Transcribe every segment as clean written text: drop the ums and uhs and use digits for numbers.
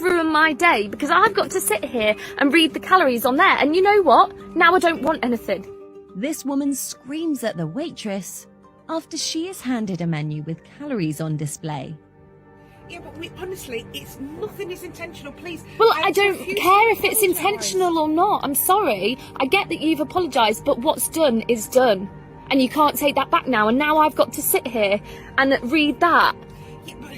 ruined my day because I've got to sit here and read the calories on there. And you know what? Now I don't want anything. This woman screams at the waitress after she is handed a menu with calories on display. Yeah, but nothing is intentional, please. Well, I don't care if it's intentional or not. I'm sorry. I get that you've apologised, but what's done is done. And you can't take that back now. And now I've got to sit here and read that. Yeah, but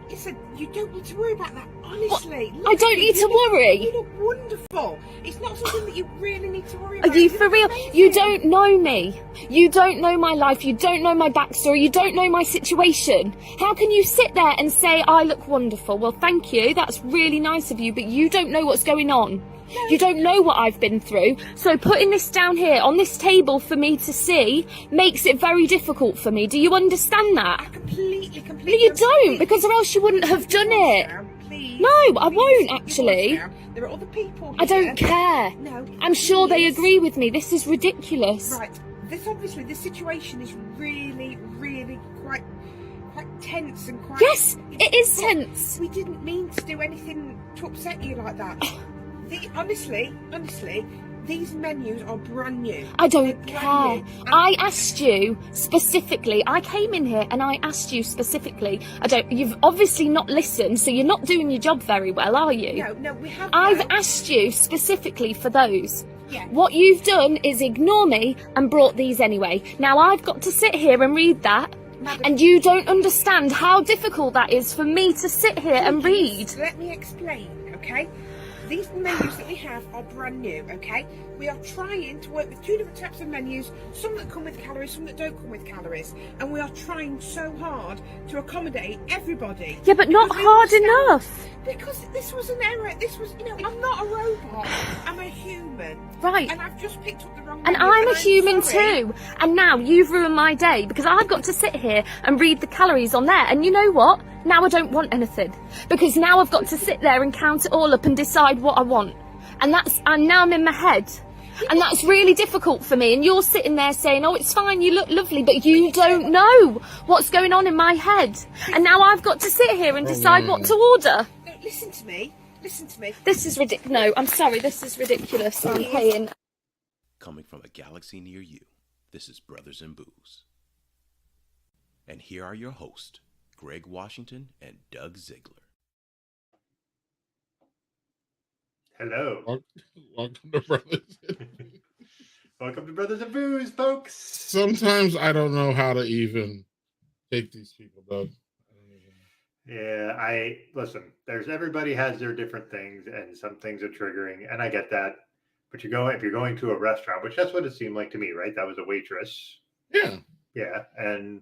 listen, you don't need to worry about that, honestly. I don't need to worry. You look wonderful. It's not something that you really need to worry about. Are you for real? You don't know me. You don't know my life. You don't know my backstory. You don't know my situation. How can you sit there and say, I look wonderful? Well, thank you. That's really nice of you, but you don't know what's going on. You don't know what I've been through. So putting this down here on this table for me to see makes it very difficult for me. Do you understand that? I completely. No, you don't, because or else you wouldn't have done it. Please. No, I won't actually. There are other people here. I don't care. No. I'm sure they agree with me. This is ridiculous. Right. This situation is really quite tense and quite... Yes, it is tense. We didn't mean to do anything to upset you like that. Honestly, these menus are brand new. I don't care. I asked you specifically. I came in here and I asked you specifically. You've obviously not listened, so you're not doing your job very well, are you? No, we have. I've asked you specifically for those. Yeah. What you've done is ignore me and brought these anyway. Now I've got to sit here and read that. And you don't understand how difficult that is for me to sit here and read. Let me explain, okay? These menus that we have are brand new, okay? We are trying to work with two different types of menus, some that come with calories, some that don't come with calories. And we are trying so hard to accommodate everybody. Yeah, but not hard enough. Because this was an error. This was, I'm not a robot. I'm a human. Right. And I've just picked up the wrong And menu, I'm a human sorry. too. And now you've ruined my day because I've got to sit here and read the calories on there. And you know what? Now I don't want anything. Because now I've got to sit there and count it all up and decide what I want. And now I'm in my head. And that's really difficult for me. And you're sitting there saying, oh, it's fine, you look lovely, but you don't know what's going on in my head. And now I've got to sit here and decide what to order. No, listen to me. This is ridiculous. No, I'm sorry, this is ridiculous. I'm paying. Coming from a galaxy near you, this is Brothers in Booze. And here are your hosts, Greg Washington and Doug Ziegler. Hello. Welcome to Brothers. Welcome to Brothers in Booze, folks. Sometimes I don't know how to even take these people, Doug. Yeah, listen, everybody has their different things, and some things are triggering, and I get that. But if you're going to a restaurant, which that's what it seemed like to me, right? That was a waitress. Yeah. Yeah, and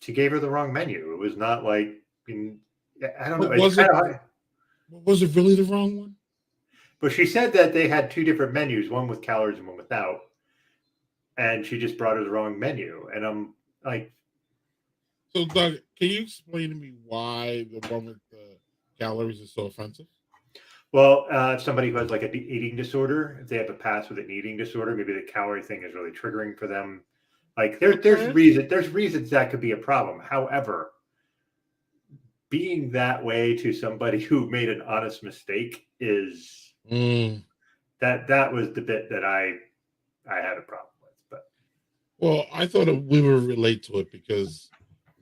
she gave her the wrong menu. It was not like, I don't know. Was it really the wrong one? But she said that they had two different menus, one with calories and one without. And she just brought her the wrong menu. And I'm like... So, Doug, can you explain to me why the one with the calories is so offensive? Well, somebody who has like an eating disorder, if they have a past with an eating disorder, maybe the calorie thing is really triggering for them. Like there's reasons that could be a problem. However, being that way to somebody who made an honest mistake is that was the bit that I had a problem with. But well, I thought we would relate to it because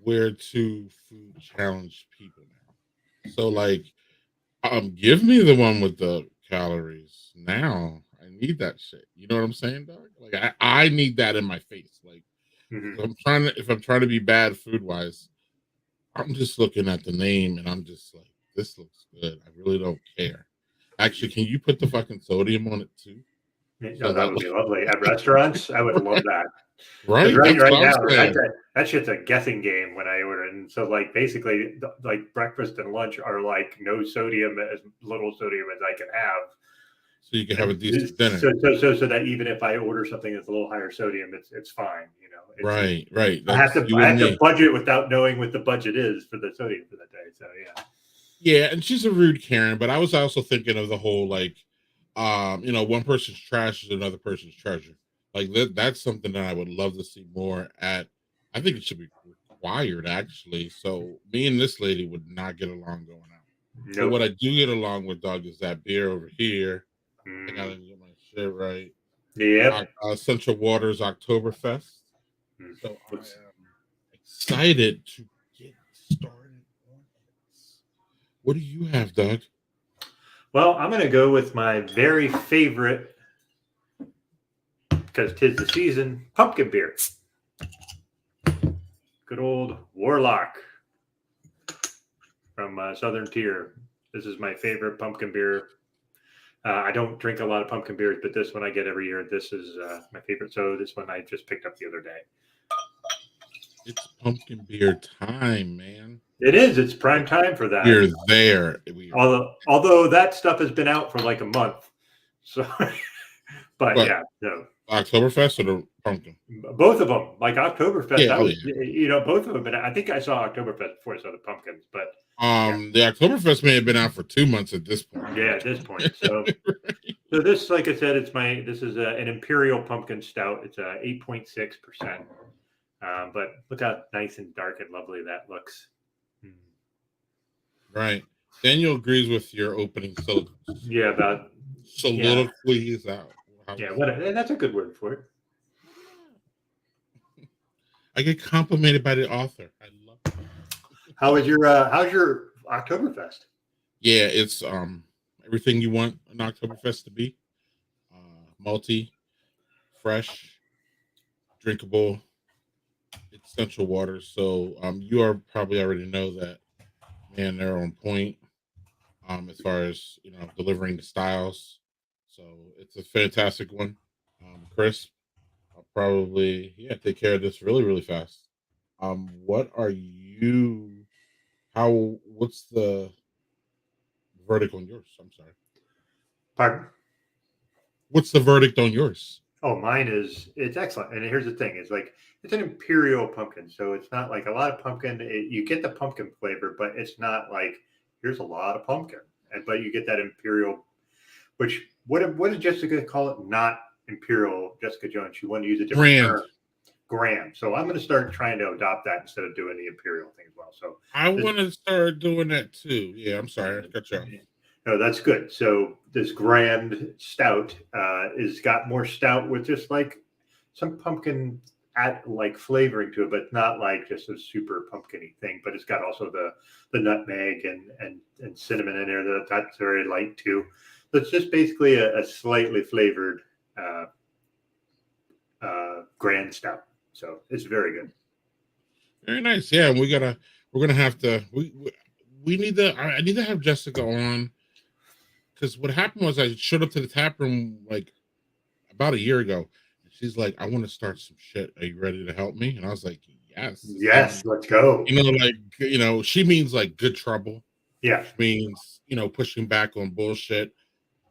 we're two food challenged people now. So like, give me the one with the calories now. I need that shit. You know what I'm saying, dog? Like I need that in my face. Like if I'm trying to be bad food wise, I'm just looking at the name and I'm just like, this looks good. I really don't care. Actually, can you put the fucking sodium on it too? No, that would be lovely. At restaurants, I would love that. Right now, that shit's a guessing game when I order. And so, like, basically, like breakfast and lunch are like no sodium, as little sodium as I can have. So you can have a decent dinner. So that even if I order something that's a little higher sodium, it's fine. You know. Right. I have to budget without knowing what the budget is for the sodium for that day. So yeah. Yeah, and she's a rude Karen, but I was also thinking of the whole like, one person's trash is another person's treasure. Like that's something that I would love to see more at. I think it should be required actually. So me and this lady would not get along going out. But Nope. what I do get along with, Doug, is that beer over here. I Mm, gotta get my shit right. yep. Central Waters Oktoberfest. Mm. So I What's- am excited to get started on it. What do you have, Doug? Well, I'm going to go with my very favorite, because 'tis the season, pumpkin beer. Good old Warlock from Southern Tier. This is my favorite pumpkin beer. I don't drink a lot of pumpkin beers, but this one I get every year. This is my favorite. So this one I just picked up the other day. It's pumpkin beer time, man. It is. It's prime time for that. We're there. Although that stuff has been out for like a month. So, but What? yeah, no. Oktoberfest or the pumpkin? Both of them, like Oktoberfest. Yeah, Both of them. And I think I saw Oktoberfest before I saw the pumpkins. But the Oktoberfest may have been out for 2 months at this point. yeah, at this point. So, so this, like I said, this is an Imperial Pumpkin Stout. It's 8.6%. But look how nice and dark and lovely that looks. Right. Daniel agrees with your opening soliloquies. Yeah, about soliloquies out. Yeah, and that's a good word for it. I get complimented by the author. I love it. How's your Oktoberfest? Yeah, it's everything you want an Oktoberfest to be. Malty, fresh, drinkable. It's Central Waters, so you are probably already know that. Man, they're on point. As far as delivering the styles, so it's a fantastic one. Chris, I'll probably take care of this really fast. What are you? What's the verdict on yours? I'm sorry. Pardon? What's the verdict on yours? Oh, mine it's excellent. And here's the thing: it's an imperial pumpkin, so it's not like a lot of pumpkin. You get the pumpkin flavor, but it's not like here's a lot of pumpkin, but you get that imperial. Which what did Jessica call it? Not imperial, Jessica Jones. She wanted to use a different term. Grand. So I'm going to start trying to adopt that instead of doing the imperial thing as well. So I want to start doing that too. Yeah, I'm sorry, I cut you off. No, that's good. So this grand stout is got more stout with just like some pumpkin flavoring to it, but not like just a super pumpkin-y thing. But it's got also the nutmeg and cinnamon in there. That's very light too. So it's just basically a slightly flavored grand stout. So it's very good. Very nice. Yeah, we're gonna have to we need to I need to have Jessica on, because what happened was I showed up to the tap room like about a year ago. And she's like, I want to start some shit. Are you ready to help me? And I was like, yes, let's go. She means like good trouble. Yeah. Which means, pushing back on bullshit,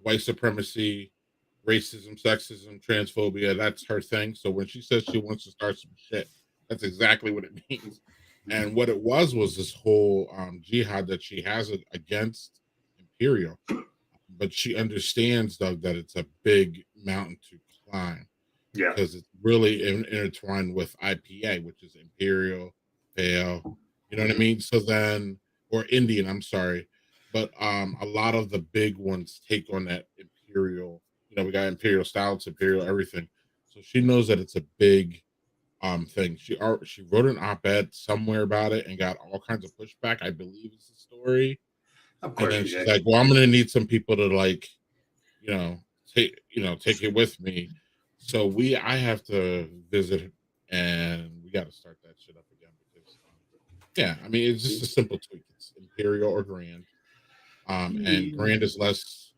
white supremacy, racism, sexism, transphobia. That's her thing. So when she says she wants to start some shit, that's exactly what it means. And what it was this whole jihad that she has against Imperial. But she understands, Doug, that it's a big mountain to climb. Yeah. Because it's really intertwined with IPA, which is Imperial, Pale. You know what I mean? So then, or Indian, I'm sorry. But a lot of the big ones take on that Imperial. We got Imperial stouts, Imperial everything. So she knows that it's a big thing. She wrote an op-ed somewhere about it and got all kinds of pushback. I believe is the story. Of course. And then she's like, "Well, I'm gonna need some people to take it with me." So I have to visit, and we got to start that shit up again because, it's just a simple tweak. It's Imperial or Grand, and Grand is less,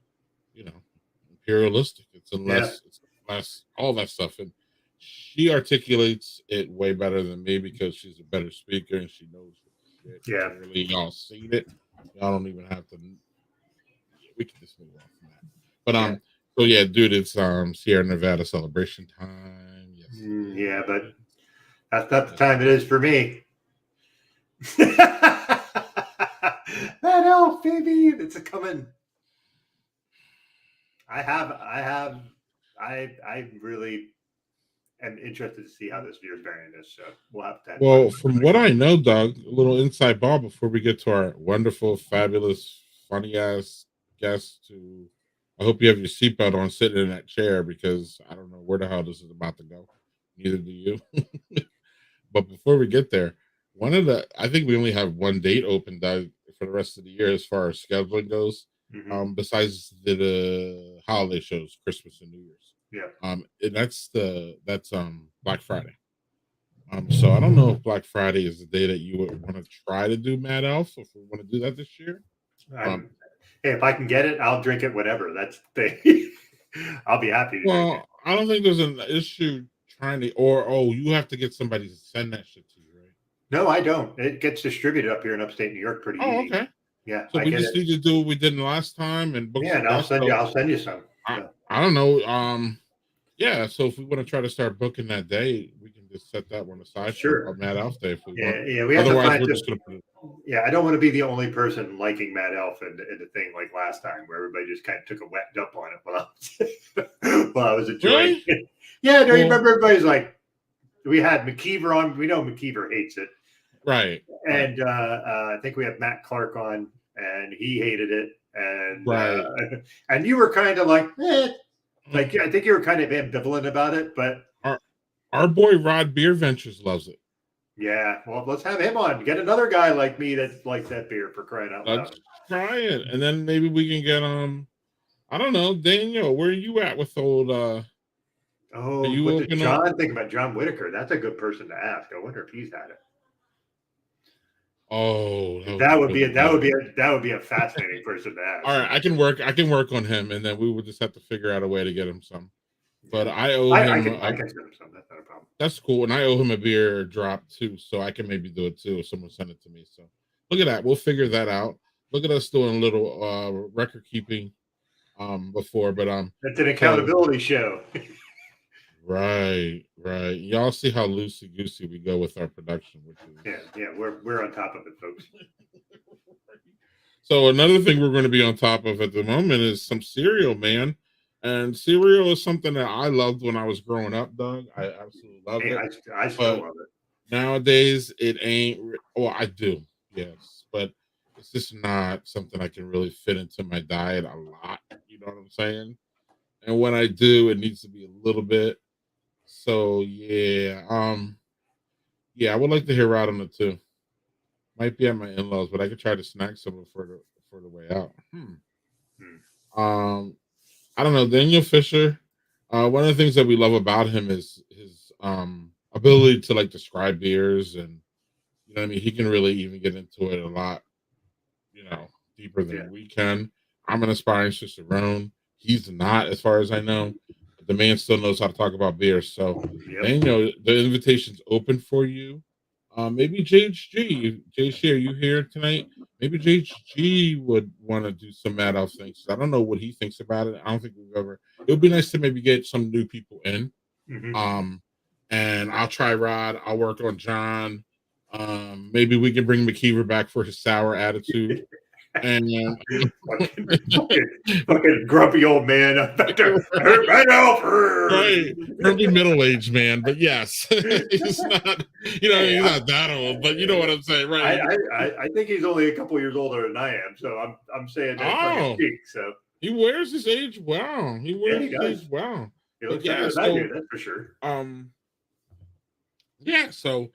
imperialistic. It's less all that stuff, and she articulates it way better than me because she's a better speaker and she knows shit. Yeah, really, y'all seen it. Y'all don't even have to. We can just move on from that. But so yeah, dude, it's Sierra Nevada celebration time. Yes. Yeah, but that's not the time it is for me. That elf, baby, it's coming. I really am interested to see how this year's variant is. So we'll have to. Well, from what I know, Doug, a little inside ball before we get to our wonderful, fabulous, funny ass guest to. I hope you have your seatbelt on sitting in that chair because I don't know where the hell this is about to go. Neither do you. But before we get there, I think we only have one date open for the rest of the year as far as scheduling goes. Mhm. Besides the holiday shows, Christmas and New Year's. Yeah. And that's Black Friday. So I don't know if Black Friday is the day that you would want to try to do Mad Elf, if we want to do that this year. Hey, if I can get it, I'll drink it. Whatever. That's the thing. I'll be happy to drink it. Well, I don't think there's an issue trying to, or you have to get somebody to send that shit to you, right? No, I don't. It gets distributed up here in upstate New York pretty Oh, easy. okay. Yeah, So I we get just it. need to do what we did the last time and book Yeah, some and I'll guests. send you. So I'll send you some. So, I don't know. Yeah. So if we want to try to start booking that day, we can just set that one aside Sure. for Mad Elf Day if we want. Yeah. We have to Otherwise, find. we're just gonna put it. Yeah, I don't want to be the only person liking Mad Elf in the thing like last time where everybody just kind of took a wet dump on it while I was enjoying Really? it. Yeah, do you Well- remember everybody's like, we had McKeever on. We know McKeever hates it. Right. And I think we have Matt Clark on, and he hated it. And Right. and you were kind of like, like I think you were kind of ambivalent about it, but Our boy Rod Beer Ventures loves it. yeah, well, let's have him on. Get another guy like me that likes that beer for crying out loud. Let's try it, and then maybe we can get I don't know, Daniel. Where are you at with old? Oh, you with the open John, think about John Whitaker. That's a good person to ask. I wonder if he's had it. Oh, That would be a fascinating person to ask. All right, I can work on him, and then we would just have to figure out a way to get him some. But I owe him. I can send him some. That's not a problem. That's cool, and I owe him a beer drop too, so I can maybe do it too if someone send it to me. So look at that, we'll figure that out. Look at us doing a little record keeping before, but It's an accountability show. Right. Y'all see how loosey goosey we go with our production, which is Yeah, we're on top of it, folks. So another thing we're going to be on top of at the moment is some cereal, man. And cereal is something that I loved when I was growing up, Doug. I absolutely loved it. I still love it. Nowadays, it ain't. Well, I do, yes, but it's just not something I can really fit into my diet a lot. You know what I'm saying? And when I do, it needs to be a little bit. So yeah, I would like to hear Rod on it too. Might be at my in-laws, but I could try to snack some for the way out. I don't know. Daniel Fisher. One of the things that we love about him is his ability to like describe beers, and you know what I mean. He can really even get into it a lot, deeper than we can. I'm an aspiring cicerone. He's not, as far as I know. The man still knows how to talk about beer. So, Daniel, the invitation's open for you. Maybe JHG. JHG, are you here tonight? Maybe JHG would want to do some Mad Elf things. I don't know what he thinks about it. I don't think we've ever. It would be nice to maybe get some new people in. And I'll try Rod. I'll work on John. Maybe we can bring McKeever back for his sour attitude. And fucking grumpy old man. Right, grumpy middle-aged man, but yes, he's not. He's not that old, but you know what I'm saying, right? I think he's only a couple years older than I am, so I'm saying that. So he wears his age well. He wears his age well. He looks better than I do, that's for sure. So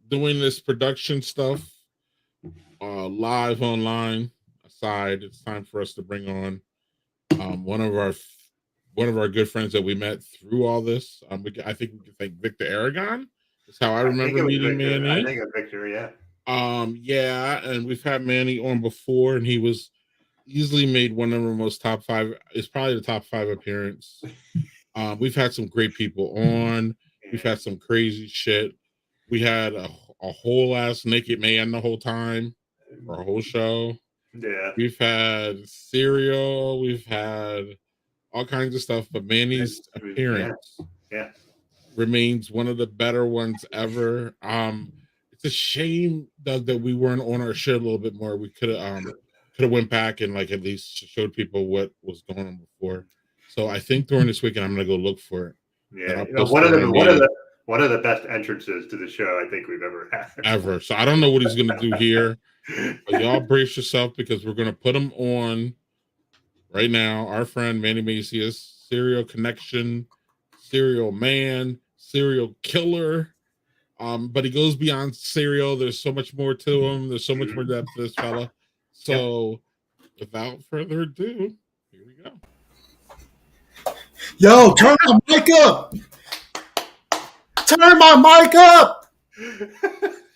doing this production stuff. Live online aside, it's time for us to bring on one of our good friends that we met through all this. I think we can thank Victor Aragon. That's how I remember meeting Manny. I think of Victor, yeah. And we've had Manny on before, and he was easily made one of our most top 5. It's probably the top 5 appearance. We've had some great people on. We've had some crazy shit. We had a whole ass naked man the whole time. For a whole show. Yeah. We've had cereal, we've had all kinds of stuff, but Manny's appearance remains one of the better ones ever. It's a shame, Doug, that we weren't on our shit a little bit more. We could have went back and like at least showed people what was going on before. So I think during this weekend I'm gonna go look for it. Yeah, one of the best entrances to the show I think we've ever had. So I don't know what he's gonna do here. But y'all brace yourself because we're gonna put them on right now. Our friend Manny Macias, serial connection, serial man, serial killer. But he goes beyond serial. There's so much more to him. There's so much more depth to this fella. So, without further ado, here we go. Yo, turn my mic up. Turn my mic up.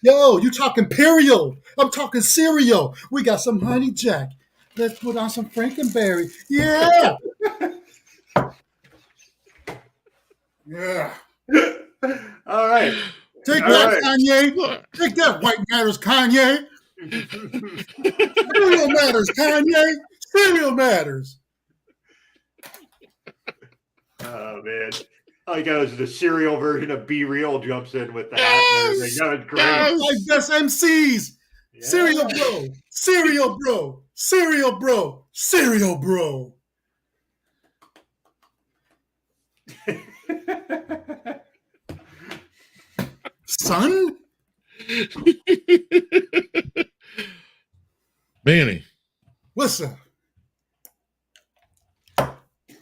Yo, you talking Imperial. I'm talking cereal. We got some honey jack. Let's put on some Frankenberry. Yeah. Yeah. All right. Take All that, right. Kanye. Take that, White Matters, Kanye. Cereal matters, Kanye. Cereal matters. Oh man. All you got is the cereal version of Be Real jumps in with the hat and everything. That was great. Yes. Like best MCs. Yeah. Cereal bro. Cereal bro. Cereal bro. Cereal bro. Son? Manny, What's up?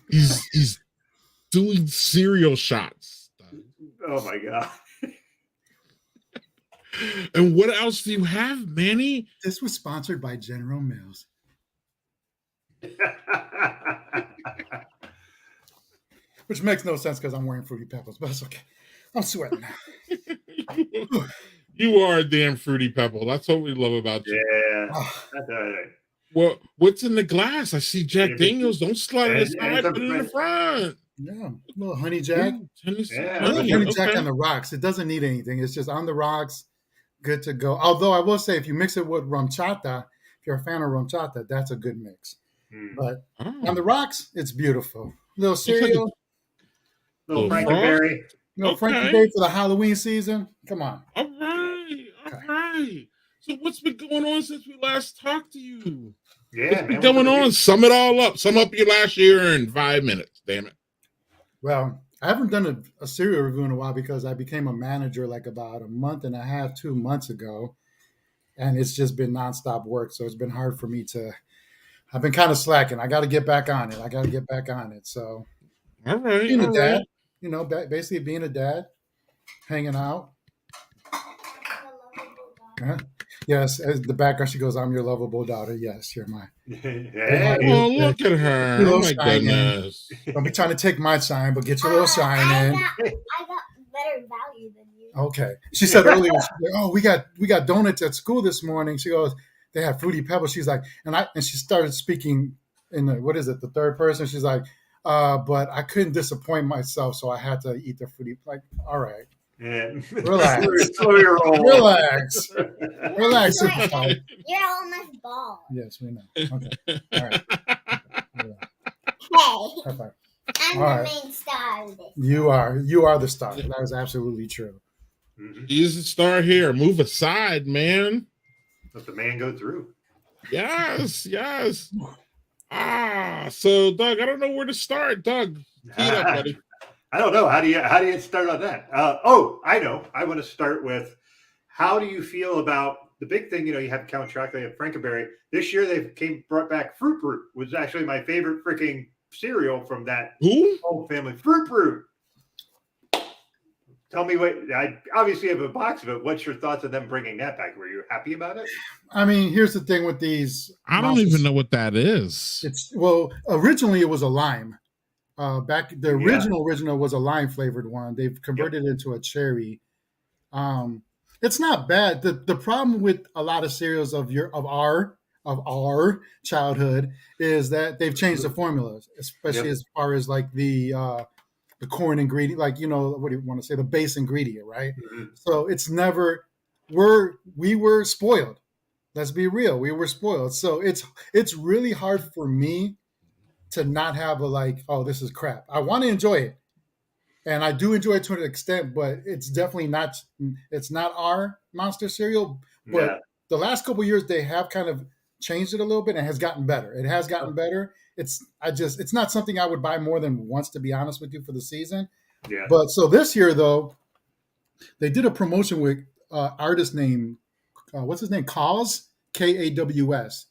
he's doing cereal shots. Oh my god. And what else do you have, Manny? This was sponsored by General Mills. Which makes no sense because I'm wearing Fruity Pebbles, but it's okay. I'm sweating now. You are a damn fruity pebble. That's what we love about you. Yeah. Ah, That's all right. Well, what's in the glass? I see Jack Daniels. Don't slide it And aside. some Put it in the front. yeah, a little honey jack. Tennessee Yeah, I like honey, honey jack okay. on the rocks. It doesn't need anything. It's just on the rocks, good to go. Although I will say, if you mix it with rum chata, if you're a fan of rum chata, that's a good mix. Hmm. But Oh. on the rocks, it's beautiful. Little cereal, Little Little Frankenberry. Frankie Okay. Day for the Halloween season. Come on. All right. So what's been going on since we last talked to you? Yeah, What's been man. going on? Sum it all up. Sum up your last year in 5 minutes. Damn it. Well, I haven't done a cereal review in a while because I became a manager like about a month and a half, 2 months ago. And it's just been nonstop work. So it's been hard for me to, I've been kind of slacking. I got to get back on it. So All right. being a all dad, right. basically being a dad, hanging out. Huh? Yes, as the background, she goes, I'm your lovable daughter. Yes, you're my. Hey. Oh, look at her. Little Oh, my shine in. goodness. Don't be trying to take my shine, but get your little shine in. I got better value than you. Okay. She said earlier, she's like, oh, we got donuts at school this morning. She goes, they have Fruity Pebbles. She's like, and she started speaking in the third person. She's like, but I couldn't disappoint myself, so I had to eat the Fruity. Like, all right, Yeah. Relax. Slow your roll. relax, Wait. superstar. You're almost bald. Yes, we know. Okay, all right. Hey, High five. I'm All the right. main star of this. You are the star. That is absolutely true. Mhm. He's the star here. Move aside, man. Let the man go through. Yes. So Doug, I don't know where to start. Doug, tee it up, buddy. I don't know. How do you start on that? I know. I want to start with how do you feel about the big thing? You have Count Chocula, you have Frankenberry. This year they brought back Fruit Brute, which was actually my favorite freaking cereal from that Who? whole family. Fruit Brute. Tell me what. I obviously have a box of it. What's your thoughts on them bringing that back? Were you happy about it? I mean, here's the thing with these. I don't even know what that is. Originally it was a lime. The Yeah. original was a lime flavored one. They've converted it into a cherry. It's not bad. The problem with a lot of cereals of our childhood is that they've changed the formulas, especially as far as like the corn ingredient, like what do you want to say, the base ingredient, right? Mhm. So it's never we were spoiled. Let's be real, we were spoiled. So it's really hard for me to not have this is crap. I want to enjoy it. And I do enjoy it to an extent, but it's definitely not our monster cereal. But Yeah. the last couple of years they have kind of changed it a little bit and has gotten better. It has gotten better. It's not something I would buy more than once, to be honest with you, for the season. Yeah. But so this year though, they did a promotion with artist named what's his name? Kaz, Kaws.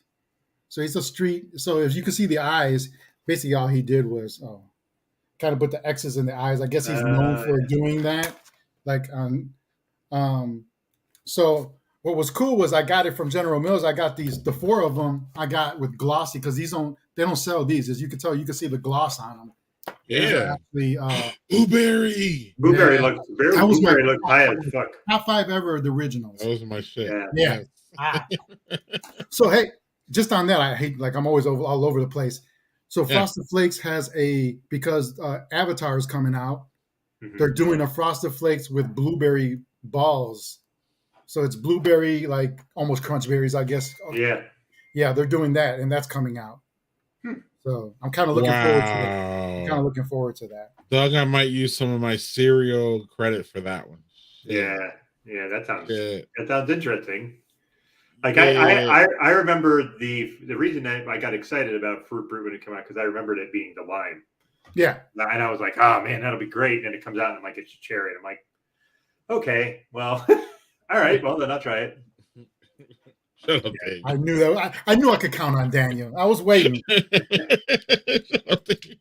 So he's a street. So if you can see the eyes, basically all he did was kind of put the X's in the eyes. I guess he's known for doing that. Like so what was cool was I got it from General Mills. I got the 4 of them I got with glossy because they don't sell these. As you can tell, you can see the gloss on them. Yeah. Actually, Blueberry. Blueberry Yeah. looks very That was my- blueberry looks high as fuck. top 5 ever of the originals. That was my shit. Yeah. Yeah. So hey, just on that, I hate I'm always all over the place. So Yeah. Frosted Flakes has because Avatar is coming out. Mhm. They're doing a Frosted Flakes with blueberry balls. So it's blueberry, like almost crunch berries, I guess. Yeah. Yeah, they're doing that, and that's coming out. So I'm kind of looking forward to that. Wow. Looking forward to that. Doug, I might use some of my cereal credit for that one. Yeah. That sounds Shit. interesting. Like Yeah. I remember the reason I got excited about Fruit Brute when it came out because I remembered it being the lime. Yeah. And I was like, oh man, that'll be great. And then it comes out and I'm like, it's a cherry. And I'm like, okay, well, all right, well then I'll try it. Shut up, Dave. I knew that. I knew I could count on Daniel. I was waiting. Shut up, Dave.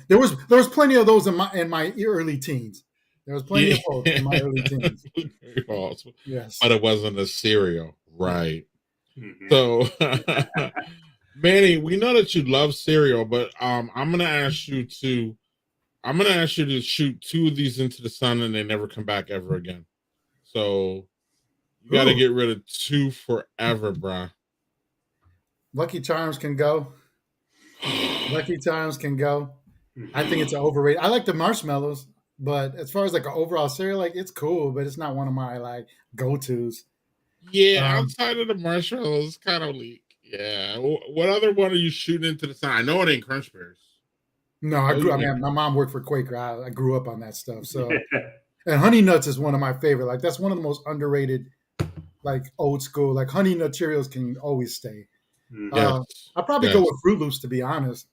There was plenty of those in my early teens. There was plenty of those in my early teens. Very false. Yes. But it wasn't a cereal, right? Mhm. So, Manny, we know that you love cereal, but I'm gonna ask you to shoot 2 of these into the sun, and they never come back ever again. So you got to Ooh. get rid of 2 forever, bruh. Lucky Charms can go. Lucky Charms can go. I think it's overrated. I like the marshmallows, but as far as like an overall cereal, like it's cool, but it's not one of my like go-tos. Yeah, outside of the marshmallows, it's kind of weak. Yeah. What other one are you shooting into the sun? I know it ain't Crunch Bears. No, my mom worked for Quaker. I grew up on that stuff. So, and Honey Nuts is one of my favorite. Like that's one of the most underrated, like old school. Like Honey Nut Cheerios can always stay. Yes. I'll probably go with Fruit Loops, to be honest.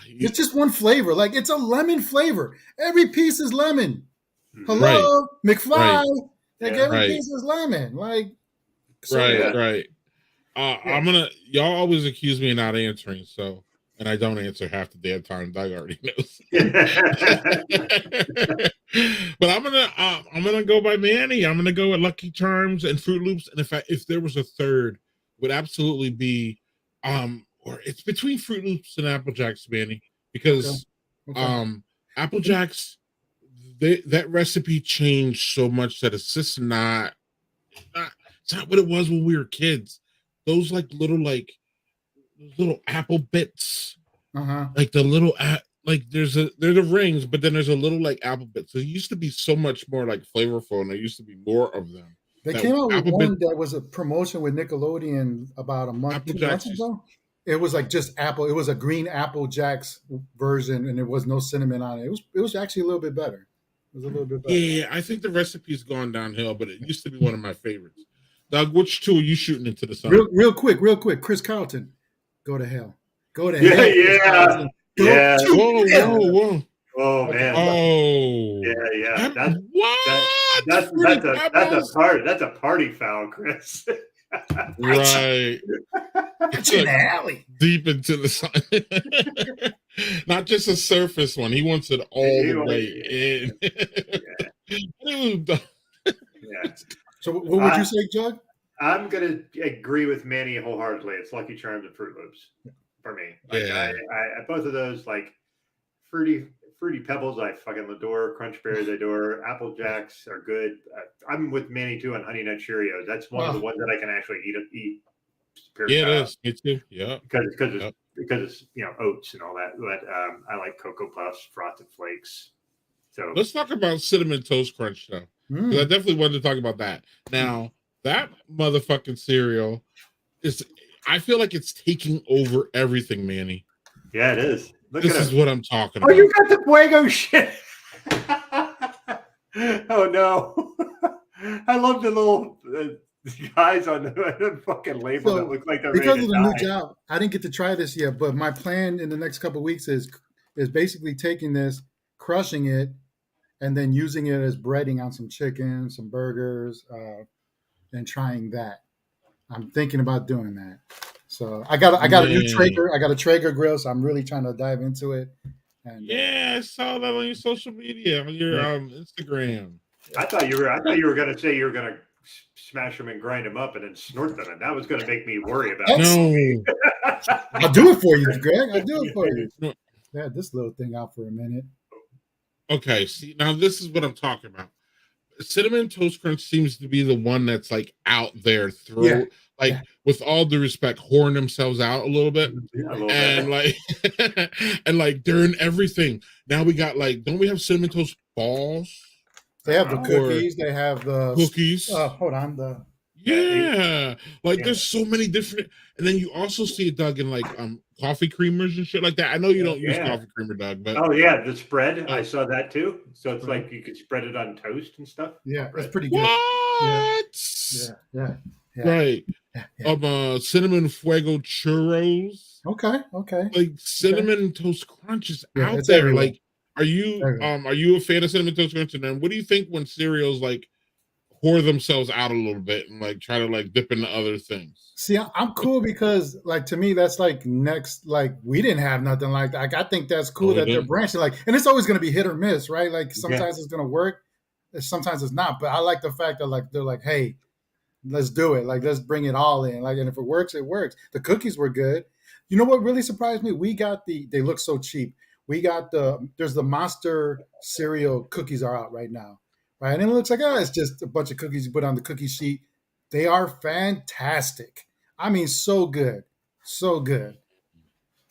It's just one flavor. Like it's a lemon flavor. Every piece is lemon. Hello, McFly. Like every piece is lemon. Like right. Y'all always accuse me of not answering, so and I don't answer half the damn time. Doug already knows. But I'm gonna go by Manny. I'm gonna go with Lucky Charms and Fruit Loops. And if there was a third, would absolutely be or it's between Fruit Loops and Apple Jacks, Manny, because Apple Jacks, that recipe changed so much that it's just not it's not what it was when we were kids. Those little apple bits, like the little like there's the rings, but then there's a little like apple bit. So it used to be so much more like flavorful, and there used to be more of them. They came out with one that was a promotion with Nickelodeon about a month, 2 months ago. It was like just apple. It was a green Apple Jacks version, and there was no cinnamon on it. It was actually a little bit better. It was a little bit better. Yeah, I think the recipe's gone downhill, but it used to be one of my favorites. Doug, which 2 are you shooting into the sun? Real quick. Chris Carlton, go to hell. Go to hell. Yeah. Whoa. Oh man. Oh. Yeah. That's a party foul, Chris. Right. It's in the alley. Deep into the sun. Not just a surface one. He wants it all the way in. Yeah. So what would you say, Jug? I'm gonna agree with Manny wholeheartedly. It's Lucky Charms and Fruit Loops for me. Like, I both of those, like fruity Pebbles, I fucking adore. Crunch Berries, I adore. Apple Jacks are good. I'm with Manny too on Honey Nut Cheerios. That's one of the ones that I can actually eat. Yeah, it is. Me too. Yeah, because it's oats and all that. But I like Cocoa Puffs, Frosted Flakes. So let's talk about Cinnamon Toast Crunch though. Because I definitely wanted to talk about that. Now that motherfucking cereal I feel like it's taking over everything, Manny. Yeah, it is. This is what I'm talking about. Oh, you got the Fuego shit. Oh no. I love the little guys on the fucking label that look like they're because of the new job. I didn't get to try this yet, but my plan in the next couple of weeks is basically taking this, crushing it, and then using it as breading on some chicken, some burgers, and trying that. I'm thinking about doing that. So I got a new Man. Traeger. I got a Traeger grill, so I'm really trying to dive into it. And Yeah, I saw that on your social media, on your Yeah. Instagram. I thought you were going to say you were going to smash them and grind them up and then snort them, and that was going to make me worry about That's- No. I'll do it for you, Greg. I'll do it for you. No. Yeah, this little thing out for a minute. Okay, see, now this is what I'm talking about. Cinnamon Toast Crunch seems to be the one that's like out there, Yeah, like yeah. with all due respect, whoring themselves out a little bit. Yeah, a little And bit. like and like they're in everything. Now we got like, don't we have cinnamon toast balls? They have the Or cookies. They have the Cookies. hold on. Yeah, like Yeah. there's so many different, and then you also see it, Doug, in like coffee creamers and shit like that. I know you don't use Yeah. coffee creamer, Doug, but Oh yeah, the spread. I saw that too. So it's like you could spread it on toast and stuff. Yeah, it's Bread. pretty good. what? Yeah. Right. Yeah. Cinnamon fuego churros, Okay. like cinnamon toast crunch is Yeah, out it's there. everywhere. Like, are you Everywhere. a fan of cinnamon toast crunch? And then what do you think when cereals like whore themselves out a little bit and like try to like dip into other things? See, I'm cool because, like, to me, that's like next. Like, we didn't have nothing like that. Like, I think that's cool Oh, we that they're didn't? branching. Like, and it's always going to be hit or miss, right? Like, Yeah. sometimes it's going to work, and sometimes it's not. But I like the fact that, like, they're like, hey, let's do it. Like, let's bring it all in. Like, and if it works, it works. The cookies were good. You know what really surprised me? We got they look so cheap. We got there's the Monster cereal cookies are out right now, right? And it looks like, oh, it's just a bunch of cookies you put on the cookie sheet. They are fantastic. I mean, so good. So good.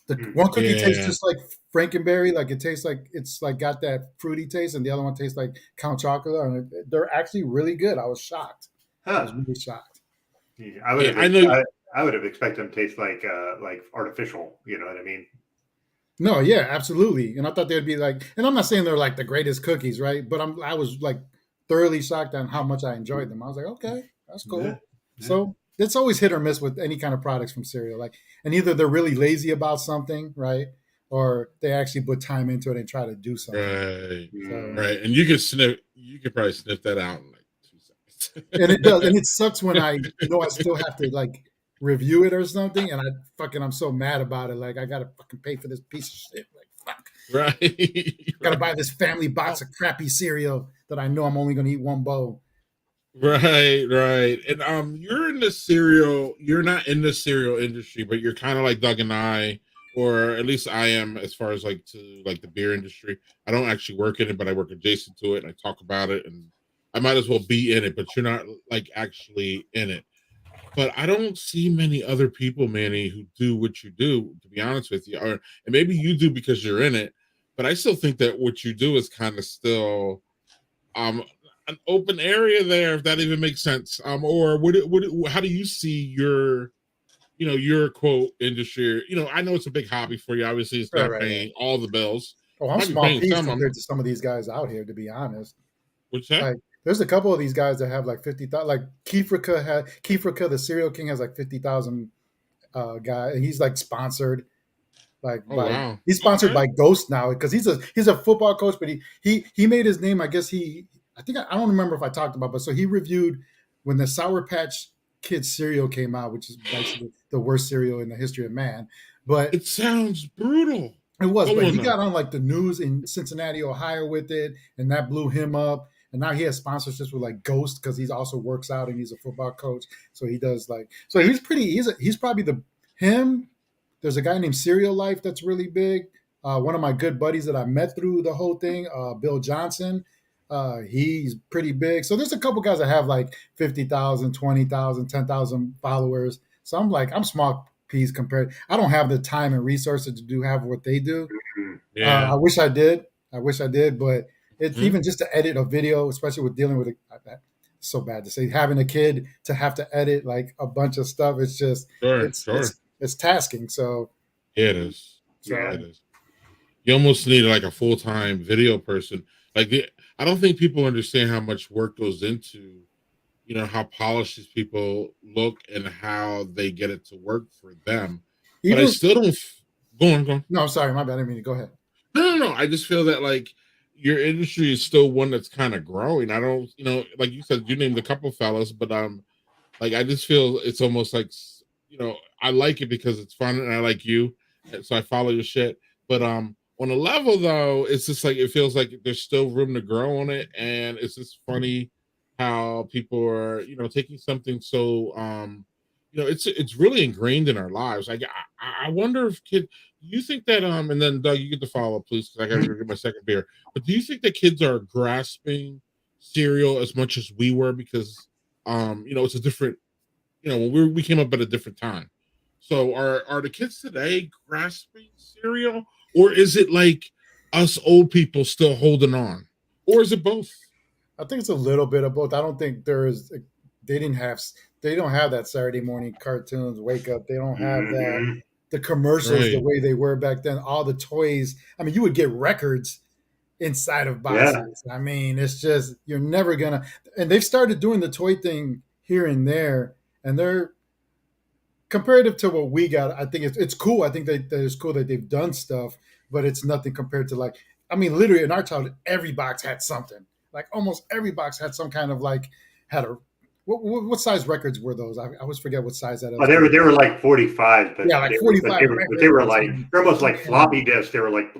The one cookie tastes Yeah. just like Frankenberry, like it tastes like it's like got that fruity taste, and the other one tastes like Count Chocula, and they're actually really good. I was shocked. I was Huh. really shocked. Yeah, I would Yeah, have. I know. I would have expected them to taste like artificial. You know what I mean? No, yeah, absolutely. And I thought they'd be like, and I'm not saying they're like the greatest cookies, right? But I was like thoroughly shocked on how much I enjoyed them. I was like, okay, that's cool. Yeah. Yeah. So it's always hit or miss with any kind of products from cereal. Like, and either they're really lazy about something, right? Or they actually put time into it and try to do something. Right. Mm. Right. And you could probably sniff that out in like 2 seconds. And it does, and it sucks when I know I still have to like review it or something, and I'm so mad about it. Like, I gotta fucking pay for this piece of shit. Like, fuck. Right. Gotta buy this family box of crappy cereal that I know I'm only gonna eat one bowl. Right. And you're not in the cereal industry, but you're kind of like Doug and I, or at least I am, as far as like to like the beer industry. I don't actually work in it, but I work adjacent to it and I talk about it, and I might as well be in it, but you're not like actually in it. But I don't see many other people, Manny, who do what you do, to be honest with you. Or and maybe you do because you're in it, but I still think that what you do is kind of still an open area there, if that even makes sense. Or how do you see your quote industry? I know it's a big hobby for you. Obviously, it's not Right. paying all the bills. Oh, I'm Might be small paying piece some. compared to some of these guys out here, to be honest. What's that? Like, there's a couple of these guys that have like 50,000. Like Kefrika, the cereal king, has like 50,000 guy, and he's like sponsored. Like, Oh, wow. he's sponsored Okay. by Ghost now because he's a football coach, but he made his name. I guess I think I don't remember if I talked about, but so he reviewed when the Sour Patch Kids cereal came out, which is basically the worst cereal in the history of man. But It sounds brutal. it was, Oh, but he no. got on like the news in Cincinnati, Ohio with it, and that blew him up. And now he has sponsorships with like Ghost because he's also works out and he's a football coach. So he does so he's probably him. There's a guy named Serial Life that's really big. One of my good buddies that I met through the whole thing, Bill Johnson. He's pretty big. So there's a couple guys that have like 50,000, 20,000, 10,000 followers. So I'm small piece compared. I don't have the time and resources to have what they do. Yeah. I wish I did, but it's even just to edit a video, especially with dealing with so bad to say, having a kid to have to edit like a bunch of stuff. It's just, Sure. it's tasking. So Yeah, it is. Yeah. It is. You almost need like a full-time video person. Like, I don't think people understand how much work goes into, how polished these people look and how they get it to work for them. But I still don't. Go on. No, I'm sorry, my bad. I didn't mean to go ahead. No. I just feel that like your industry is still one that's kind of growing. I don't, like you said, you named a couple fellas, but Like I just feel it's almost like I like it because it's fun and I like you, and so I follow your shit. But on a level though, it's just like it feels like there's still room to grow on it, and it's just funny how people are taking something so it's really ingrained in our lives. Like I wonder if do you think that and then Doug, you get to follow up, please, because I gotta go get my second beer. But do you think that kids are grasping cereal as much as we were? Because it's a different when we came up at a different time. So are the kids today grasping cereal, or is it like us old people still holding on, or is it both? I think it's a little bit of both. I don't think there is. They didn't have. They don't have that Saturday morning cartoons. Wake up. They don't have that. Mhm. The commercials the Right. way they were back then. All the toys. I mean, you would get records inside of Yeah. boxes. I mean, it's just you're never gonna. And they've started doing the toy thing here and there, and they're comparative to what we got. I think it's cool. I think that it's cool that they've done stuff, but it's nothing compared to like. I mean, literally in our childhood, every box had something. Like almost every box had some kind of like had a. What size records were those? I always forget what size that Oh, is. they were like 45, but Yeah, like they were, but 45 they were, but they were records. like And, they're almost like yeah, floppy disks. They were like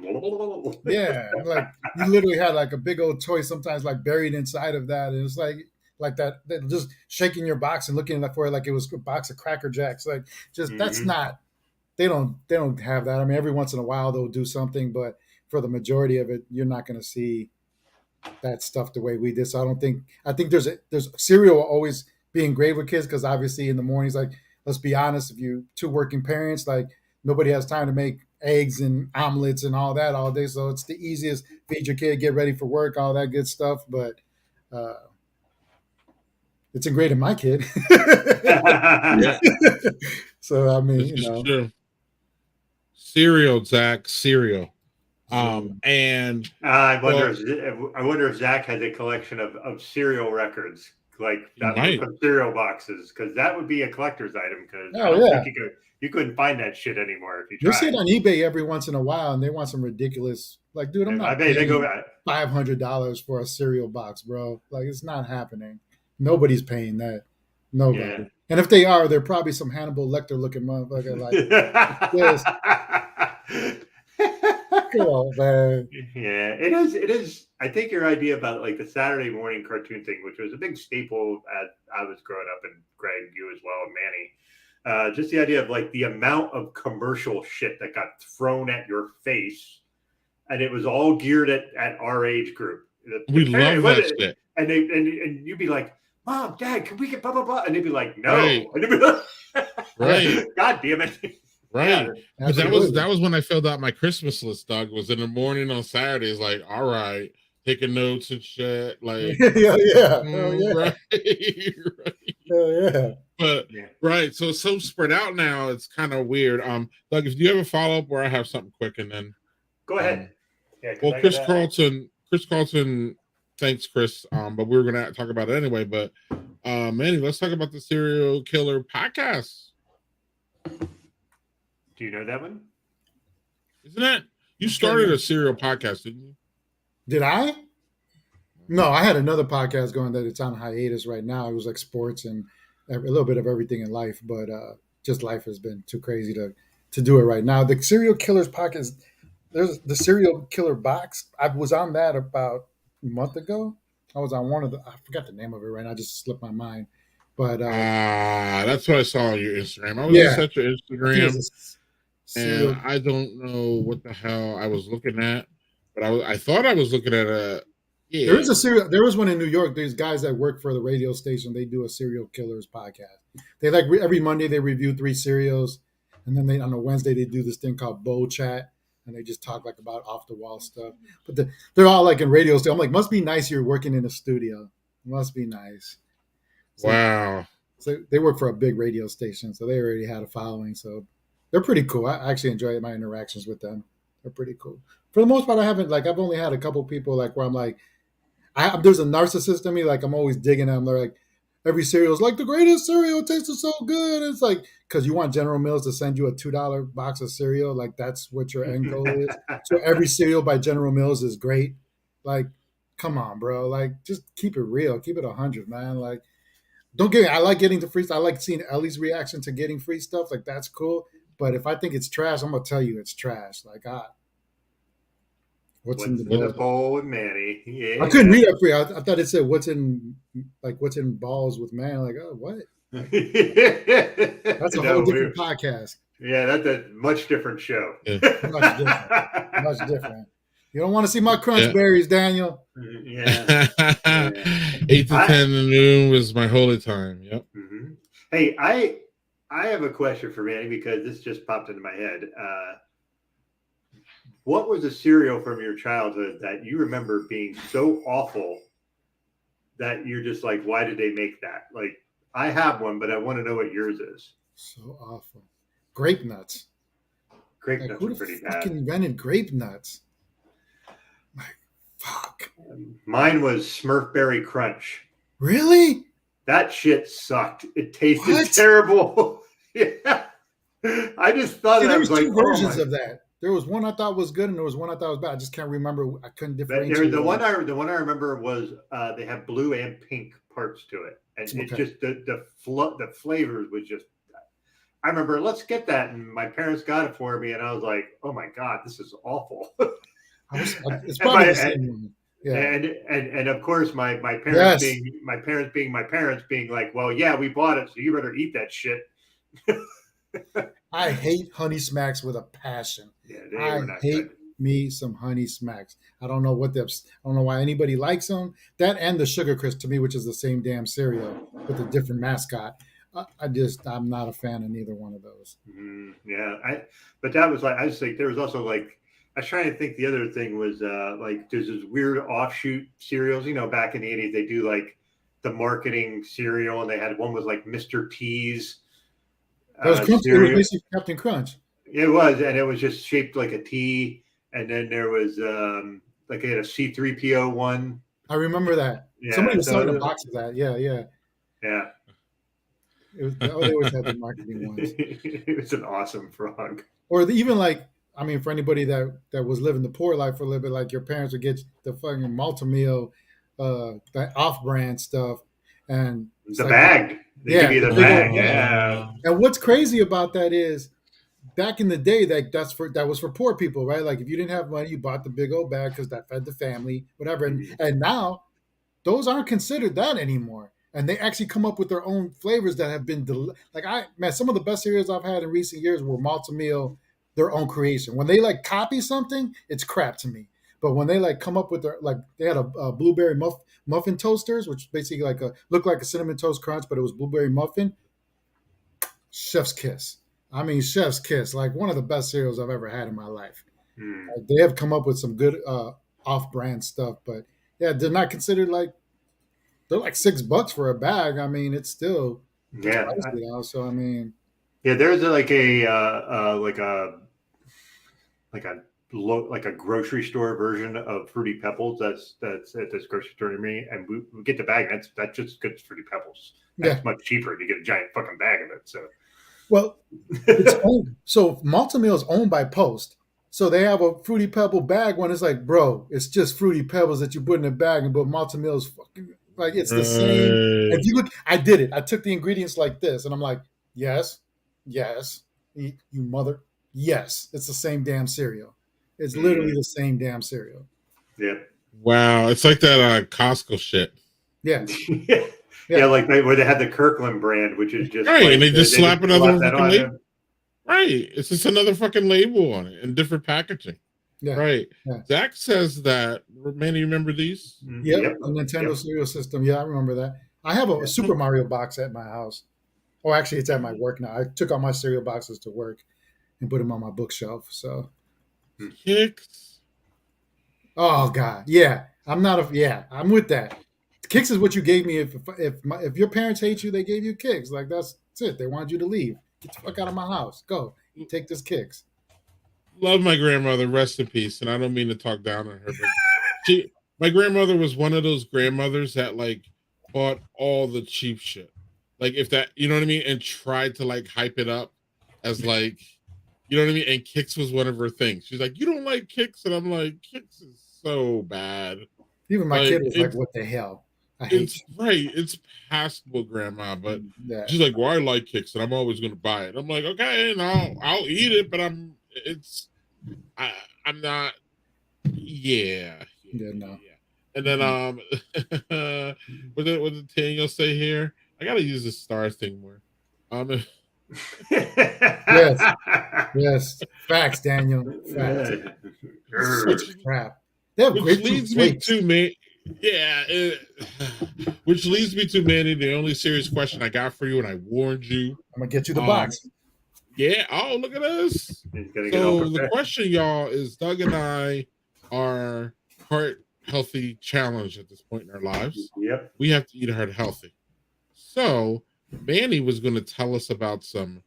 yeah, like you literally had like a big old toy sometimes like buried inside of that, and it was like that just shaking your box and looking for it like it was a box of Cracker Jacks. Like just that's Mhm. not they don't have that. I mean, every once in a while they'll do something, but for the majority of it, you're not going to see that stuff the way we did. So I think there's cereal will always be engraved with kids because obviously in the mornings, like let's be honest, if you two working parents, like nobody has time to make eggs and omelets and all that all day. So it's the easiest feed your kid, get ready for work, all that good stuff. But uh, it's engraved in my kid. Yeah, So I mean, this is true. Cereal, Zach, cereal. so And well, I wonder if Zach has a collection of cereal records like he that might. from cereal boxes because that would be a collector's item because I oh don't yeah, think you couldn't find that shit anymore if you you'll see tried. it on eBay every once in a while, and they want some ridiculous. Like, dude, I'm I not bet they go. paying $500 for a cereal box, bro. Like, it's not happening. Nobody's paying that. Yeah. Nobody. And if they are, they're probably some Hannibal Lecter looking motherfucker. Like, yes, come on, man. Yeah, it is. It is. I think your idea about like the Saturday morning cartoon thing, which was a big staple as I was growing up, and Greg, you as well, and Manny. Just the idea of like the amount of commercial shit that got thrown at your face, and it was all geared at our age group. We love that shit. And and you'd be like, "Mom, Dad, can we get blah blah blah?" And they'd be like, "No," Right. and they'd be like, Right. God damn it! Right. Yeah. But Absolutely. that was when I filled out my Christmas list, Doug. Was in the morning on Saturdays, like, all right, taking notes and shit. Like, Yeah, yeah. Oh, yeah. right, right. Hell yeah. But Yeah. right, so it's so spread out now, it's kind of weird. Doug, if you have a follow up where I have something quick and then Go ahead. Yeah, 'cause well, I Chris got- Carlton, thanks, Chris. But we were gonna talk about it anyway. But Manny, let's talk about the serial killer podcast. Do you know that one? Isn't that you started a serial podcast, didn't you? Did I? No, I had another podcast going that it's on hiatus right now. It was like sports and a little bit of everything in life, but just life has been too crazy to do it right now. The serial killers podcast, there's the serial killer box. I was on that about a month ago. I was on one of the. I forgot the name of it right now. Just slipped my mind. But That's what I saw on your Instagram. I was yeah, just at your I think it Instagram, was a and serial. I don't know what the hell I was looking at, but I thought I was looking at a There yeah. is a serial. There was one in New York. There's guys that work for the radio station. They do a serial killers podcast. They like every Monday they review 3 serials, and then they on a Wednesday they do this thing called Bow Chat, and they just talk like about off the wall stuff. But they're all like in radio. I'm like, must be nice you're working in a studio. Must be nice. So, Wow. so they work for a big radio station, so they already had a following. So they're pretty cool. I actually enjoy my interactions with them. They're pretty cool. For the most part, I've only had a couple people like where I'm like. There's a narcissist in me. Like I'm always digging them. They're like every cereal is like the greatest cereal. It tasted so good. It's like because you want General Mills to send you a $2 box of cereal. Like that's what your end goal is. So every cereal by General Mills is great. Like, come on, bro. Like just keep it real. Keep it 100, man. Like don't get me. I like getting the free stuff. I like seeing Ellie's reaction to getting free stuff. Like that's cool. But if I think it's trash, I'm gonna tell you it's trash. Like, what's in What's the in the bowl? bowl with Manny? Yeah. I couldn't read that for you. I thought it said what's in balls with man. Like, oh, what? That's a whole No, different podcast. yeah, that's a much different show. Yeah. Much different. Much different. You don't want to see my crunch Yeah. berries, Daniel. Yeah. 8 to 10 in the noon was my holy time. Yep. Mhm. Hey, I have a question for Manny because this just popped into my head. What was a cereal from your childhood that you remember being so awful that you're just like, why did they make that? Like, I have one, but I want to know what yours is. So awful. Grape nuts. Grape Like, nuts who are the pretty fucking bad. invented grape nuts? Like, fuck. Mine was Smurfberry Crunch. Really? That shit sucked. It tasted What? terrible. Yeah. I just thought See, I there was was like, two versions of that. There was one I thought was good, and there was one I thought was bad. I just can't remember. I couldn't But differentiate. the one I remember was they have blue and pink parts to it, and it Okay. just the flavors was just. I remember, let's get that, and my parents got it for me, and I was like, oh my god, this is awful. It's probably the same one. Yeah. And of course my Yes. parents being my parents being like, well, yeah, we bought it, so you better eat that shit. I hate Honey Smacks with a passion. Yeah, they I were not hate good. me some Honey Smacks. I don't know what I don't know why anybody likes them. That and the Sugar Crisp to me, which is the same damn cereal with a different mascot. I'm not a fan of neither one of those. Yeah, but that was like, I was like, there was also like, I was trying to think. The other thing was like, there's this weird offshoot cereals. You know, back in the '80s, they do like the marketing cereal, and they had one was like Mr. T's. That was Crunch. It was Cereal. basically Captain Crunch. It was, and it was just shaped like a T. And then there was like they had a C3PO one. I remember that. Yeah, Somebody was so selling a box of that. Yeah. yeah. They always had the marketing ones. It was an awesome frog. Or even like, I mean, for anybody that was living the poor life for a little bit, like your parents would get the fucking multi-meal, that off-brand stuff, and it's The like, bag. They yeah, give you the the big bag. old- Yeah. And what's crazy about that is, back in the day, that was for poor people, right? Like if you didn't have money, you bought the big old bag because that fed the family, whatever. And now those aren't considered that anymore. And they actually come up with their own flavors that have been some of the best cereals I've had in recent years were Malta-Meal, their own creation. When they like copy something, it's crap to me. But when they like come up with they had a blueberry muffin toasters, which basically looked like a cinnamon toast crunch, but it was blueberry muffin. Chef's kiss. I mean, chef's kiss. Like one of the best cereals I've ever had in my life. They have come up with some good off-brand stuff, but yeah, they're not considered like. They're like $6 for a bag. I mean, it's still pricey now. So I mean, yeah. There's like a grocery store version of Fruity Pebbles that's at this grocery store near me, and we get the bag. That's just good as Fruity Pebbles. That's much cheaper. You get a giant fucking bag of it. So, well, so Malta-Meal is owned by Post. So they have a Fruity Pebble bag when it's like, bro, it's just Fruity Pebbles that you put in a bag, but Malta-Meal is fucking like it's the same. If you look, I did it. I took the ingredients like this, and I'm like, yes, you mother, yes, it's the same damn cereal. It's literally the same damn cereal. Yeah. Wow, it's like that Costco shit. Yeah. Yeah, like where they had the Kirkland brand, which is just right, like, and they just slap another that fucking on label. them. Right, it's just another fucking label on it in different packaging. Yeah. Right. Yeah. Zach says that. Man, you remember these? Yep, the Nintendo cereal system. Yeah, I remember that. I have a Super Mario box at my house. Oh, actually, it's at my work now. I took all my cereal boxes to work and put them on my bookshelf. So, Kicks. Oh God, yeah, I'm with that. Kicks is what you gave me. If your parents hate you, they gave you Kicks. Like that's it. They want you to leave. Get the fuck out of my house. Go take this Kicks. Love my grandmother, rest in peace. And I don't mean to talk down on her, but my grandmother was one of those grandmothers that like bought all the cheap shit. Like if that, you know what I mean? And tried to like hype it up as like, you know what I mean? And Kicks was one of her things. She's like, you don't like Kicks? And I'm like, Kicks is so bad. Even my kid was like, what the hell? I hate It's right. It's passable, Grandma, but that. she's like, "Well, I like kicks, and I'm always going to buy it." I'm like, "Okay, and I'll eat it, but I I'm not." Yeah, Yeah, no. yeah. And then what did Daniel say here? I gotta use the star thing more. Um, Yes, yes. Facts, Daniel. Facts. Such which crap. They have which grapefruit leads me flakes. to me. Yeah, which leads me to Manny. The only serious question I got for you, and I warned you. I'm gonna get you the Um, box. yeah. Oh, look at this. He's gonna get all So the prepared. question, y'all, is Doug and I are heart healthy challenge at this point in our lives. Yep. We have to eat heart healthy. So Manny was going to tell us about some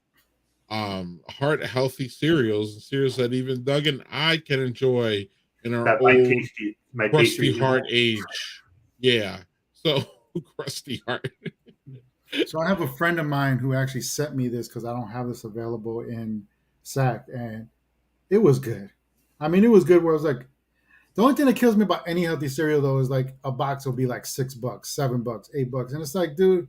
heart healthy cereals and cereals that even Doug and I can enjoy in our That old my crusty tasty heart age. Yeah. So crusty heart. So I have a friend of mine who actually sent me this because I don't have this available in SAC, and it was good. I mean, it was good. Where I was like, the only thing that kills me about any healthy cereal though is like a box will be like $6, $7, $8, and it's like, dude,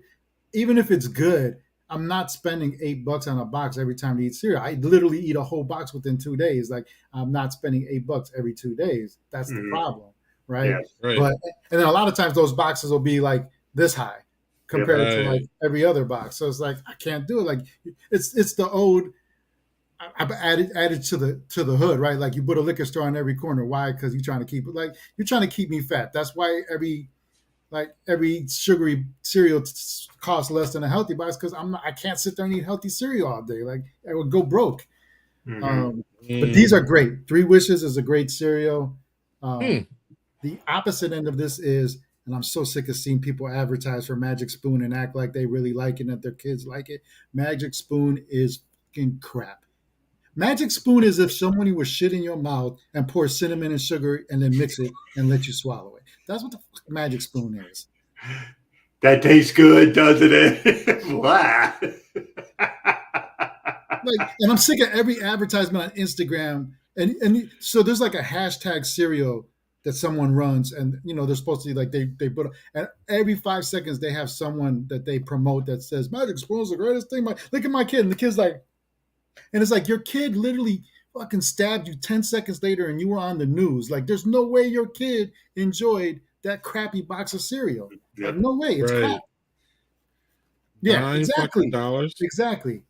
even if it's good, I'm not spending $8 on a box every time to eat cereal. I literally eat a whole box within 2 days. Like I'm not spending $8 every 2 days. That's the problem, right? Yes. Right. But and then a lot of times those boxes will be like this high compared to like Right. every other box. So it's like I can't do it. Like it's the old. I've added to the hood, right? Like you put a liquor store on every corner. Why? Because you're trying to keep it like you're trying to keep me fat. That's why every sugary cereal costs less than a healthy box because I can't sit there and eat healthy cereal all day. Like I would go broke. Mhm. But these are great. Three Wishes is a great cereal. Hmm. The opposite end of this is, and I'm so sick of seeing people advertise for Magic Spoon and act like they really like it and that their kids like it. Magic Spoon is fucking crap. Magic Spoon is if somebody was shit in your mouth and pour cinnamon and sugar and then mix it and let you swallow it. That's what the fuck Magic Spoon is. That tastes good, doesn't it? Blah. Like, and I'm sick of every advertisement on Instagram. And so there's like a hashtag cereal that someone runs, and they're supposed to be like they put, and every 5 seconds they have someone that they promote that says Magic Spoon's the greatest thing. Look at my kid, and the kid's like, and it's like your kid literally fucking stabbed you 10 seconds later, and you were on the news. Like, there's no way your kid enjoyed that crappy box of cereal. Yep. Like, no way, it's Right. crap. Yeah, $9 exactly. fucking.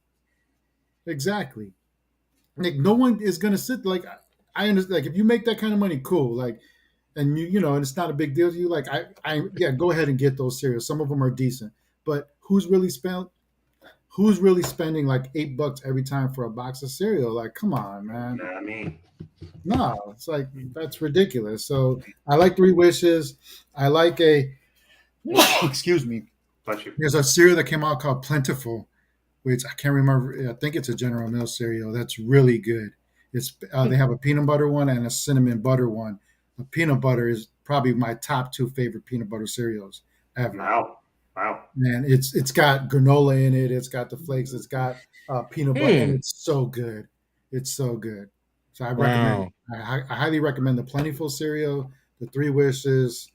Exactly. Like no one is gonna sit like I understand. Like if you make that kind of money, cool. Like, and and it's not a big deal to you. Like yeah, go ahead and get those cereals. Some of them are decent, but who's really spending like $8 every time for a box of cereal? Like, come on, man. Nah, me. No, it's like that's ridiculous. So I like Three Wishes. I like excuse me. Bless you. There's a cereal that came out called Plentiful, which I can't remember. I think it's a General Mills cereal. That's really good. It's they have a peanut butter one and a cinnamon butter one. The peanut butter is probably my top two favorite peanut butter cereals ever. Wow. And it's got granola in it. It's got the flakes. It's got peanut butter, and it's so good. It's so good. So I recommend. I highly recommend the Plentiful cereal, the Three Wishes,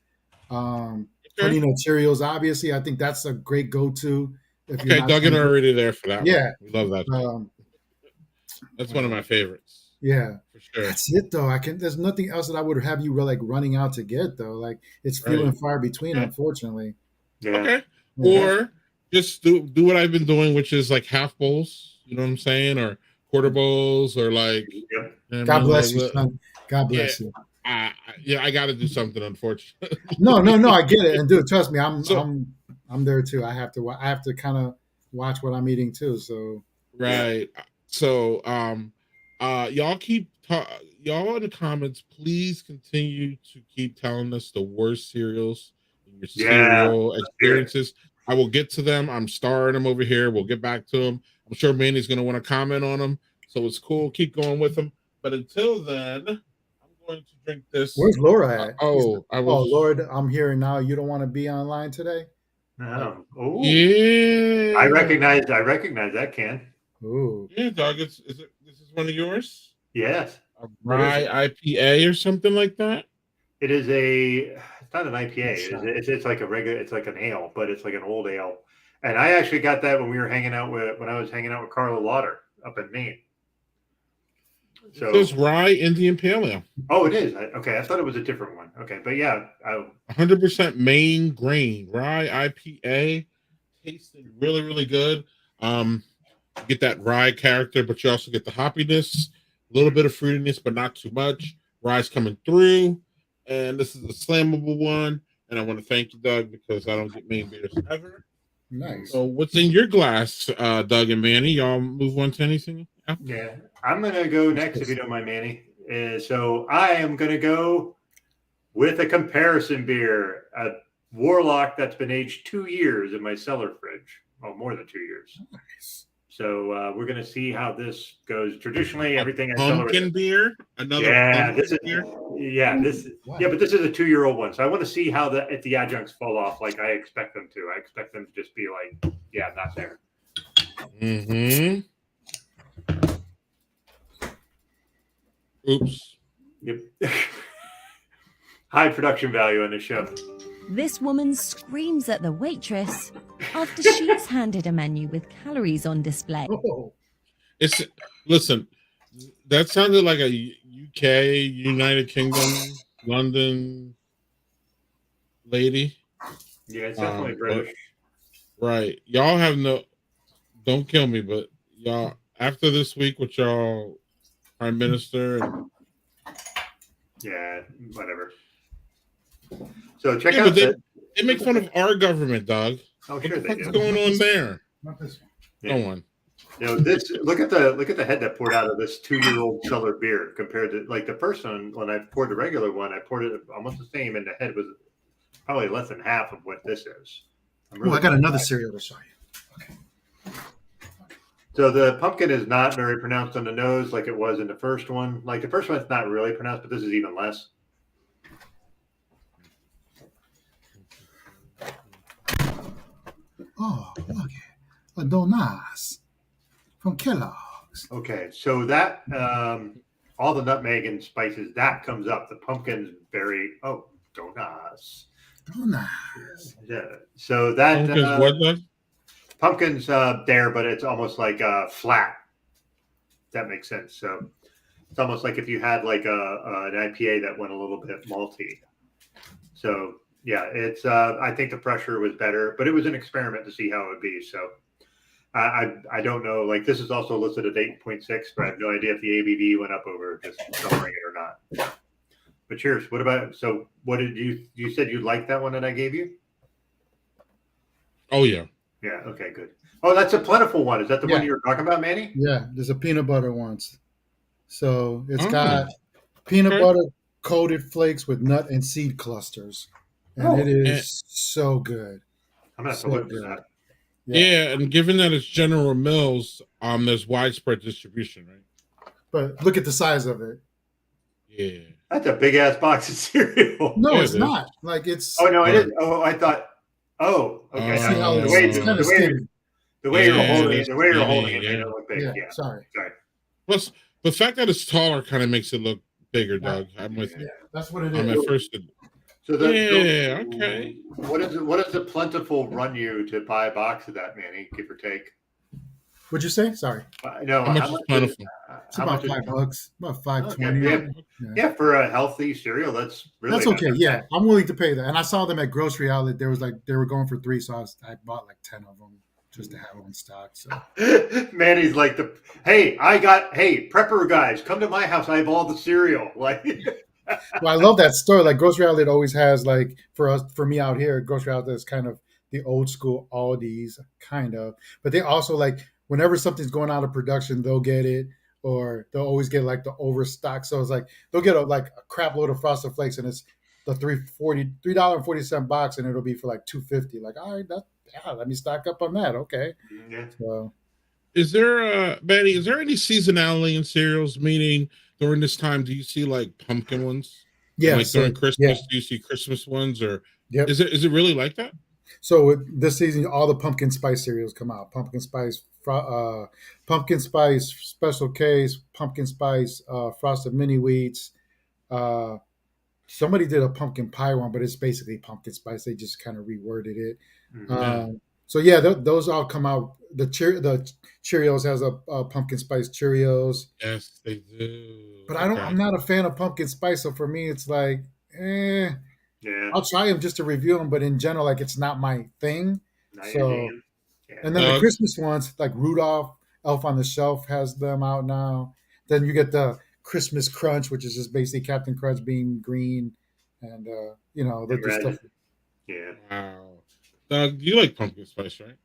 Honey Nut Cheerios. Obviously, I think that's a great go-to. If you're Okay, not Doug and I trying are to- already there for that. Yeah. One. We love that. That's one of my favorites. Yeah, for sure. that's it though. There's nothing else that I would have you like running out to get though. Like it's few and far between, unfortunately. Yeah. Okay. Yeah. Or just do what I've been doing, which is like half bowls. You know what I'm saying, or quarter bowls, or like. Yep. God bless you, son. God bless you. I got to do something. Unfortunately. No, I get it, and dude, trust me, I'm there too. I have to kind of watch what I'm eating too. So right. So y'all y'all in the comments, please continue to keep telling us the worst cereals and your cereal experiences. I will get to them. I'm starring them over here. We'll get back to them. I'm sure Manny's going to want to comment on them. So it's cool. Keep going with them. But until then, I'm going to drink this. Where's Laura at? Laura, I'm here now. You don't want to be online today? Oh, yeah. I recognize that can. Ooh. Yeah, dog. This is one of yours? Yes. A rye IPA or something like that? It is It's not an IPA. Shot. It's like a regular. It's like an ale, but it's like an old ale. And I actually got that when I was hanging out with Carla Lauder up in Maine. So This is rye Indian Pale Ale. oh, it is. Okay, I thought it was a different one. Okay, but yeah, 100% main grain rye IPA, tasting really, really good. You get that rye character, but you also get the hoppiness, a little bit of fruitiness, but not too much. Rye's coming through, and this is a slammable one. And I want to thank you, Doug, because I don't get main beers ever. Nice. So, what's in your glass, Doug and Manny? Y'all move on to anything? yeah, I'm gonna go next if you don't mind, Manny. So I am gonna go with a comparison beer, a Warlock that's been aged 2 years in my cellar fridge. Well, more than 2 years. Nice. So we're gonna see how this goes. Traditionally, everything I Pumpkin beer, another yeah, pumpkin this is beer. yeah, but this is a 2-year-old one. So I want to see how if the adjuncts fall off like I expect them to. I expect them to just be like, yeah, not there. Mm-hmm. Oops. Yep. High production value on this show. This woman screams at the waitress after she's handed a menu with calories on display. Oh, It's listen. That sounded like a UK, United Kingdom, London lady. Yeah, it's definitely but- British. Right. Y'all have no. Don't kill me, but y'all after this week with y'all prime minister. Yeah, whatever. So check Yeah, out but that. they make fun of our government, dog. Oh, What sure the they fuck's do. going on there? not this one. Yeah. Go on. You know, this look at the head that poured out of this 2-year-old cellar beer compared to like the first one. When I poured the regular one, I poured it almost the same, and the head was probably less than half of what this is. Oh, I got another cereal to show you. So the pumpkin is not very pronounced on the nose like it was in the first one. Like the first one's not really pronounced, but this is even less. Oh, look at a donuts from Kellogg's. Okay, so that all the nutmeg and spices that comes up. The pumpkin's very donuts. Donuts. Yeah. So that Pumpkin's what, Doug? pumpkin's there, but it's almost like flat. That makes sense. So it's almost like if you had like an IPA that went a little bit malty. So yeah, it's I think the pressure was better, but it was an experiment to see how it would be. So I don't know. Like this is also listed at 8.6, but I have no idea if the ABV went up over just coloring it or not. But cheers. What about what did you said you liked that one that I gave you? Oh yeah. Yeah. Okay. Good. Oh, that's a plentiful one. Is that the one Yeah. you were talking about, Manny? Yeah, there's a peanut butter ones. So it's Oh. got peanut Okay. butter coated flakes with nut and seed clusters. And Oh. it is so good. I'm gonna have to So look for good. that. Yeah, and given that it's General Mills, there's widespread distribution, right? But look at the size of it. Yeah. That's a big ass box of cereal. No, Yeah, it's it is. not. Like it's Oh no, it is. Oh, I thought. Oh, okay. See see how the it's, way it's kind of skinny. the way you're Yeah, holding it, it's the way you're skinny, holding it, made yeah. it look big. Yeah, Yeah. sorry. Sorry. Plus, the fact that it's taller kind of makes it look bigger, Doug. I'm with Yeah, you. that's what it I'm is. at first. So Yeah, okay. What does the plentiful run you to buy a box of that, Manny? Give or take. What'd you say? Sorry. No, How much is plentiful? It's how about much is- $5. About Okay, $5.20. yeah. Yeah, for a healthy cereal, that's really That's not okay. that Yeah, I'm willing to pay that. And I saw them at grocery outlet. There was they were going for 3, so I bought like 10 of them just to have them in stock. So bad. Manny's like hey prepper guys, come to my house. I have all the cereal. Like well, I love that store. Like grocery outlet always has like for me out here, grocery outlet is kind of the old school Aldi's kind of, but they also like whenever something's going out of production, they'll get it, or they'll always get like the overstock. So it's like they'll get a crap load of Frosted Flakes, and it's the $3.40 box, and it'll be for like $2.50. Like, all right, let me stock up on that. Okay, yeah. so Is there, Betty, is there any seasonality in cereals? Meaning during this time, do you see like pumpkin ones? yeah, Like so, during Christmas, do you see Christmas ones? Or Yep. is it really like that? So this season, all the pumpkin spice cereals come out. Pumpkin spice special case, pumpkin spice frosted mini wheats, somebody did a pumpkin pie one, but it's basically pumpkin spice. They just kind of reworded it. So yeah, those all come out. The Cheerios has a pumpkin spice Cheerios, Yes, they do. but Okay. I'm not a fan of pumpkin spice. So for me, it's like, Yeah. I'll try them just to review them, but in general, like it's not my thing. Not your So, jam. Yeah. and then the Christmas ones, like Rudolph, Elf on the Shelf has them out now. Then you get the Christmas Crunch, which is just basically Captain Crunch being green, and the stuff. Yeah. Wow. Doug, you like pumpkin spice, right?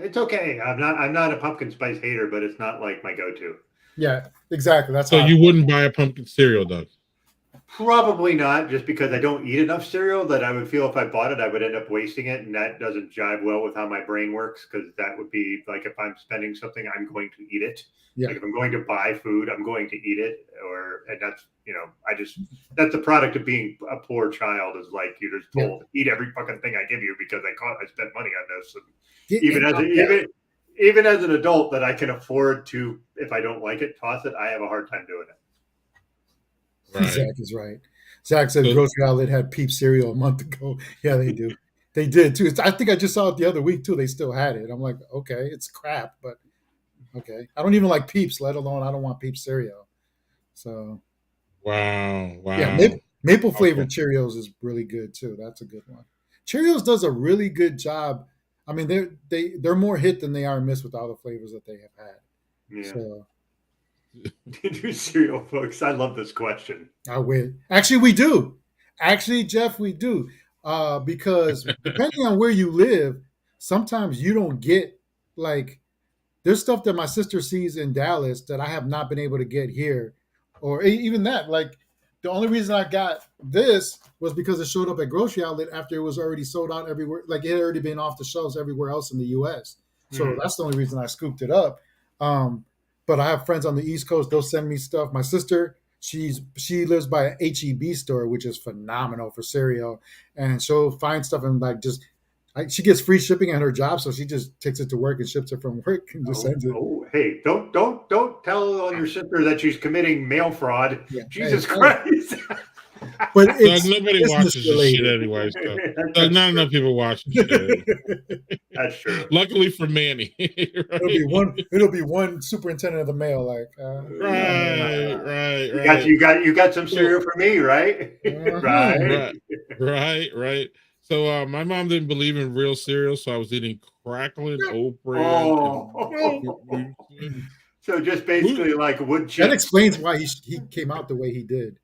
It's okay. I'm not a pumpkin spice hater, but it's not like my go-to. Yeah, exactly. That's So how you wouldn't buy a pumpkin cereal, Doug? Probably not, just because I don't eat enough cereal that I would feel if I bought it, I would end up wasting it. And that doesn't jive well with how my brain works, because that would be like if I'm spending something, I'm going to eat it. Yeah. Like if I'm going to buy food, I'm going to eat it. And that's, that's the product of being a poor child, is like you're just told, eat every fucking thing I give you because I spent money on this. And even as an adult that I can afford to, if I don't like it, toss it, I have a hard time doing it. Right. Zach is right. Zach said grocery outlet had Peep cereal a month ago. Yeah, they do. They did too. I think I just saw it the other week too. They still had it. I'm like, okay, it's crap, but okay. I don't even like Peeps, let alone I don't want Peep cereal. So wow. Yeah, maple flavored Cheerios is really good too. That's a good one. Cheerios does a really good job. I mean, they're more hit than they are miss with all the flavors that they have had. Yeah. So do cereal folks? I love this question. I win. Actually, we do. Actually, Jeff, we do. Because depending on where you live, sometimes you don't get like there's stuff that my sister sees in Dallas that I have not been able to get here, or even that. Like the only reason I got this was because it showed up at grocery outlet after it was already sold out everywhere. Like it had already been off the shelves everywhere else in the U.S. So that's the only reason I scooped it up. But I have friends on the East Coast; they'll send me stuff. My sister, she lives by an HEB store, which is phenomenal for cereal, and she'll find stuff and she gets free shipping at her job, so she just takes it to work and ships it from work and just sends it. Oh, hey, don't tell your sister that she's committing mail fraud. Yeah. Jesus Christ. But nobody watches this shit anyway. So not enough people watch this shit. That's true. Luckily for Manny, right? It'll be one superintendent of the mail, like right. You got some cereal for me, right? Right. So my mom didn't believe in real cereal, so I was eating crackling oat bran. So just basically like wood chips. That explains why he came out the way he did.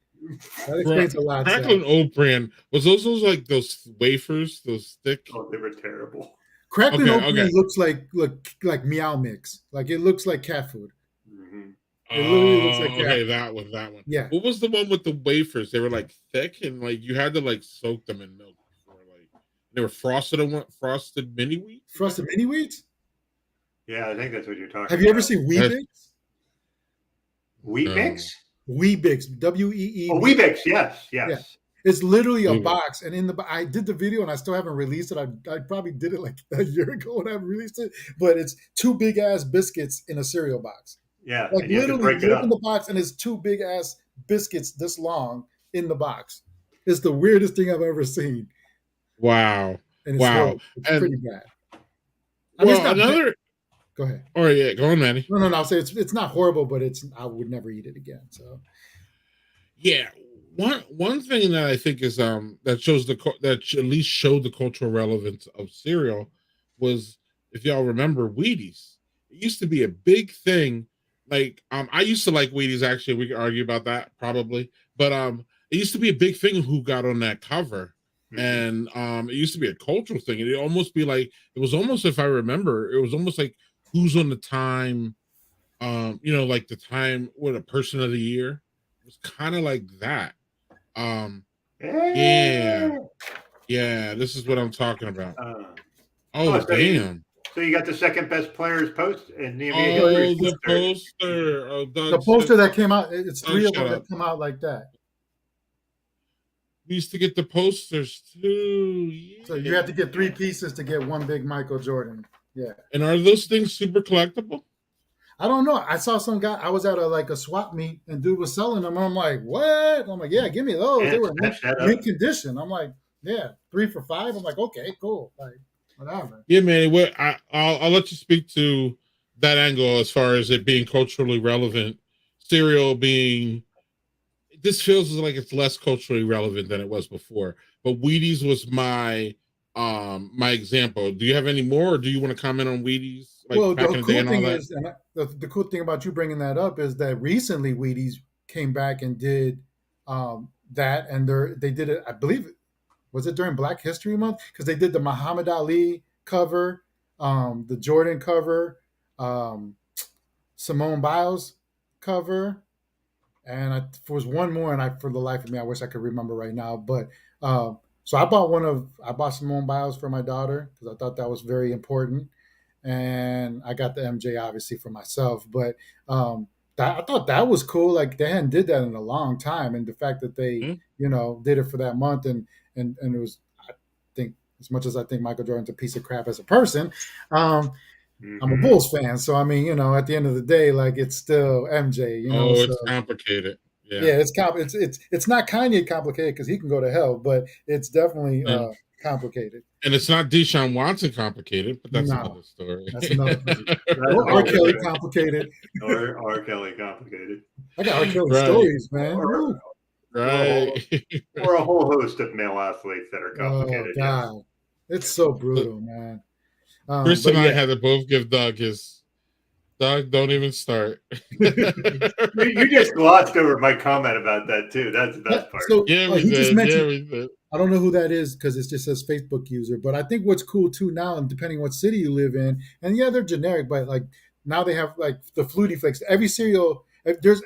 That explains a lot. Crackling oat bran was those like those wafers, those thick. Oh, they were terrible. Crackling oat bran looks like Meow Mix. Like it looks like cat food. Mm-hmm. It literally looks like okay, that one. Yeah. What was the one with the wafers? They were like thick and like you had to like soak them in milk. They were frosted mini wheats. Frosted mini wheats? Yeah, I think that's what you're talking about. Have you ever seen Weet-Bix? Weet-Bix? Weet-Bix. W-E-E. Oh, Weet-Bix. Yes. Yeah. It's literally a box, and I did the video, and I still haven't released it. I probably did it like a year ago when I released it, but it's two big ass biscuits in a cereal box. Yeah, like literally, you open the box, and it's two big ass biscuits this long in the box. It's the weirdest thing I've ever seen. Wow! And it's pretty bad. I mean, another. Go ahead. Oh yeah, go on, Manny. No. I'll say it's not horrible, but I would never eat it again. So. Yeah. One thing that I think is that shows that at least showed the cultural relevance of cereal was, if y'all remember, Wheaties. It used to be a big thing. Like I used to like Wheaties. Actually, we could argue about that probably, but it used to be a big thing who got on that cover, and it used to be a cultural thing. It'd almost be like it was almost, if I remember, it was almost like who's on the time, like the time with a person of the year. It was kind of like that. Yeah, this is what I'm talking about. Damn. So you got the second best players post in the NBA history. Poster. The poster that came out, it's three of them that come out like that. We used to get the posters too. Yeah. So you have to get three pieces to get one big Michael Jordan. Yeah. And are those things super collectible? I don't know. I saw some guy. I was at a swap meet, and dude was selling them. And I'm like, what? I'm like, yeah, give me those. Yeah, They were snatch that up. mint condition. I'm like, yeah, 3 for $5. I'm like, okay, cool. Like, whatever. Yeah, man. I'll let you speak to that angle as far as it being culturally relevant. Cereal being, this feels like it's less culturally relevant than it was before. But Wheaties was my example. Do you have any more, or do you want to comment on Wheaties like Well, back the in the day cool and all thing that? is, and the cool thing about you bringing that up is that recently Wheaties came back and did that, and they did it. I believe was it during Black History Month, because they did the Muhammad Ali cover, the Jordan cover, um, Simone Biles cover, and there was one more, and for the life of me, I wish I could remember right now. But so I bought Simone Biles for my daughter because I thought that was very important, and I got the MJ obviously for myself. But I thought that was cool. Like they hadn't did that in a long time, and the fact that they Mhm. did it for that month, and it was, I think, as much as I think Michael Jordan's a piece of crap as a person, I'm a Mhm. Bulls fan, so I mean, at the end of the day, like it's still MJ, Oh, So it's complicated. Yeah. yeah, it's not Kanye complicated because he can go to hell, but it's definitely Yeah. complicated. And it's not Deshaun Watson complicated, but that's No, another story. that's another thing. That's Or a R. whole Kelly different, complicated. or R. Kelly complicated, I got R. Kelly Right. stories, man. or, Woo. Right. or a whole host of male athletes that are Oh complicated. Yes. God, it's so brutal, man. Chris But and I yeah, had to both give Doug his. Doug, don't even start. You just glossed over my comment about that too. That's the best part. so Yeah, we he just did. mentioned. Yeah, we did. I don't know who that is because it just says Facebook user. But I think what's cool too now, and depending what city you live in, and yeah, they're generic, but like now they have like the Flutie Flakes. Every cereal, there's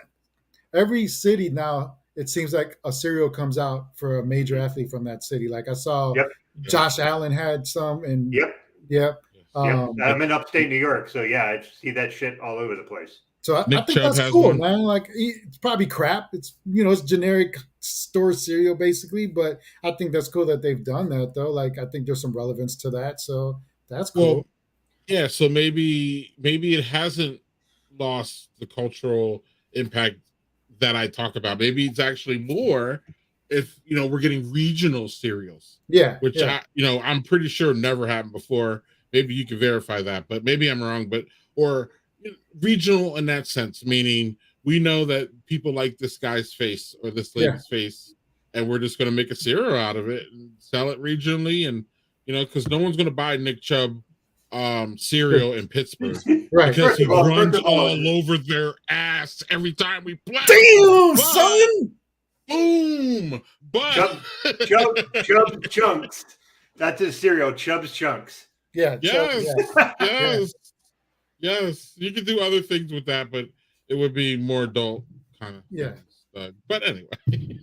every city now. It seems like a cereal comes out for a major athlete from that city. Like I saw, Yep. Josh Allen had some, and Yep. yep. Yep. I'm in upstate New York, so yeah, I see that shit all over the place. So I Nick think Chubb that's has cool, one. man. Like it's probably crap. It's it's generic store cereal basically, but I think that's cool that they've done that though. Like I think there's some relevance to that, so that's cool. Well, yeah, so maybe it hasn't lost the cultural impact that I talk about. Maybe it's actually more if we're getting regional cereals, Yeah, which yeah, I'm pretty sure never happened before. Maybe you can verify that, but maybe I'm wrong. But or regional in that sense, meaning we know that people like this guy's face or this yeah. lady's face, and we're just going to make a cereal out of it and sell it regionally, and because no one's going to buy Nick Chubb cereal in Pittsburgh Right. because he First runs of all, all over their ass every time we play. Damn, But- son. Boom! But Chubb's Chunks. That's his cereal, Chubb's Chunks. Yeah, yes, yeah. yes, you could do other things with that, but it would be more adult kind of Yeah. things. But anyway,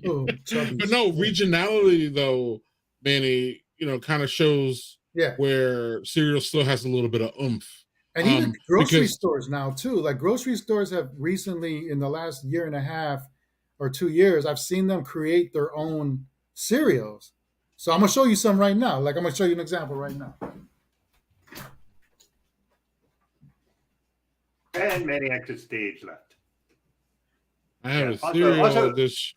Oh, Chubbies. but no, regionality though, Manny, kind of shows Yeah. where cereal still has a little bit of oomph. And even grocery because- stores now too. Like grocery stores have recently, in the last year and a half or 2 years, I've seen them create their own cereals. So I'm gonna show you some right now. Like I'm gonna show you an example right now. And many exit stage left. I have Yeah, a also- cereal also- dish.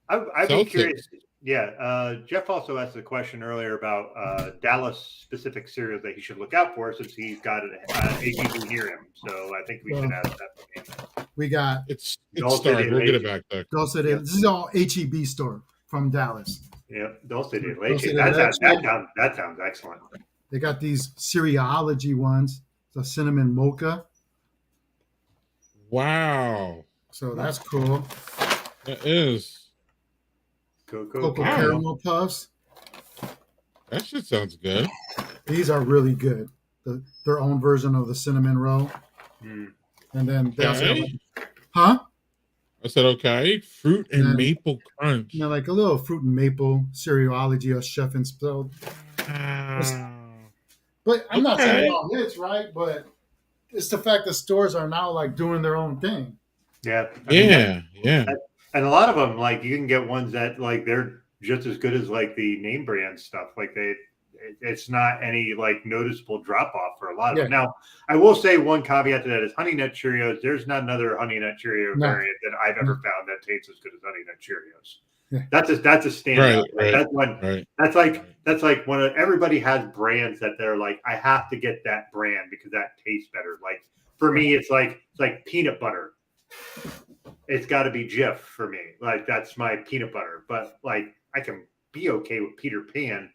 I'd be Celtics. curious. Yeah, Jeff also asked a question earlier about Dallas specific cereals that he should look out for since he's got an AGB near him. So I think we should ask that. We got It's Dulce started. de We'll get leche. it back there. Dulce de, this is all HEB store from Dallas. Yeah, Dulce de Dulce leche. de That sounds excellent. They got these cereology ones, the cinnamon mocha. Wow, So that's cool. that is. Cocoa Cocoa Wow. caramel puffs. That shit sounds good. These are really good. Their own version of the cinnamon roll. Hmm. And then they also have Okay. huh? I said okay. Fruit and Yeah. maple crunch. Like a little fruit and maple cereology or chef and spelled. Wow. But I'm not Okay. saying all hits, right? But it's the fact that stores are now like doing their own thing. Yeah. I mean, Yeah. and a lot of them, like you can get ones that like they're just as good as like the name brand stuff. Like it's not any like noticeable drop off for a lot of Yeah. them. Now, I will say one caveat to that is Honey Nut Cheerios. There's not another Honey Nut Cheerio No. variant that I've ever found that tastes as good as Honey Nut Cheerios. Yeah. That's a standout. Right. That's one. Right. That's like one of everybody has brands that they're like, I have to get that brand because that tastes better. Like for me, it's like peanut butter. It's got to be Jif for me. Like that's my peanut butter. But like I can be okay with Peter Pan,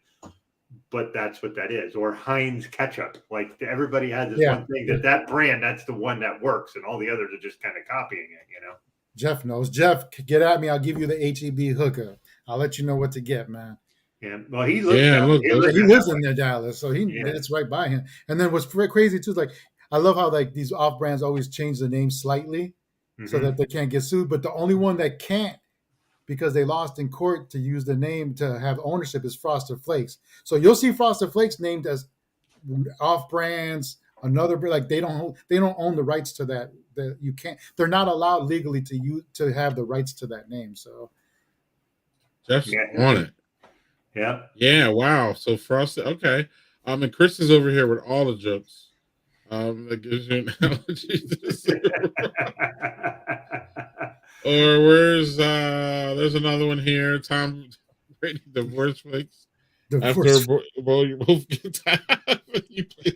but that's what that is. Or Heinz ketchup. Like everybody has this one thing that brand, that's the one that works, and all the others are just kind of copying it, you know. Jeff knows. Jeff, get at me. I'll give you the HEB hookup. I'll let you know what to get, man. Yeah. Well, he lives. He lives in there, Dallas, so it's right by him. And then what's crazy too is like I love how like these off brands always change the name slightly so that they can't get sued. But the only one that can't, because they lost in court to use the name to have ownership, is Frosted Flakes. So you'll see Frosted Flakes named as off brands. Another like they don't own the rights to that. That you can't. They're not allowed legally to have the rights to that name. So Jeff's on it. Yeah. Yeah. Wow. So Frosted. Okay. And Chris is over here with all the jokes. That gives you an analogy to the Or where's there's another one here. Tom Brady divorce flakes. After a bowl, you both get tired. You play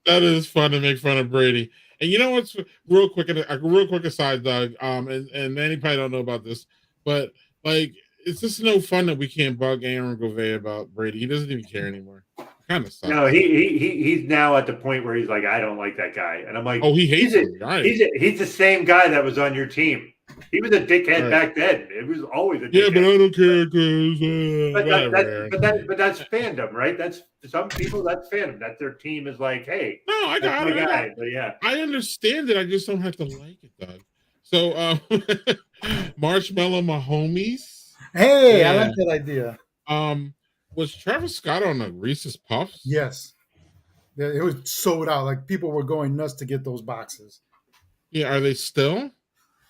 that is fun to make fun of Brady. And you know what's real quick aside, Doug. And Manny probably don't know about this, but like it's just no fun that we can't bug Aaron Govey about Brady. He doesn't even care anymore. Kind of sucks. No, he's now at the point where he's like, I don't like that guy, and I'm like, oh, he hates him. Right. He's the same guy that was on your team. He was a dickhead back then. It was always a dickhead. Yeah, but I don't care but that's fandom, right? That's some people. That's fandom. That their team is like, hey, no, I got it. Guy. But yeah, I understand it. I just don't have to like it, Doug. So, Marshmallow Mahomies. Hey, yeah. I like that idea. Was Travis Scott on the Reese's Puffs? Yes. It was sold out. Like people were going nuts to get those boxes. Yeah, are they still?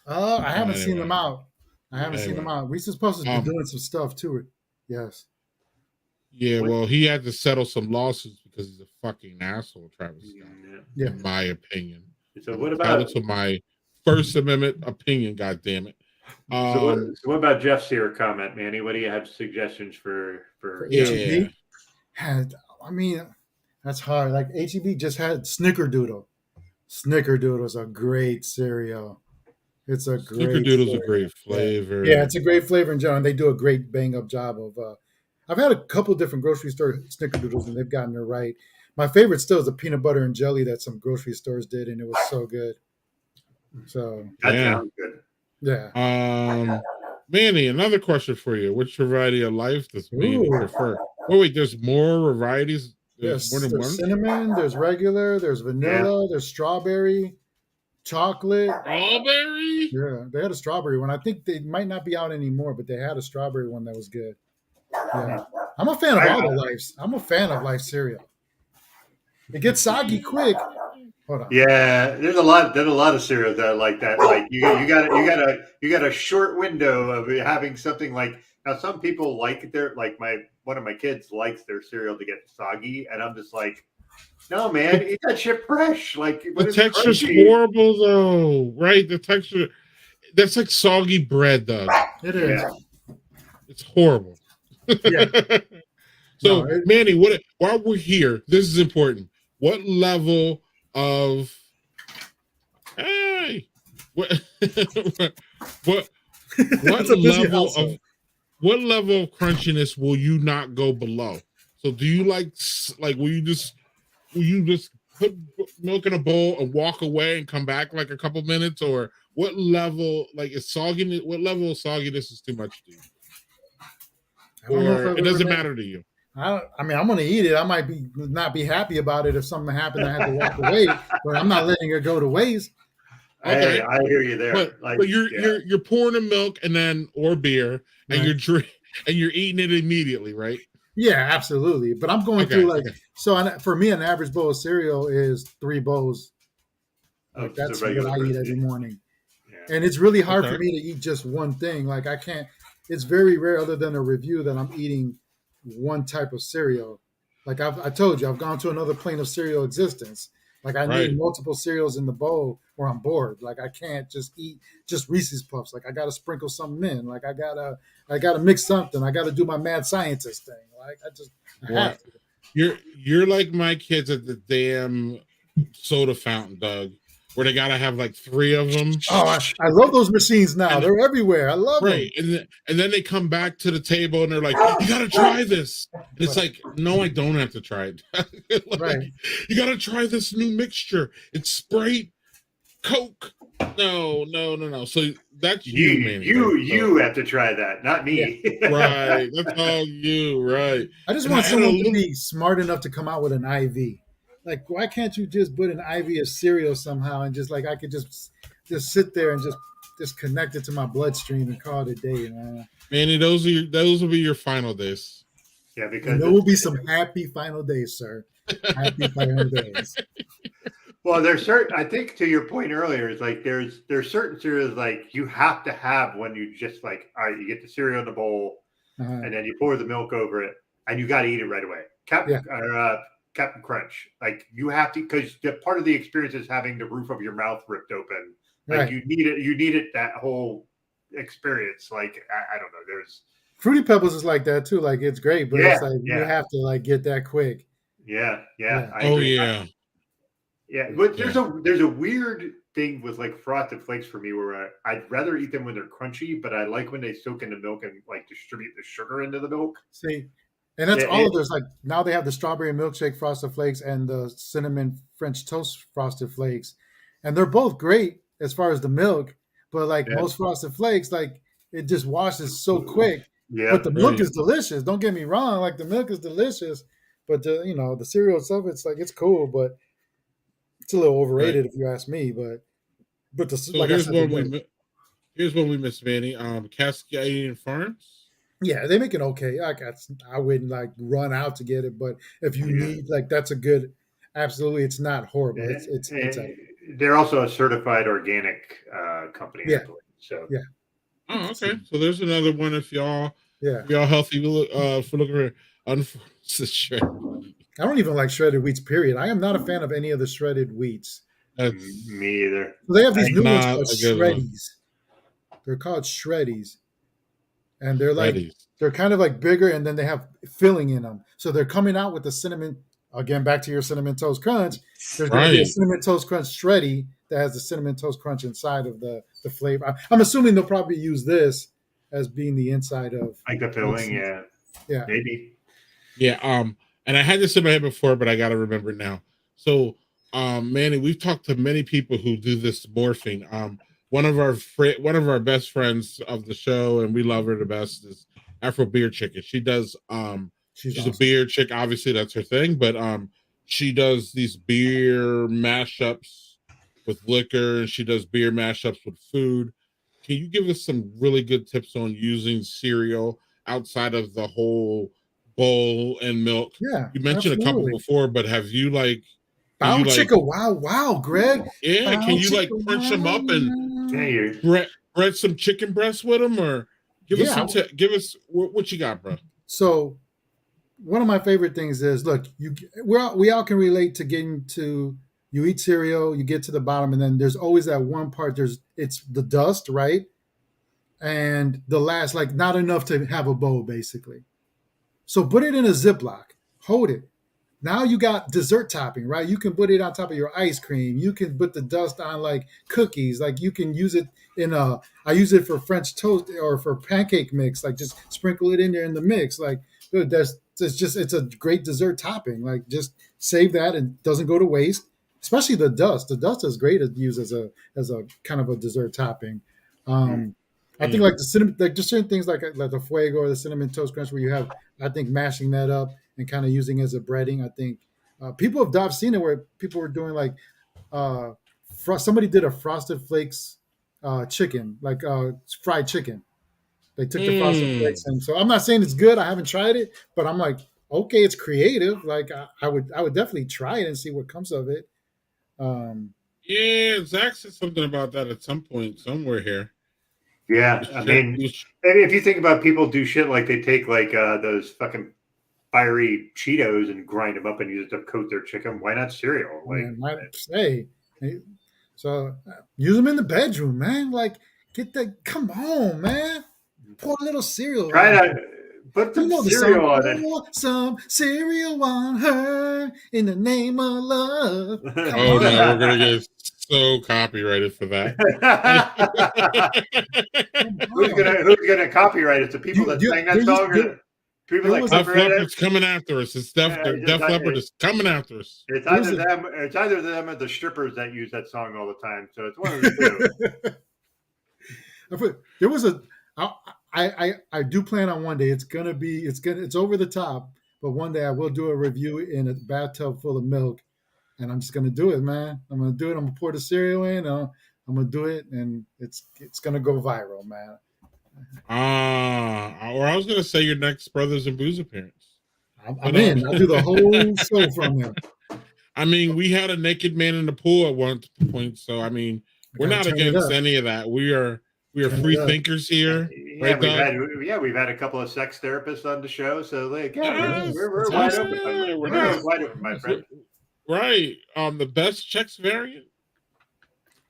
I haven't seen them out. Seen them out. Reese's Puffs has been doing some stuff to it. Yes. Yeah, well, he had to settle some lawsuits because he's a fucking asshole, Travis Scott. Yeah. In my opinion. So what about to my First Amendment opinion? God damn it. So what about Jeff's here comment, Manny? What do you have suggestions for HEB? I mean, that's hard. Like HEB just had Snickerdoodle. Snickerdoodle's a great cereal. It's a great Snickerdoodle's a great flavor. Yeah, it's a great flavor in general. And they do a great bang up job of. I've had a couple different grocery store Snickerdoodles and they've gotten it right. My favorite still is the peanut butter and jelly that some grocery stores did, and it was so good. So that sounds good. Yeah. Manny, another question for you. Which variety of life does Manny prefer? Oh wait, there's more varieties. There's more than one. Cinnamon, there's regular, there's vanilla, there's strawberry, chocolate. Strawberry? Yeah, they had a strawberry one. I think they might not be out anymore, but they had a strawberry one that was good. Yeah. I'm a fan of all the lives. I'm a fan of Life cereal. It gets soggy quick. Hold on. Yeah, there's a lot of cereals that are like that. Like you got a short window of having something like. Now some people like one of my kids likes their cereal to get soggy, and I'm just like, no man, eat that shit fresh. Like the texture's horrible though, right? The texture, that's like soggy bread, though. It is. Yeah. It's horrible. Yeah. So, Manny, while we're here, this is important. What level of what level of crunchiness will you not go below? So, do you like will you just put milk in a bowl and walk away and come back like a couple minutes, or what level is sogginess? What level of sogginess is too much to you? Or it doesn't matter to you. I mean, I'm going to eat it. I might not be happy about it if something happened. I had to walk away, but I'm not letting it go to waste. Okay, I hear you there. But you're pouring the milk or beer, and you're eating it immediately, right? Yeah, absolutely. But I'm going through so for me, an average bowl of cereal is 3 bowls. That's what I eat every morning, and it's really hard for me to eat just one thing. Like I can't. it's very rare, other than a review, that I'm eating one type of cereal. Like I told you, I've gone to another plane of cereal existence. Like I need Right. multiple cereals in the bowl, or I'm bored. Like I can't just eat just Reese's Puffs. Like I got to sprinkle something in. Like I gotta mix something. I got to do my mad scientist thing. Like I What? have to. You're like my kids at the damn soda fountain, Doug, where they gotta have like 3 of them. Oh, I love those machines now. And- They're everywhere. I love them. Right, and then they come back to the table and they're like, "You gotta try this." And it's like, no, I don't have to try it. Like, Right. You gotta try this new mixture. It's Sprite, Coke. No. So that's you, Manny. You have to try that, not me. Right. That's all you. Right. I just And want I had a someone to little- be smart enough to come out with an IV. Like, why can't you just put an IV of cereal somehow and just like I could just sit there and just connect it to my bloodstream and call it a day, man. Manny, those will be your final days. Yeah, because And there will be some happy final days, sir. Happy final days. well, there's certain. I think to your point earlier is like there's certain cereals like you have to have when you just like all right, you get the cereal in the bowl Uh-huh. and then you pour the milk over it and you got to eat it right away. Captain Crunch, like you have to because part of the experience is having the roof of your mouth ripped open. Like Right. you need it. You need it that whole experience. Like I don't know. There's Fruity Pebbles is like that too. Like it's great, but it's Yeah, like you yeah. have to like get that quick. yeah. Yeah. I Oh agree. yeah. Yeah, but there's a weird thing with like frosted flakes for me where I'd rather eat them when they're crunchy, but I like when they soak in the milk and like distribute the sugar into the milk. See, and that's Yeah, all of it- those. Like now they have the strawberry milkshake frosted flakes and the cinnamon French toast frosted flakes, and they're both great as far as the milk. But like Yeah. most frosted flakes, like it just washes so quick. Yeah, But the milk Right. is delicious. Don't get me wrong. Like the milk is delicious, but the cereal itself, it's like it's cool, but it's a little overrated if you ask me. But So like I here's said, one the we here's one we miss, Manny. Cascadian Farms. yeah, they make it okay. I wouldn't like run out to get it, but if you Yeah. need like that's a good. Absolutely, it's not horrible. It's they're also a certified organic company. Yeah. I believe. So Yeah. Oh, okay. So there's another one if y'all yeah. healthy. We look for looking for unforced shred. I don't even like shredded wheats. Period. I am not a fan of any of the shredded wheats. That's me either. So they have these I'm new ones not called a good one. shreddies. They're called shreddies, and they're like Ready. they're kind of like bigger, and then they have filling in them. So they're coming out with the cinnamon. Again, back to your cinnamon toast crunch. There's going to be a Right. cinnamon toast crunch shreddy that has the cinnamon toast crunch inside of the flavor. I'm assuming they'll probably use this as being the inside of. Like the filling, yeah. Yeah. Maybe. Yeah. And I had this in my head before, but I got to remember now. So, Manny, we've talked to many people who do this morphing. One of our best friends of the show, and we love her the best, is Afro Beer Chicken. She does. She's awesome. a beer chick. Obviously, that's her thing. But she does these beer mashups with liquor, and she does beer mashups with food. Can you give us some really good tips on using cereal outside of the whole bowl and milk? Yeah. You mentioned a couple absolutely. before, but have you like? Bow you, like- chicka, wow, Greg. Yeah, Bow can you like chicka, crunch them up and Yeah, you bread some chicken breasts with them, or give us Yeah. some? Give us what you got, bro. So one of my favorite things is look, we all can relate to getting to you eat cereal, you get to the bottom, and then there's always that one part. It's the dust, right? And the last, like not enough to have a bowl, basically. So put it in a Ziploc, hold it. Now you got dessert topping, right? You can put it on top of your ice cream. You can put the dust on like cookies. Like you can use it I use it for French toast or for pancake mix. Like just sprinkle it in there in the mix. Like dude, it's a great dessert topping. Like just save that and doesn't go to waste. Especially the dust. The dust is great to use as a kind of a dessert topping. I think like the cinnamon, like just certain things like the fuego or the cinnamon toast crunch where you have, I think mashing that up and kind of using it as a breading. I think people have I've seen it where people were doing like somebody did a frosted flakes chicken, like fried chicken. They took the frosted flakes, and so I'm not saying it's good. I haven't tried it, but I'm like, okay, it's creative. Like I would definitely try it and see what comes of it. Yeah, Zach said something about that at some point somewhere here. Yeah, I mean, if you think about people do shit like they take like those fucking fiery Cheetos and grind them up and use it to coat their chicken. Why not cereal? Like, Hey, so use them in the bedroom, man. Like, get that. Come on, man. Pour a little cereal. try on. to put You some know the cereal song. on it. Pour some cereal on her in the name of love. Come Oh on. no, we're gonna get so copyrighted for that. Who's gonna copyright it? The people that sang that song, or people that Def copyright it? Leppard's coming after us. It's Def Leppard is coming after us. It's either them. It's either them or the strippers that use that song all the time. So it's one of the two. There was a. I do plan on one day. It's over the top, but one day I will do a review in a bathtub full of milk, and I'm just gonna do it, man. I'm gonna do it. I'm gonna pour the cereal in. I'm gonna do it, and it's gonna go viral, man. Or I was gonna say your next Brothers and Booze appearance. I'm in. I'll do the whole show from there. I mean, we had a naked man in the pool at one point, so I mean, we're not against any of that. We are free thinkers here. Yeah, we've had a couple of sex therapists on the show, so like, we're wide open. We're wide open, my friend. Right. The best Chex variant.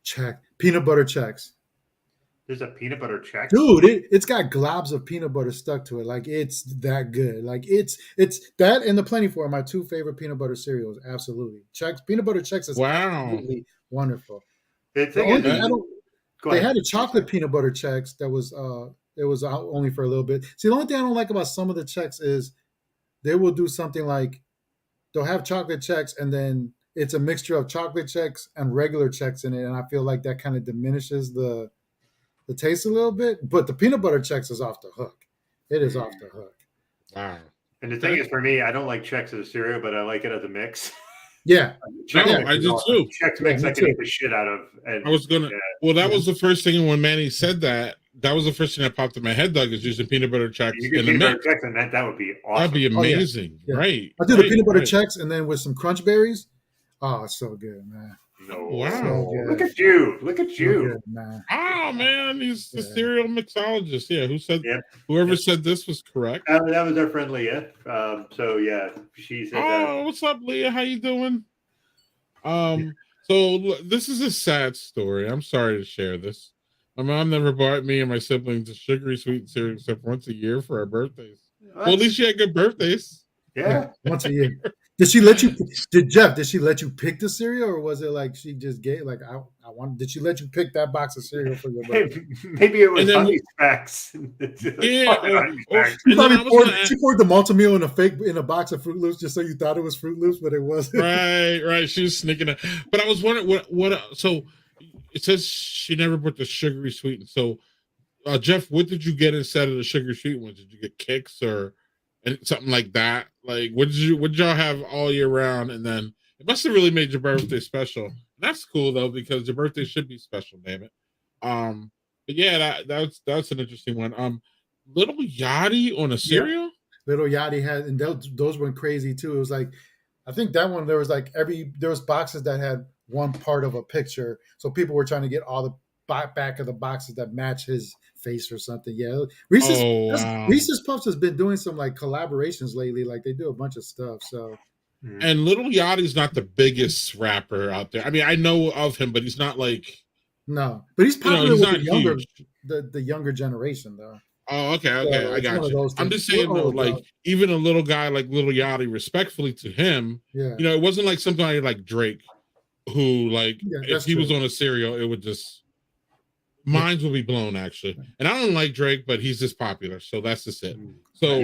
Check peanut butter Chex. There's a peanut butter Chex, dude. It's got globs of peanut butter stuck to it. Like it's that good. Like it's that and the Plenty Four are my two favorite peanut butter cereals. Absolutely, Chex peanut butter Chex is absolutely wonderful. They had a chocolate peanut butter Chex that was it was out only for a little bit. See, the only thing I don't like about some of the Chex is they will do something like they'll have chocolate Chex and then it's a mixture of chocolate Chex and regular Chex in it, and I feel like that kind of diminishes the taste a little bit. But the peanut butter Chex is off the hook. It is off the hook. Wow. And the thing is, for me, I don't like Chex as a cereal, but I like it as a mix. Yeah. I do too. Chex mix I can eat the shit out of. And, I was gonna. Well, that was the first thing when Manny said that. That was the first thing that popped in my head, Doug, is using peanut butter Chex in the mix. Chex and that would be awesome. That'd be amazing. Oh, yeah. Right. I do the peanut butter Chex and then with some crunch berries. Oh, it's so good, man. No. Wow. So look at you. Look at you. So good, man. Oh man, he's the cereal mixologist. Yeah, whoever said this was correct. That was our friend Leah. So yeah, she said that. What's up, Leah? How you doing? So this is a sad story. I'm sorry to share this. My mom never bought me and my siblings a sugary sweet cereal except once a year for our birthdays. Well, at least she had good birthdays. Yeah. Once a year. Did she let you? Did she let you pick the cereal, or was it like she just gave like I want? Did she let you pick that box of cereal for your birthday? Maybe it was Honey Smacks. Yeah. She poured the Malta-Meal in a box of Fruit Loops just so you thought it was Fruit Loops, but it wasn't. Right. She was sneaking it. But I was wondering what. So it says she never put the sugary sweet. So Jeff, what did you get instead of the sugary sweet ones? Did you get Kix or something like that? Like, what did y'all have all year round? And then it must have really made your birthday special. That's cool though, because your birthday should be special, damn it. But yeah, that's an interesting one. Little Yachty on a cereal. Yeah. Little Yachty had, and those went crazy too. It was like, I think that one there was boxes that had one part of a picture, so people were trying to get all the back of the boxes that match his face or something. Yeah, Reese's Puffs has been doing some like collaborations lately. Like they do a bunch of stuff. So, and Little Yachty's not the biggest rapper out there. I mean, I know of him, but he's not like but he's popular with the younger generation though. Oh, okay, I got you. I'm just saying though, like even a little guy like Little Yachty, respectfully to him, it wasn't like somebody like Drake, who like if he was on a cereal, it would just. Minds will be blown, actually. And I don't like Drake, but he's just popular, so that's just it. So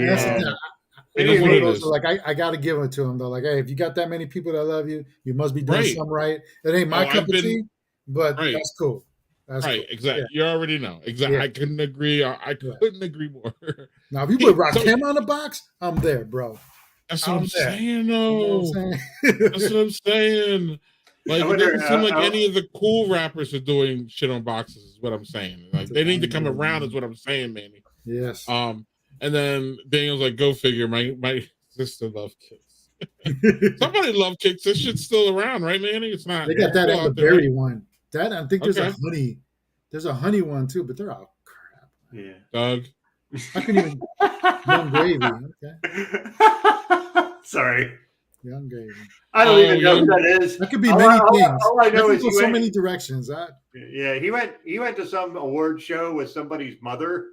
like I got to give it to him though. Like, hey, if you got that many people that love you, you must be doing something right. It ain't my cup of tea, but that's cool. That's right, cool. exactly. You already know. Exactly. Yeah. I couldn't agree. I couldn't agree more. Now, if you put Rakim on the box, I'm there, bro. That's what I'm saying, though. That's what I'm saying. Like, it doesn't seem like any of the cool rappers are doing shit on boxes, is what I'm saying. Like, they need to come around, is what I'm saying, Manny. Yes. And then Daniel's like, go figure, my sister loved Kicks. Somebody loved Kicks. This shit's still around, right, Manny? It's not. They got that at the berry one. That I think there's a honey one too, but they're all Yeah. Doug. I couldn't even. Young Gravy. Okay. Sorry. Young Gravy. I don't even know who Young. that is. That could be many things. All I That know could is go he so went. many directions. Yeah, he went to some award show with somebody's mother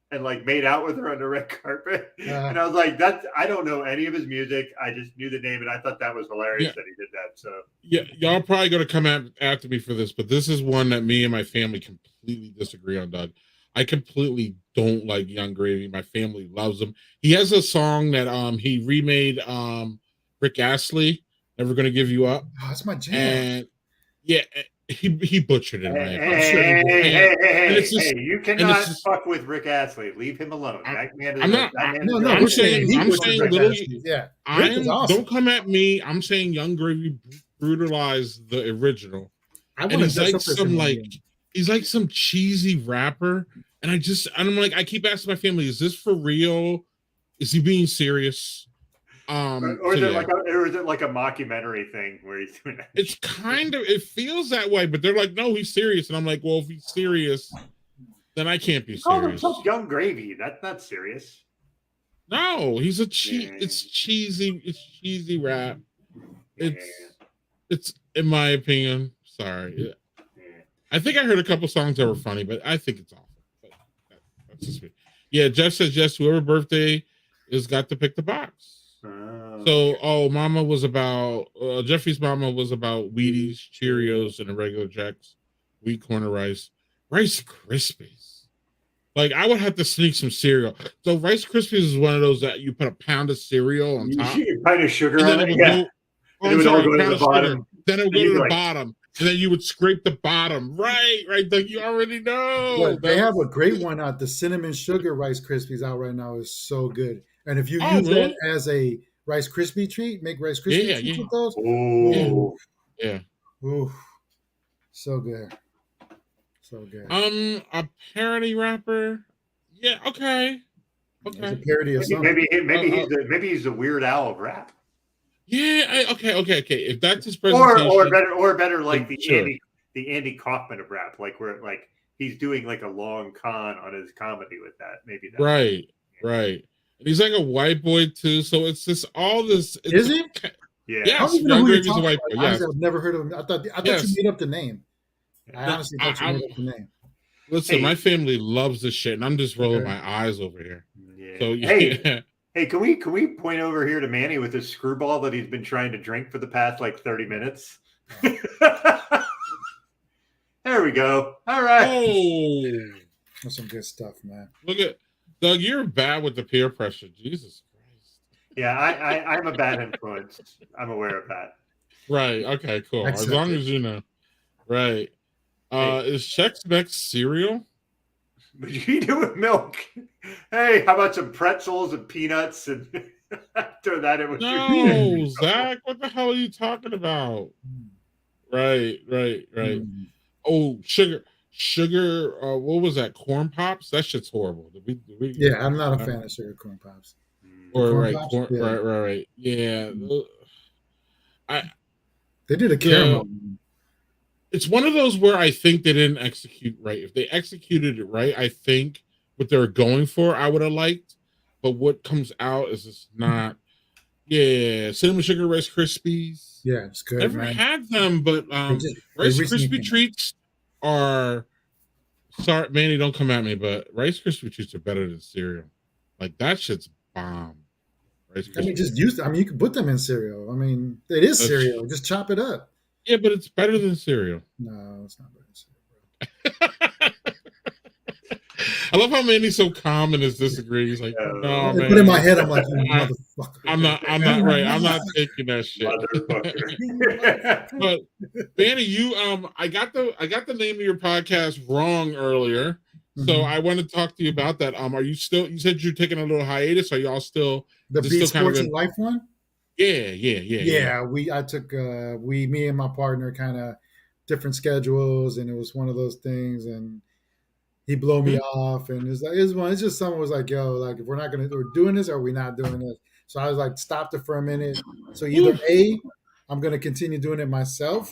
and like made out with her on the red carpet. And I was like, I don't know any of his music. I just knew the name and I thought that was hilarious that he did that. So yeah, y'all probably gonna come after me for this, but this is one that me and my family completely disagree on, Doug. I completely don't like Young Gravy. My family loves him. He has a song that he remade Rick Astley, Never Gonna Give You Up. Oh, that's my jam. And yeah, he butchered it in my opinion. Hey, you cannot fuck with Rick Astley. Leave him alone. That man is I'm saying little. Yeah, don't come at me. I'm saying Young Gravy brutalized the original. And he's like some cheesy rapper. And I'm like, I keep asking my family, is this for real? Is he being serious? Or is it like a mockumentary thing where he's doing that? It's it feels that way, but they're like, no, he's serious. And I'm like, well, if he's serious, then I can't be serious. Oh, Young Gravy. That's not serious. No, he's it's cheesy rap. It's in my opinion. Sorry. I think I heard a couple songs that were funny, but I think it's awful. But that's just me. Yeah, Jeff says yes. Whoever birthday is got to pick the box. Mama was about Jeffrey's mama was about Wheaties, Cheerios, and the regular Jacks, wheat corner Rice Krispies. Like I would have to sneak some cereal. So Rice Krispies is one of those that you put a pound of cereal on top, a pint of sugar on it. Yeah. Then it would go to the bottom. Then it would go to the bottom. And then you would scrape the bottom. Right. Like you already know. But they have a great one out. The cinnamon sugar Rice Krispies out right now is so good. And if you use that as a Rice Krispie treat, make Rice Krispie treats with those. Ooh. Yeah. Ooh. So good. So good. A parody rapper. Yeah, okay. It's a parody of something. Maybe he's the Weird Al of rap. Yeah, okay. If that's his presentation, or better, like the Andy Kaufman of rap, like where like he's doing like a long con on his comedy with that. Maybe that's right. And he's like a white boy too, so it's just all this. Is he? Yeah. Yes, Young Gravy's a white boy. Yes. I've never heard of him. I thought you made up the name. I honestly thought you made up the name. Listen, my family loves this shit, and I'm just rolling my eyes over here. Yeah. So Hey, can we point over here to Manny with his screwball that he's been trying to drink for the past like 30 minutes? There we go. All right. Oh, that's some good stuff, man. Look at Doug. You're bad with the peer pressure. Jesus Christ. Yeah, I'm a bad influence. I'm aware of that. Right. Okay. Cool. As long as you know. Right. Is Chex Mix cereal? But you eat it with milk. Hey, how about some pretzels and peanuts and throw that in with No, Zach, what the hell are you talking about? Right. Oh, sugar. What was that? Corn Pops? That shit's horrible. Yeah, I'm not a fan of sugar corn pops. Right. Yeah. They did a caramel. It's one of those where I think they didn't execute right. If they executed it right, I think what they were going for, I would have liked. But what comes out is just not. Yeah, cinnamon sugar Rice Krispies. Yeah, it's good. Never had them, but Rice Krispie treats are. Sorry, Manny, don't come at me, but Rice Krispie treats are better than cereal. Like that shit's bomb. You can put them in cereal. I mean, it is cereal. Just chop it up. Yeah, but it's better than cereal. No, it's not better than cereal. I love how Manny's so calm in his disagree. He's like, no, man. But in my head, I'm like, you motherfucker. I'm not right. I'm not taking that shit. But Manny, I got the name of your podcast wrong earlier. So I want to talk to you about that. Are you still? You said you're taking a little hiatus. Are y'all still the Beat Sports and Life one? Yeah. Me and my partner kind of different schedules, and it was one of those things, and he blew me off, and it's just someone was like, yo, like if we're doing this, or are we not doing this? So I was like, stopped it for a minute. So either I'm gonna continue doing it myself,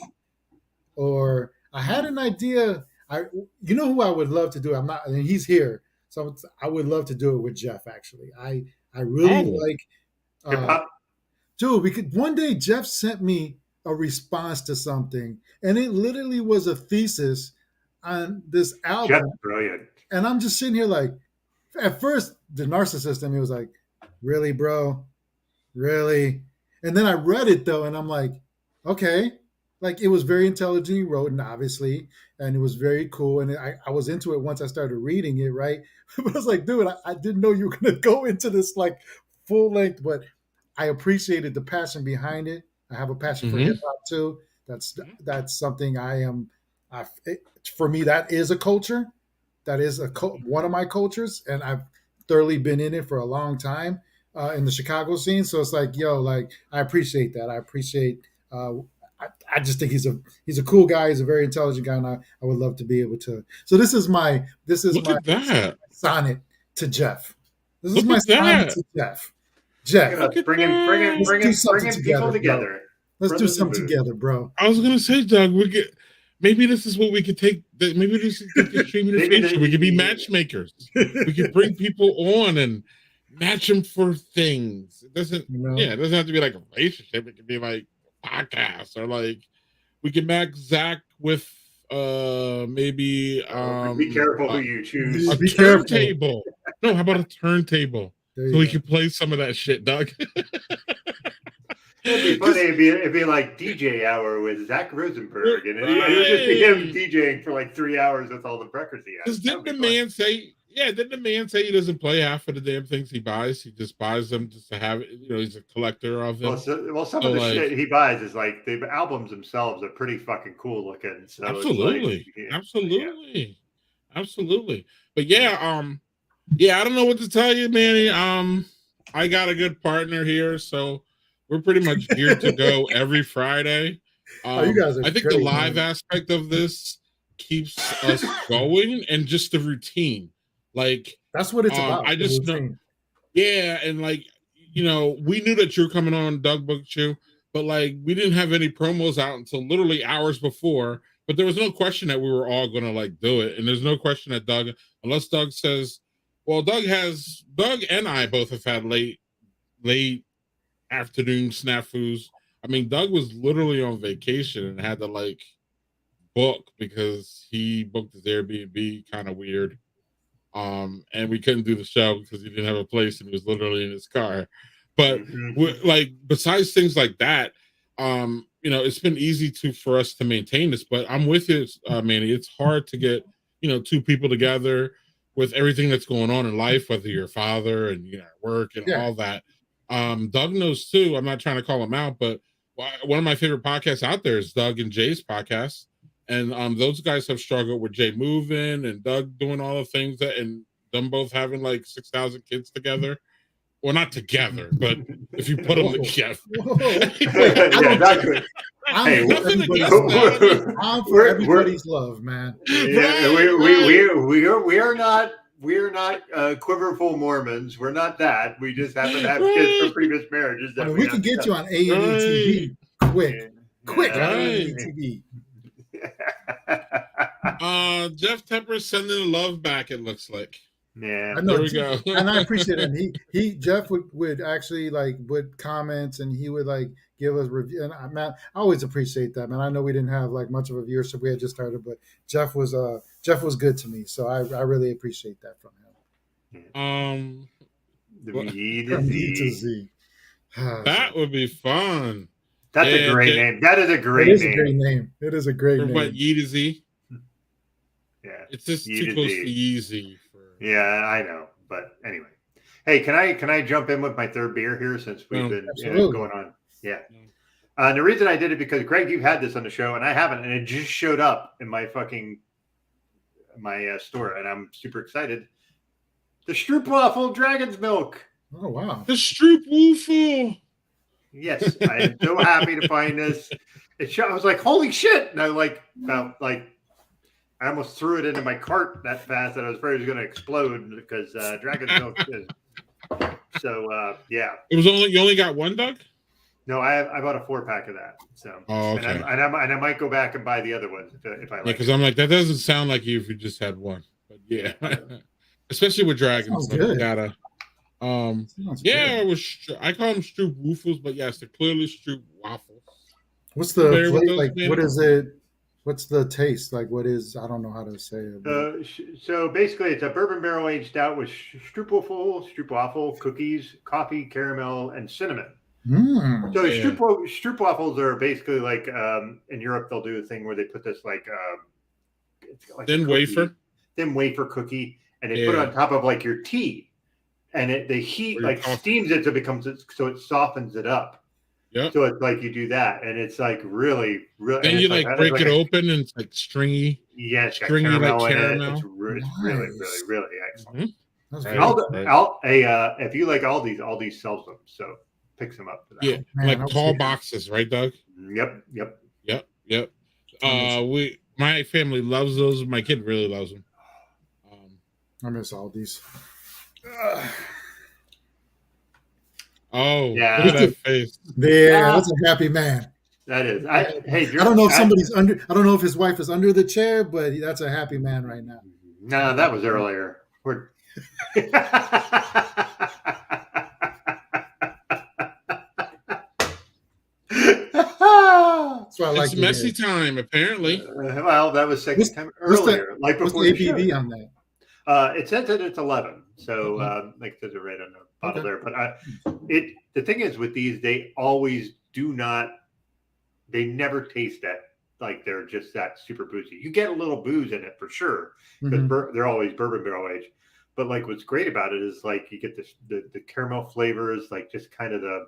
or I had an idea. You know who I would love to do? I'm not, and he's here. So I would love to do it with Jeff. Actually, I really Oh. like. Hip hop. Dude, we could one day Jeff sent me a response to something, and it literally was a thesis on this album. Jeff's brilliant. And I'm just sitting here like, at first, the narcissist in me was like, really, bro? Really? And then I read it though, and I'm like, okay. Like it was very intelligently written, obviously, and it was very cool. And I was into it once I started reading it, right? But I was like, dude, I didn't know you were gonna go into this like full length, but I appreciated the passion behind it. I have a passion for Mhm. hip hop too. That's something I am. For me, that is a culture. That is one of my cultures, and I've thoroughly been in it for a long time in the Chicago scene. So it's like, yo, like I appreciate that. I appreciate. I just think he's a cool guy. He's a very intelligent guy, and I would love to be able to. So this is my Look at that. sonnet to Jeff. This is Look my at sonnet that. to Jeff. Look Jeff, at Look us at bringing that. Let's do something people together, together. let's do Brothers in something Booze. together, bro. I was gonna say, Doug, maybe this is what we could take. Maybe this is the stream in the Maybe future. We could be matchmakers. We could bring people on and match them for things. It doesn't. You know? Yeah, it doesn't have to be like a relationship. It could be like a podcast, or like we could match Zach with maybe Be careful who you choose. a Be careful. turntable. No, how about a turntable? There you So we go. can play some of that shit, Doug. It'd be funny. It'd be like DJ hour with Zach Rosenberg, and it would just be him DJing for like 3 hours with all the records he has. Because That would didn't be the fun. man say? Yeah, didn't the man say he doesn't play half of the damn things he buys? He just buys them just to have it. You know, he's a collector of them. Well, some So, of the like- shit he buys is like the albums themselves are pretty fucking cool looking. So Absolutely, it's like, yeah. absolutely. But yeah, I don't know what to tell you, Manny. I got a good partner here, so we're pretty much geared to go every Friday. You guys are I think great, the live man. aspect of this keeps us going, and just the routine. Like, That's what it's about. I the just know, routine. yeah, and like, you know, we knew that you were coming on Doug Booked You, but like, we didn't have any promos out until literally hours before. But there was no question that we were all gonna like do it, and there's no question that Doug, unless Doug says, well, Doug and I both have had late afternoon snafus. I mean, Doug was literally on vacation and had to like book because he booked his Airbnb kind of weird. And we couldn't do the show because he didn't have a place and he was literally in his car. But like, besides things like that, you know, it's been easy for us to maintain this. But I'm with you, Manny. It's hard to get, you know, two people together with everything that's going on in life, whether you're a father and, you know, work and all that. Doug knows too. I'm not trying to call him out, but one of my favorite podcasts out there is Doug and Jay's podcast. And those guys have struggled with Jay moving and Doug doing all the things and them both having like 6,000 kids together. Well, not together, but if you put them together. Yeah, exactly. I'm Hey, for everybody's we're- love. I'm for we're- everybody's love, man. Yeah, we are not quiverful Mormons. We're not that. We just happen to have kids from previous marriages. I That mean, we can get you on A&E TV quick on A&E TV. Jeff Tepper's sending the love back, it looks like. Yeah, I know, there we go. and I appreciate it. And Jeff would actually like would comments, and he would like give us review. And man, I always appreciate that, man. I know we didn't have like much of a viewership; we had just started, but Jeff was good to me, so I really appreciate that from him. the B From to E to Z. Z. That would be fun. That's a great name. That is a It great is a name. great name. It is a great From name. what, Yee to Z? Yeah, It's just Yee too to close Z. to Yeezy. Yeah, I know. But anyway, hey, can I jump in with my third beer here since we've been going on? Yeah. The reason I did it because Greg, you've had this on the show and I haven't, and it just showed up in my store, and I'm super excited. The Stroopwafel Dragon's Milk. Oh wow! The Stroopwafel. Yes, I am so happy to find this. I was like, holy shit! And I I almost threw it into my cart that fast that I was afraid it was going to explode because Dragon's Milk is. So yeah. It was you only got one, Doug? No, I bought a 4-pack of that. So okay. and I might go back and buy the other ones if I like. Because I'm like, that doesn't sound like you if you just had one. But yeah. especially with dragons. Sounds Like, good. you gotta. Sounds Yeah, good. it was. I call them stroop woofles, but yes, they're clearly stroop waffles. What's the Familiar with flavor? those, Like, what Manny? is it? What's the taste? Like, what is? I don't know how to say it. But So basically, it's a bourbon barrel aged stout with stroopwafel cookies, coffee, caramel, and cinnamon. So the Yeah. stroopwafels are basically like in Europe they'll do a thing where they put this like it's like Thin a cookie, wafer. thin wafer cookie, and they put it Yeah. on top of like your tea, and they heat Or your like coffee. steams it so it softens it up. Yep. So it's like you do that, and it's like really. Then and you it's like it's break like it open, and it's like stringy, Yeah, it's got stringy like caramel in it. caramel. It's really, Nice. really excellent. Mhm. That's Right. very Aldi, if you like Aldi sells them, so pick some up for that. Yeah, man, like I was tall thinking- boxes, right, Doug? Yep. Yep. My family loves those. My kid really loves them. I miss all these. Oh, Yeah. look at that face. Yeah, that's a happy man. That is. I don't know if somebody's under. I don't know if his wife is under the chair, but that's a happy man right now. No, that was earlier. We're. That's what I like. It's to messy hear. time, apparently. Well, that was second time What's the- earlier, like What's before the the show. ABV on that? It says that it's 11, so like there's a right on the bottle Okay. there. But the thing is with these, they always do not. They never taste that like they're just that super boozy. You get a little booze in it for sure because Mhm. they're always bourbon barrel aged. But like what's great about it is like you get the caramel flavors, like just kind of the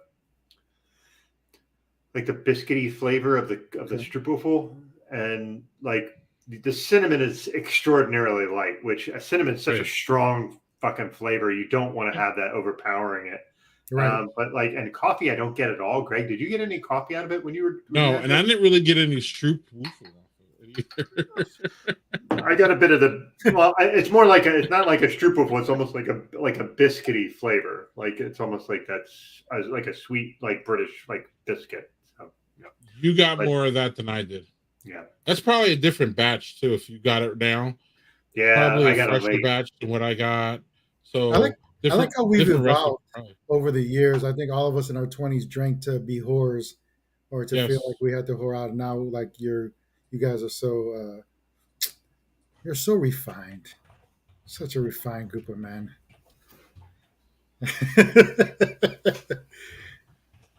biscuity flavor of the stroopwafel, and like the cinnamon is extraordinarily light, which cinnamon is such a Right. strong fucking flavor. You don't want to have that overpowering it. Right. But like, and coffee, I don't get at all. Greg, did you get any coffee out of it when you were? No, and I didn't really get any stroop woofle off of it either. I got a bit of the. Well, it's more like it's not like a stroopwafel. It's almost like a biscuity flavor. Like it's almost like that's like a sweet like British like biscuit. So, You got But- more of that than I did. yeah, That's probably a different batch too. If you got it now, yeah. probably I a got it fresher late. batch than what I got. So I like how we've different recipes, evolved probably. over the years. I think all of us in our 20s drank to be whores, or to Yes. feel like we had to whore out. Now, like you guys are so you're so refined, such a refined group of men.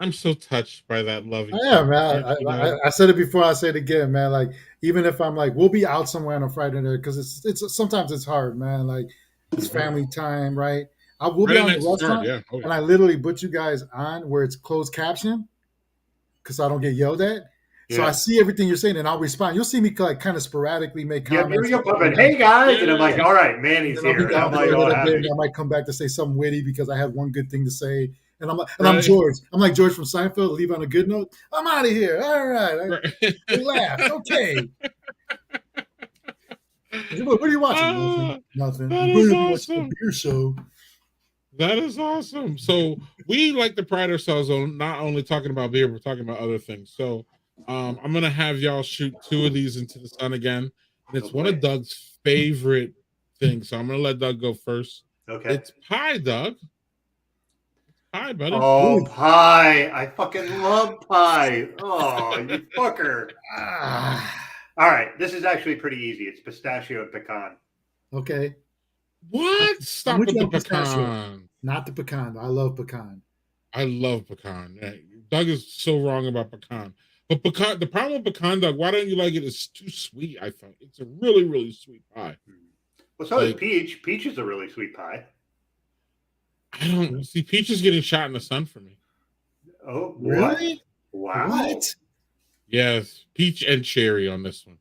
I'm so touched by that love. I am, man. You know? I said it before. I say it again, man. Like even if I'm like, we'll be out somewhere on a Friday night because it's sometimes it's hard, man. Like it's family time, right? I will be Right on the next door, restaurant, yeah. Oh, yeah. and I literally put you guys on where it's closed caption because I don't get yelled at. So Yeah. I see everything you're saying, and I'll respond. You'll see me like kind of sporadically make Yeah, comments. you're popping. Hey guys, and I'm like, Yeah. all right, Manny's And I'll be here. And I'm down like, there a all little bit, happy. and I might come back to say something witty because I have one good thing to say. And I'm I'm Right. George. I'm like George from Seinfeld. Leave on a good note. I'm out of here. All right. Right. They laughed. Okay. What are you watching? Ah, Nothing. that We're is gonna be watching awesome. a beer show. That is awesome. So we like to pride ourselves on not only talking about beer, but talking about other things. So I'm gonna have y'all shoot 2 of these into the sun again, and it's one of Doug's favorite things. So I'm gonna let Doug go first. Okay. It's pie, Doug. Pie, buddy. Oh, pie. I fucking love pie. Oh, you fucker. All right. This is actually pretty easy. It's pistachio and pecan. Okay. What? Stop with with you the on pistachio. pecan. Not the pecan. Though. I love pecan. I love pecan. Doug is so wrong about pecan. But pecan, the problem with pecan, Doug, why don't you like it? It's too sweet, I think. It's a really, really sweet pie. Well, so is Like- peach. Peach is a really sweet pie. I don't see peach is getting shot in the sun for me. Oh, what? Really? Wow. What? Yes, peach and cherry on this one.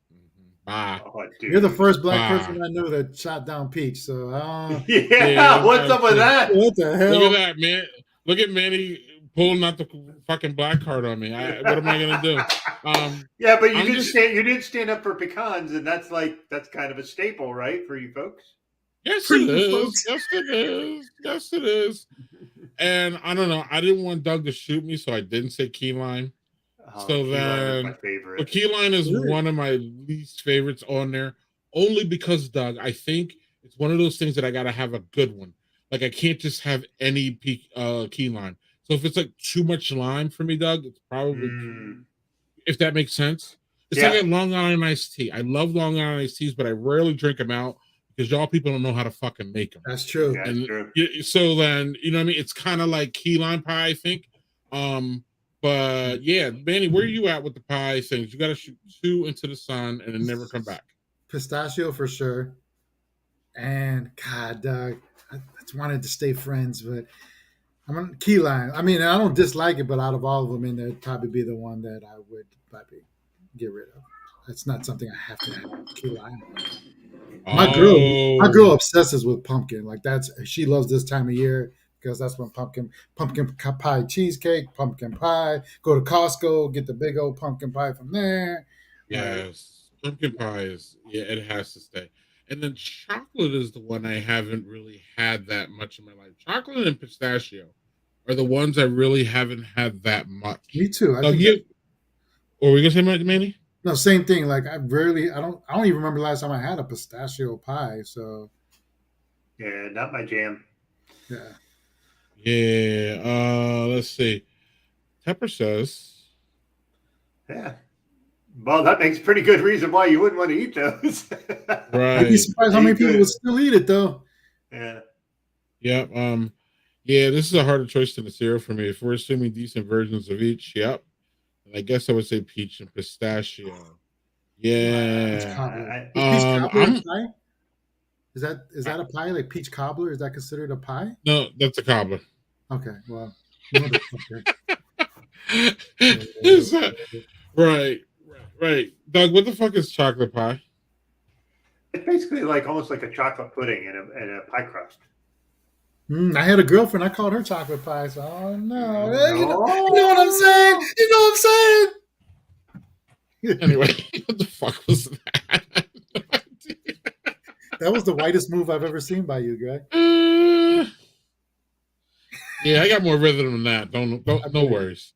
Bye. Oh, dude. You're the first black Ah. person I knew that shot down Peach. So Yeah, Yeah, what's up with that? what the hell? Look at that, man. Look at Manny pulling out the fucking black card on me. What am I gonna do? Yeah, but I'm just- you did stand up for pecans, and that's kind of a staple, right, for you folks? Yes, For it you is. folks. Yes, it is. Yes, it is. And I don't know. I didn't want Doug to shoot me, so I didn't say key lime. Oh, So key lime is then- my favorite. But key lime is Really? one of my least favorites on there, only because Doug, I think It's one of those things that I gotta have a good one. Like I can't just have any key lime. So if it's like too much lime for me, Doug, it's probably Mm, if that makes sense. It's like yeah, a Long Island iced tea. I love Long Island iced teas, but I rarely drink them out because y'all people don't know how to fucking make them. That's true. that's And true. so then, you know what I mean? It's kind of like key lime pie, I think. But yeah, Manny, where are you at with the pie things? You got to shoot 2 into the sun and then never come back. Pistachio for sure. And God, I just wanted to stay friends, but I'm on key lime. I mean, I don't dislike it, but out of all of them in there, it'd probably be the one that I would probably get rid of. That's not something I have to have. Key lime. My girl Oh, obsesses with pumpkin. Like she loves this time of year because that's when pumpkin pie cheesecake, pumpkin pie. Go to Costco, get the big old pumpkin pie from there. Like, yes. Pumpkin pie is, yeah, it has to stay. And then chocolate is the one I haven't really had that much in my life. Chocolate and pistachio are the ones I really haven't had that much. me too. I Doug, think you, or were you gonna say Manny? no, same thing. Like I don't even remember last time I had a pistachio pie. So Yeah, not my jam. yeah, Yeah. Let's see. Pepper says, Yeah. Well, that makes pretty good reason why you wouldn't want to eat those. I'd be right. surprised how many people would still eat it though. Yeah. Yep. Yeah, this is a harder choice than the cereal for me. If we're assuming decent versions of each, yep. And I guess I would say peach and pistachio. Peach Yeah. cobbler. Is peach cobbler a I'm pie? Is that a pie? Like peach cobbler? Is that considered a pie? no, that's a cobbler. Okay, well, motherfucker. Is that right? Right. Doug, what the fuck is chocolate pie? It's basically like almost like a chocolate pudding in a pie crust. I had a girlfriend. I called her chocolate pie. So, oh no, No. you know what I'm saying? You know what I'm saying? Anyway, what the fuck was that? That was the whitest move I've ever seen by you, Greg. Yeah, I got more rhythm than that. No worries.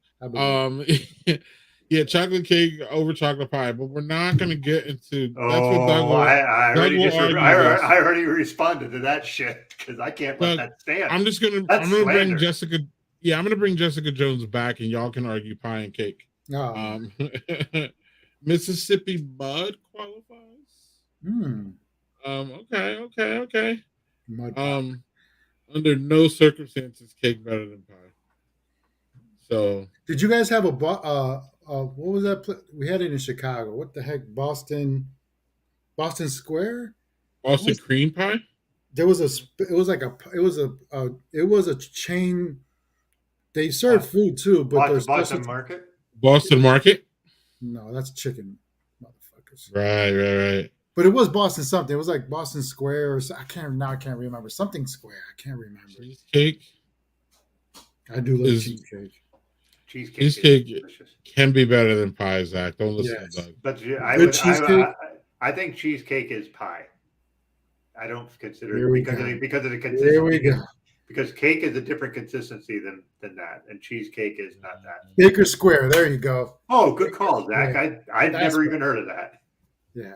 Yeah, chocolate cake over chocolate pie, but we're not gonna get into. That's what Doug will. I Doug will argue this. I already responded to that shit because I can't let Doug, that stand. I'm That's gonna bring slander. Jessica. Yeah, I'm gonna bring Jessica Jones back, and y'all can argue pie and cake. Oh. Mississippi Mud qualifies. Okay. Mud pie. Under no circumstances, cake better than pie. So, Did you guys have what was that? We had it in Chicago. What the heck? Boston Square? Boston cream pie. There was it was a chain. They serve food too, but there's Boston Market. Boston Market. No, that's chicken, motherfuckers. Right. But it was Boston something. It was like Boston Square or I can't remember something square. I can't remember. Cheesecake. I do love cheesecake. Cheesecake can be better than pie, Zach. Don't listen to Doug. But I think cheesecake is pie. I don't consider it because of the consistency. There we go. Because cake is a different consistency than that, and cheesecake is not that. Baker Square. There you go. Oh, good call, Zach. I'd never even heard of that. Yeah.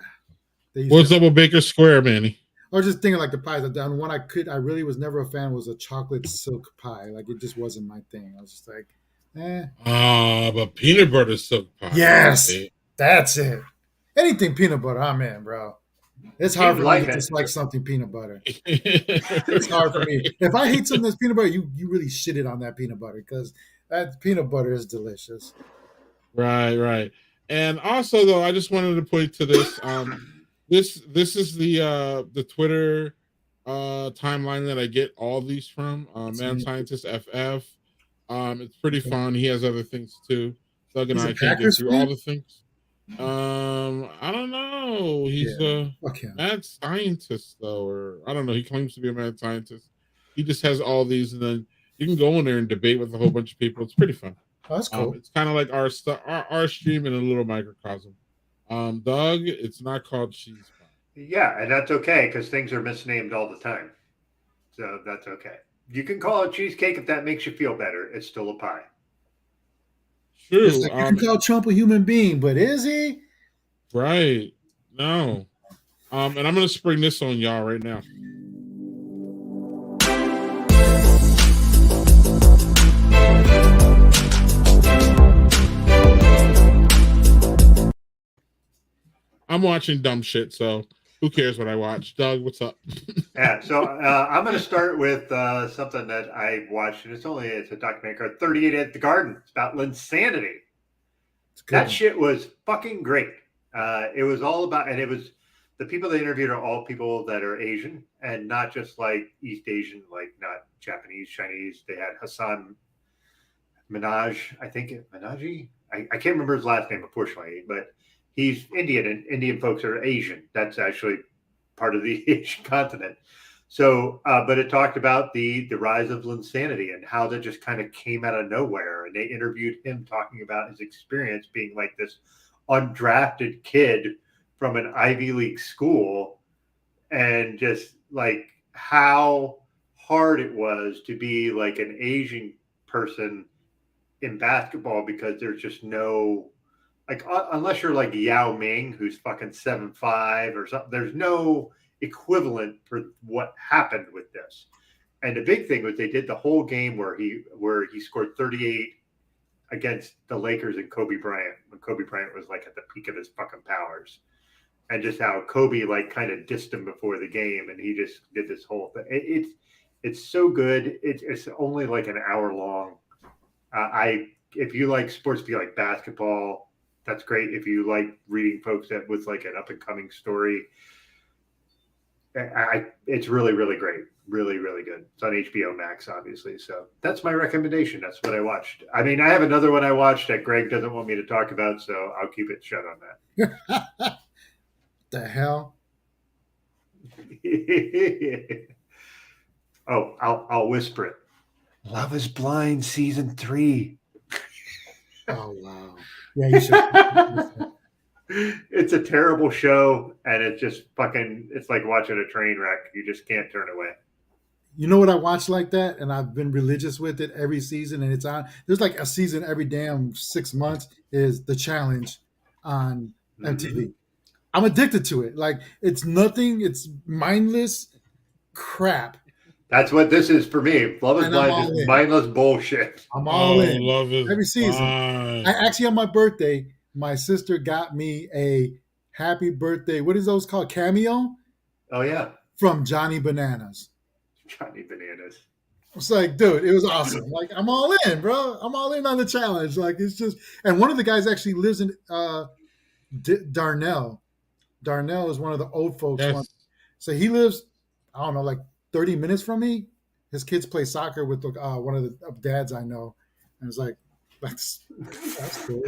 What's up with Baker Square, Manny? I was just thinking like the pies. The one I really was never a fan was a chocolate silk pie. Like it just wasn't my thing. I was just like, but peanut butter silk pie. Yes, that's it. Anything peanut butter, I'm in, bro. It's hard for me to dislike something peanut butter. It's hard for me. If I hate something that's peanut butter, you really shit it on that peanut butter because that peanut butter is delicious. Right. And also, though, I just wanted to point to this. This is the Twitter timeline that I get all these from. Man Scientist FF. It's pretty fun. He has other things too. Doug and I can't get through all the things. I don't know. He's a mad scientist, though, or I don't know. He claims to be a mad scientist. He just has all these, and then you can go in there and debate with a whole bunch of people. It's pretty fun. Oh, that's cool. It's kind of like our stream in a little microcosm. Doug, it's not called cheese pie. Yeah, and that's okay because things are misnamed all the time, so that's okay. You can call it cheesecake if that makes you feel better. It's still a pie. True. Like you can call Trump a human being, but is he? Right. No. And I'm gonna spring this on y'all right now. I'm watching dumb shit, so who cares what I watch? Doug, what's up? Yeah, so I'm going to start with something that I watched, and it's a documentary called 38 at the Garden. It's about Linsanity. That shit was fucking great. It was all about, and it was the people they interviewed are all people that are Asian and not just like East Asian, like not Japanese, Chinese. They had Hassan Minaj, I think Minaji. I can't remember his last name, unfortunately, but he's Indian, and Indian folks are Asian. That's actually part of the Asian continent. So, but it talked about the rise of Linsanity and how that just kind of came out of nowhere. And they interviewed him talking about his experience being like this undrafted kid from an Ivy League school, and just like how hard it was to be like an Asian person in basketball, because there's just no, like, unless you're like Yao Ming, who's fucking 7'5" or something, there's no equivalent for what happened with this. And the big thing was they did the whole game where he scored 38 against the Lakers and Kobe Bryant, when Kobe Bryant was like at the peak of his fucking powers, and just how Kobe like kind of dissed him before the game, and he just did this whole thing. It's so good. It's only like an hour long. If you like sports, if you like basketball, that's great. If you like reading folks that with like an up and coming story, it's really, really great. Really, really good. It's on HBO Max, obviously. So that's my recommendation. That's what I watched. I mean, I have another one I watched that Greg doesn't want me to talk about, so I'll keep it shut on that. The hell? Oh, I'll whisper it. Love is Blind season 3. Oh wow! Yeah, you should. It's a terrible show, and it's just fucking. It's like watching a train wreck. You just can't turn away. You know what I watch like that, and I've been religious with it every season, and it's on. There's like a season every damn 6 months. Is The Challenge on MTV? I'm addicted to it. Like, it's nothing. It's mindless crap. That's what this is for me. Love is Blind is mindless bullshit. I'm all in. Love is every season. Blind. I actually, on my birthday, my sister got me a happy birthday. What is those called? Cameo? Oh yeah, from Johnny Bananas. Johnny Bananas. It's like, dude, it was awesome. Like, I'm all in, bro. I'm all in on the challenge. Like, it's just, and one of the guys actually lives in Darnell. Darnell is one of the old folks. Yes. So he lives, I don't know, like 30 minutes from me. His kids play soccer with one of the dads I know. And it's like, that's cool.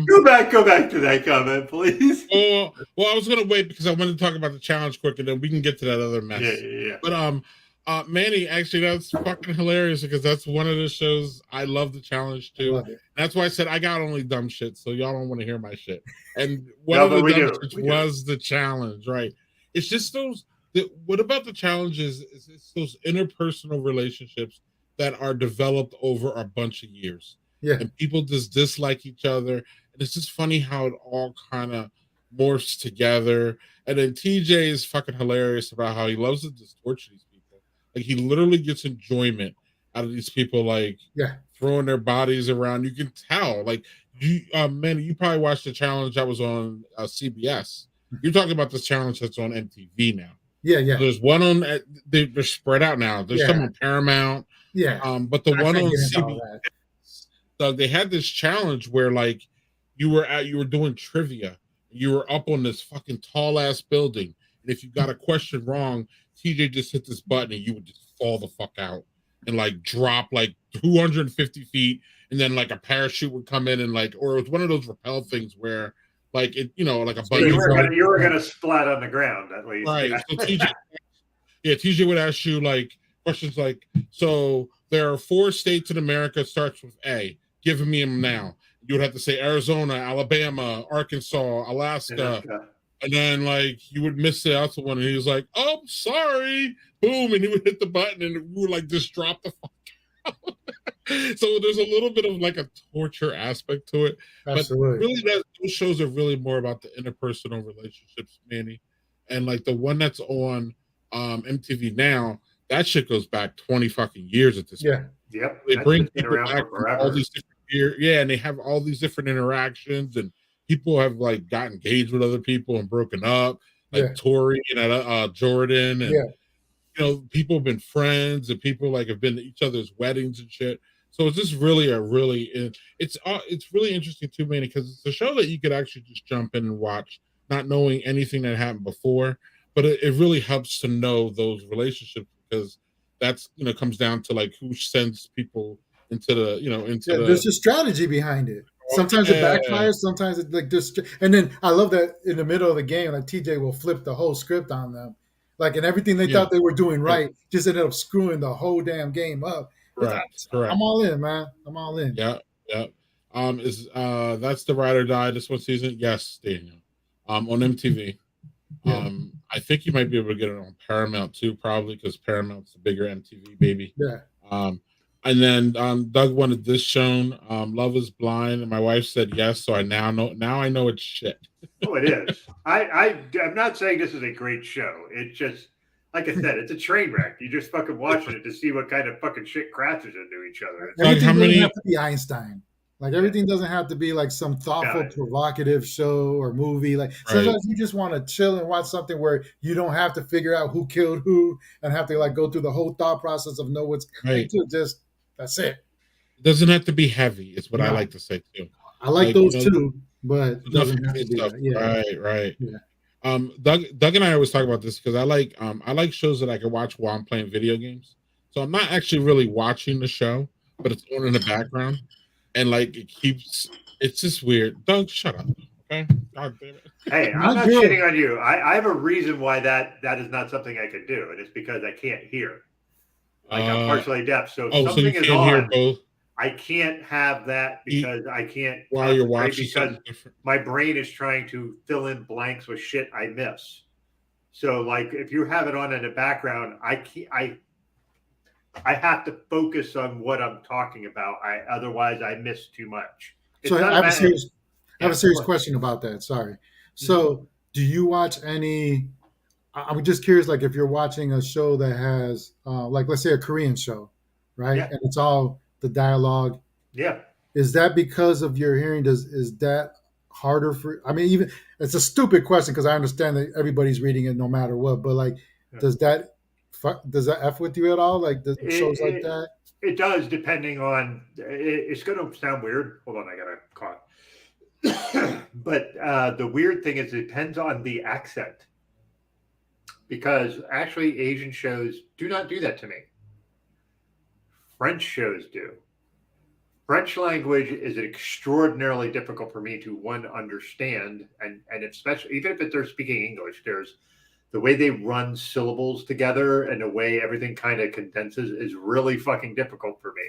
Go back to that comment, please. Well, I was gonna wait because I wanted to talk about the challenge quick, and then we can get to that other mess. Yeah. But Manny, actually, that's fucking hilarious because that's one of the shows I love the challenge too. That's why I said I got only dumb shit, so y'all don't want to hear my shit. And one of the dumb shit was the challenge, right? It's just those. What about the challenges? Is it's those interpersonal relationships that are developed over a bunch of years. Yeah. And people just dislike each other. And it's just funny how it all kind of morphs together. And then TJ is fucking hilarious about how he loves to just torture these people. Like, he literally gets enjoyment out of these people, like throwing their bodies around. You can tell. Like, man, you probably watched the challenge that was on CBS. You're talking about this challenge that's on MTV now. Yeah. So there's one on, they're spread out now. There's some on Paramount. Yeah. But the one on CBS, so they had this challenge where, like, you were doing trivia. You were up on this fucking tall ass building, and if you got a question wrong, TJ just hit this button and you would just fall the fuck out and like drop like 250 feet, and then like a parachute would come in and like, or it was one of those rappel things where like it, like a button. You were gonna splat on the ground at least, right? So TJ would ask you like questions like, so there are 4 states in America, starts with A. Give me them now. You would have to say Arizona, Alabama, Arkansas, Alaska. And then, like, you would miss the other one. And he was like, oh, sorry. Boom. And he would hit the button and we would, like, just drop the fuck out. So there's a little bit of like a torture aspect to it, but Absolutely. really those shows are really more about the interpersonal relationships, Manny. And like the one that's on MTV now, that shit goes back 20 fucking years at this point. Yeah. Yep, They that's bring been people around back for from all forever. these different years, yeah, and they have all these different interactions, and people have like got engaged with other people and broken up, like Yeah. Tori and Jordan, and Yeah. people have been friends, and people like have been to each other's weddings and shit. So it's just really it's really interesting too, man, because it's a show that you could actually just jump in and watch, not knowing anything that happened before. But it really helps to know those relationships, because that's comes down to like who sends people into the into Yeah, there's the a strategy behind it. oh, Sometimes it yeah, backfires, sometimes it like just. And then I love that in the middle of the game, like TJ will flip the whole script on them, like, and everything they yeah, thought they were doing right, right just ended up screwing the whole damn game up. correct, I'm correct. all in, man. I'm all in. Yeah, yeah. Is That's the Ride or Die this one season? Yes, Daniel. On MTV. Yeah, I think you might be able to get it on Paramount too, probably, because Paramount's the bigger MTV baby. yeah. Um, and then Doug wanted this shown, Love Is Blind, and my wife said yes, so I now know. Now I know it's shit. Oh, it is. I'm not saying this is a great show. It's just, like I said, it's a train wreck. You just fucking watching it to see what kind of fucking shit crashes into each other. Doug, Everything how doesn't many? have to be Einstein. Like, everything doesn't have to be like some thoughtful, Yeah. provocative show or movie. Like, Right. sometimes you just want to chill and watch something where you don't have to figure out who killed who and have to like go through the whole thought process of know what's Right. just that's it. It doesn't have to be heavy. Is what I No. like to say too. I like Like, those too, but it enough doesn't have heavy to be stuff. that. Yeah, Right, right. yeah. Doug and I always talk about this because I like shows that I can watch while I'm playing video games. So I'm not actually really watching the show, but it's on in the background, and like it's just weird. Doug, shut up. Okay. God damn it. Hey, I'm My not girl- shitting on you. I have a reason why that is not something I could do, and it's because I can't hear. Like, I'm partially deaf, so if So you something is can't hear on, both I can't have that because I can't while you're concentrate watching because something different. my brain is trying to fill in blanks with shit I miss. So, like, if you have it on in the background, I have to focus on what I'm talking about. Otherwise I miss too much. So It's not I have a matter- serious, I have a serious Yeah. question about that. Sorry. So, do you watch any? I'm just curious, like if you're watching a show that has, like let's say a Korean show, right? Yeah. And it's all the dialogue. Yeah. Is that because of your hearing? Is that harder for? I mean, even it's a stupid question because I understand that everybody's reading it no matter what. But like, Yeah. does that f with you at all? Like the shows like that? It does, depending on. It's going to sound weird. Hold on, I got a cough. But the weird thing is, it depends on the accent. Because actually, Asian shows do not do that to me. French shows do. French language is extraordinarily difficult for me to understand, and especially even if they're speaking English, there's the way they run syllables together and the way everything kind of condenses is really fucking difficult for me.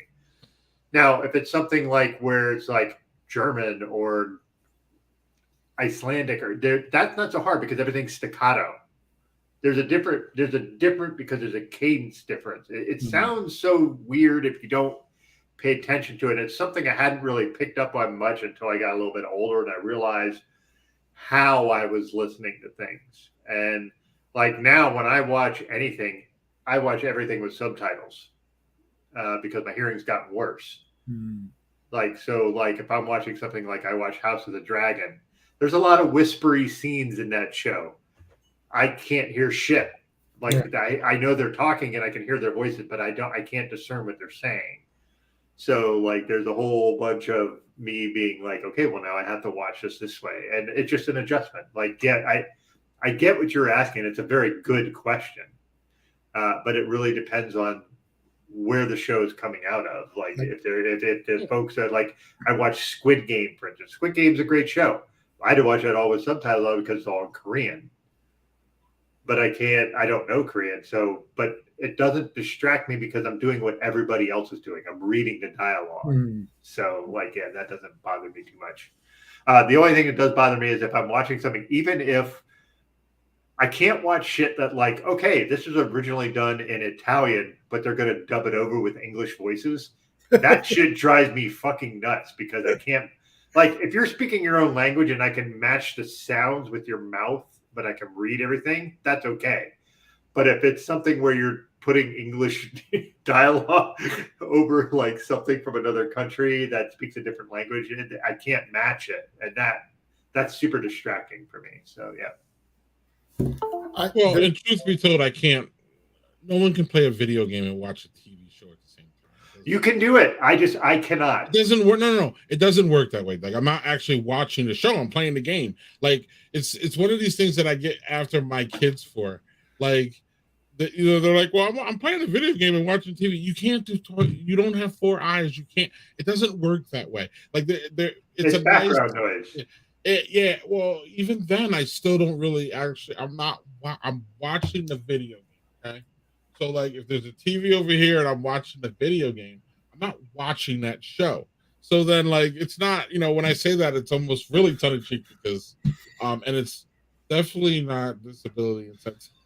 Now, if it's something like where it's like German or Icelandic, that's not so hard because everything's staccato. There's a different because there's a cadence difference. It sounds so weird if you don't pay attention to it. It's something I hadn't really picked up on much until I got a little bit older and I realized how I was listening to things. And like now, when I watch anything, I watch everything with subtitles because my hearing's gotten worse. Like if I'm watching something like I watch House of the Dragon, there's a lot of whispery scenes in that show. I can't hear shit. Like I know they're talking and I can hear their voices, but I can't discern what they're saying. So like there's a whole bunch of me being like, okay, well now I have to watch this way. And it's just an adjustment. Like, yeah, I get what you're asking. It's a very good question. But it really depends on where the show is coming out of. Like if the folks are like, I watched Squid Game, for instance. Squid Game's a great show. I had to watch that all with subtitles because it's all in Korean. But I don't know Korean. So, but it doesn't distract me because I'm doing what everybody else is doing. I'm reading the dialogue. So like, yeah, that doesn't bother me too much. The only thing that does bother me is if I'm watching something, even if I can't watch shit that like, okay, this is originally done in Italian, but they're going to dub it over with English voices. That shit drives me fucking nuts because I can't. Like, if you're speaking your own language and I can match the sounds with your mouth, but I can read everything, that's okay. But if it's something where you're putting English dialogue over like something from another country that speaks a different language, I can't match it, and that's super distracting for me. So yeah. Well, and truth be told, I can't. No one can play a video game and watch a TV show at the same time. You can do it. I cannot. It doesn't work. No. It doesn't work that way. Like, I'm not actually watching the show. I'm playing the game. Like, it's one of these things that I get after my kids for. Like, they're like, well, I'm playing a video game and watching TV. You can't do. You don't have 4 eyes. You can't. It doesn't work that way. Like, it's a background nice, noise. Yeah. Well, even then, I still don't really actually. I'm watching the video game. Okay. So, like, if there's a TV over here and I'm watching the video game, I'm not watching that show. So then, like, it's not, when I say that, it's almost really tongue in cheek because, and it's definitely not disability insensitive.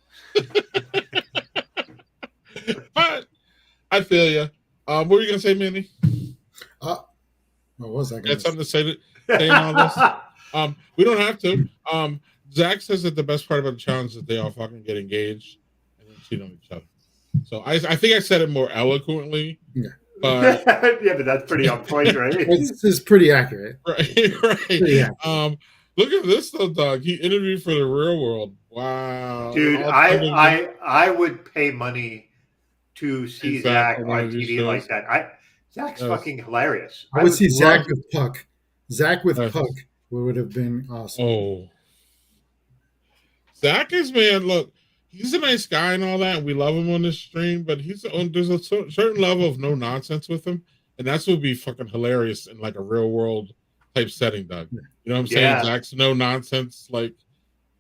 But I feel you. What were you gonna say, Manny? What was I You gonna had something to say in all this? We don't have to. Zach says that the best part about the challenge is that they all fucking get engaged and then cheat on each other. So I think I said it more eloquently. Yeah. But yeah, but that's pretty on point, right? It's pretty accurate. Right. Pretty accurate. Look at this though, Doug. He interviewed for the Real World. Wow. Dude, I would pay money to see Zach on TV like that. Zach's fucking hilarious. I would see Zach with Puck. Zach with Puck would have been awesome. Oh. Zach is, man, look, he's a nice guy and all that, and we love him on this stream, but there's a certain level of no nonsense with him, and that's what would be fucking hilarious in like a real world type setting, Doug. You know what I'm saying? Yeah. Zach's no nonsense. Like,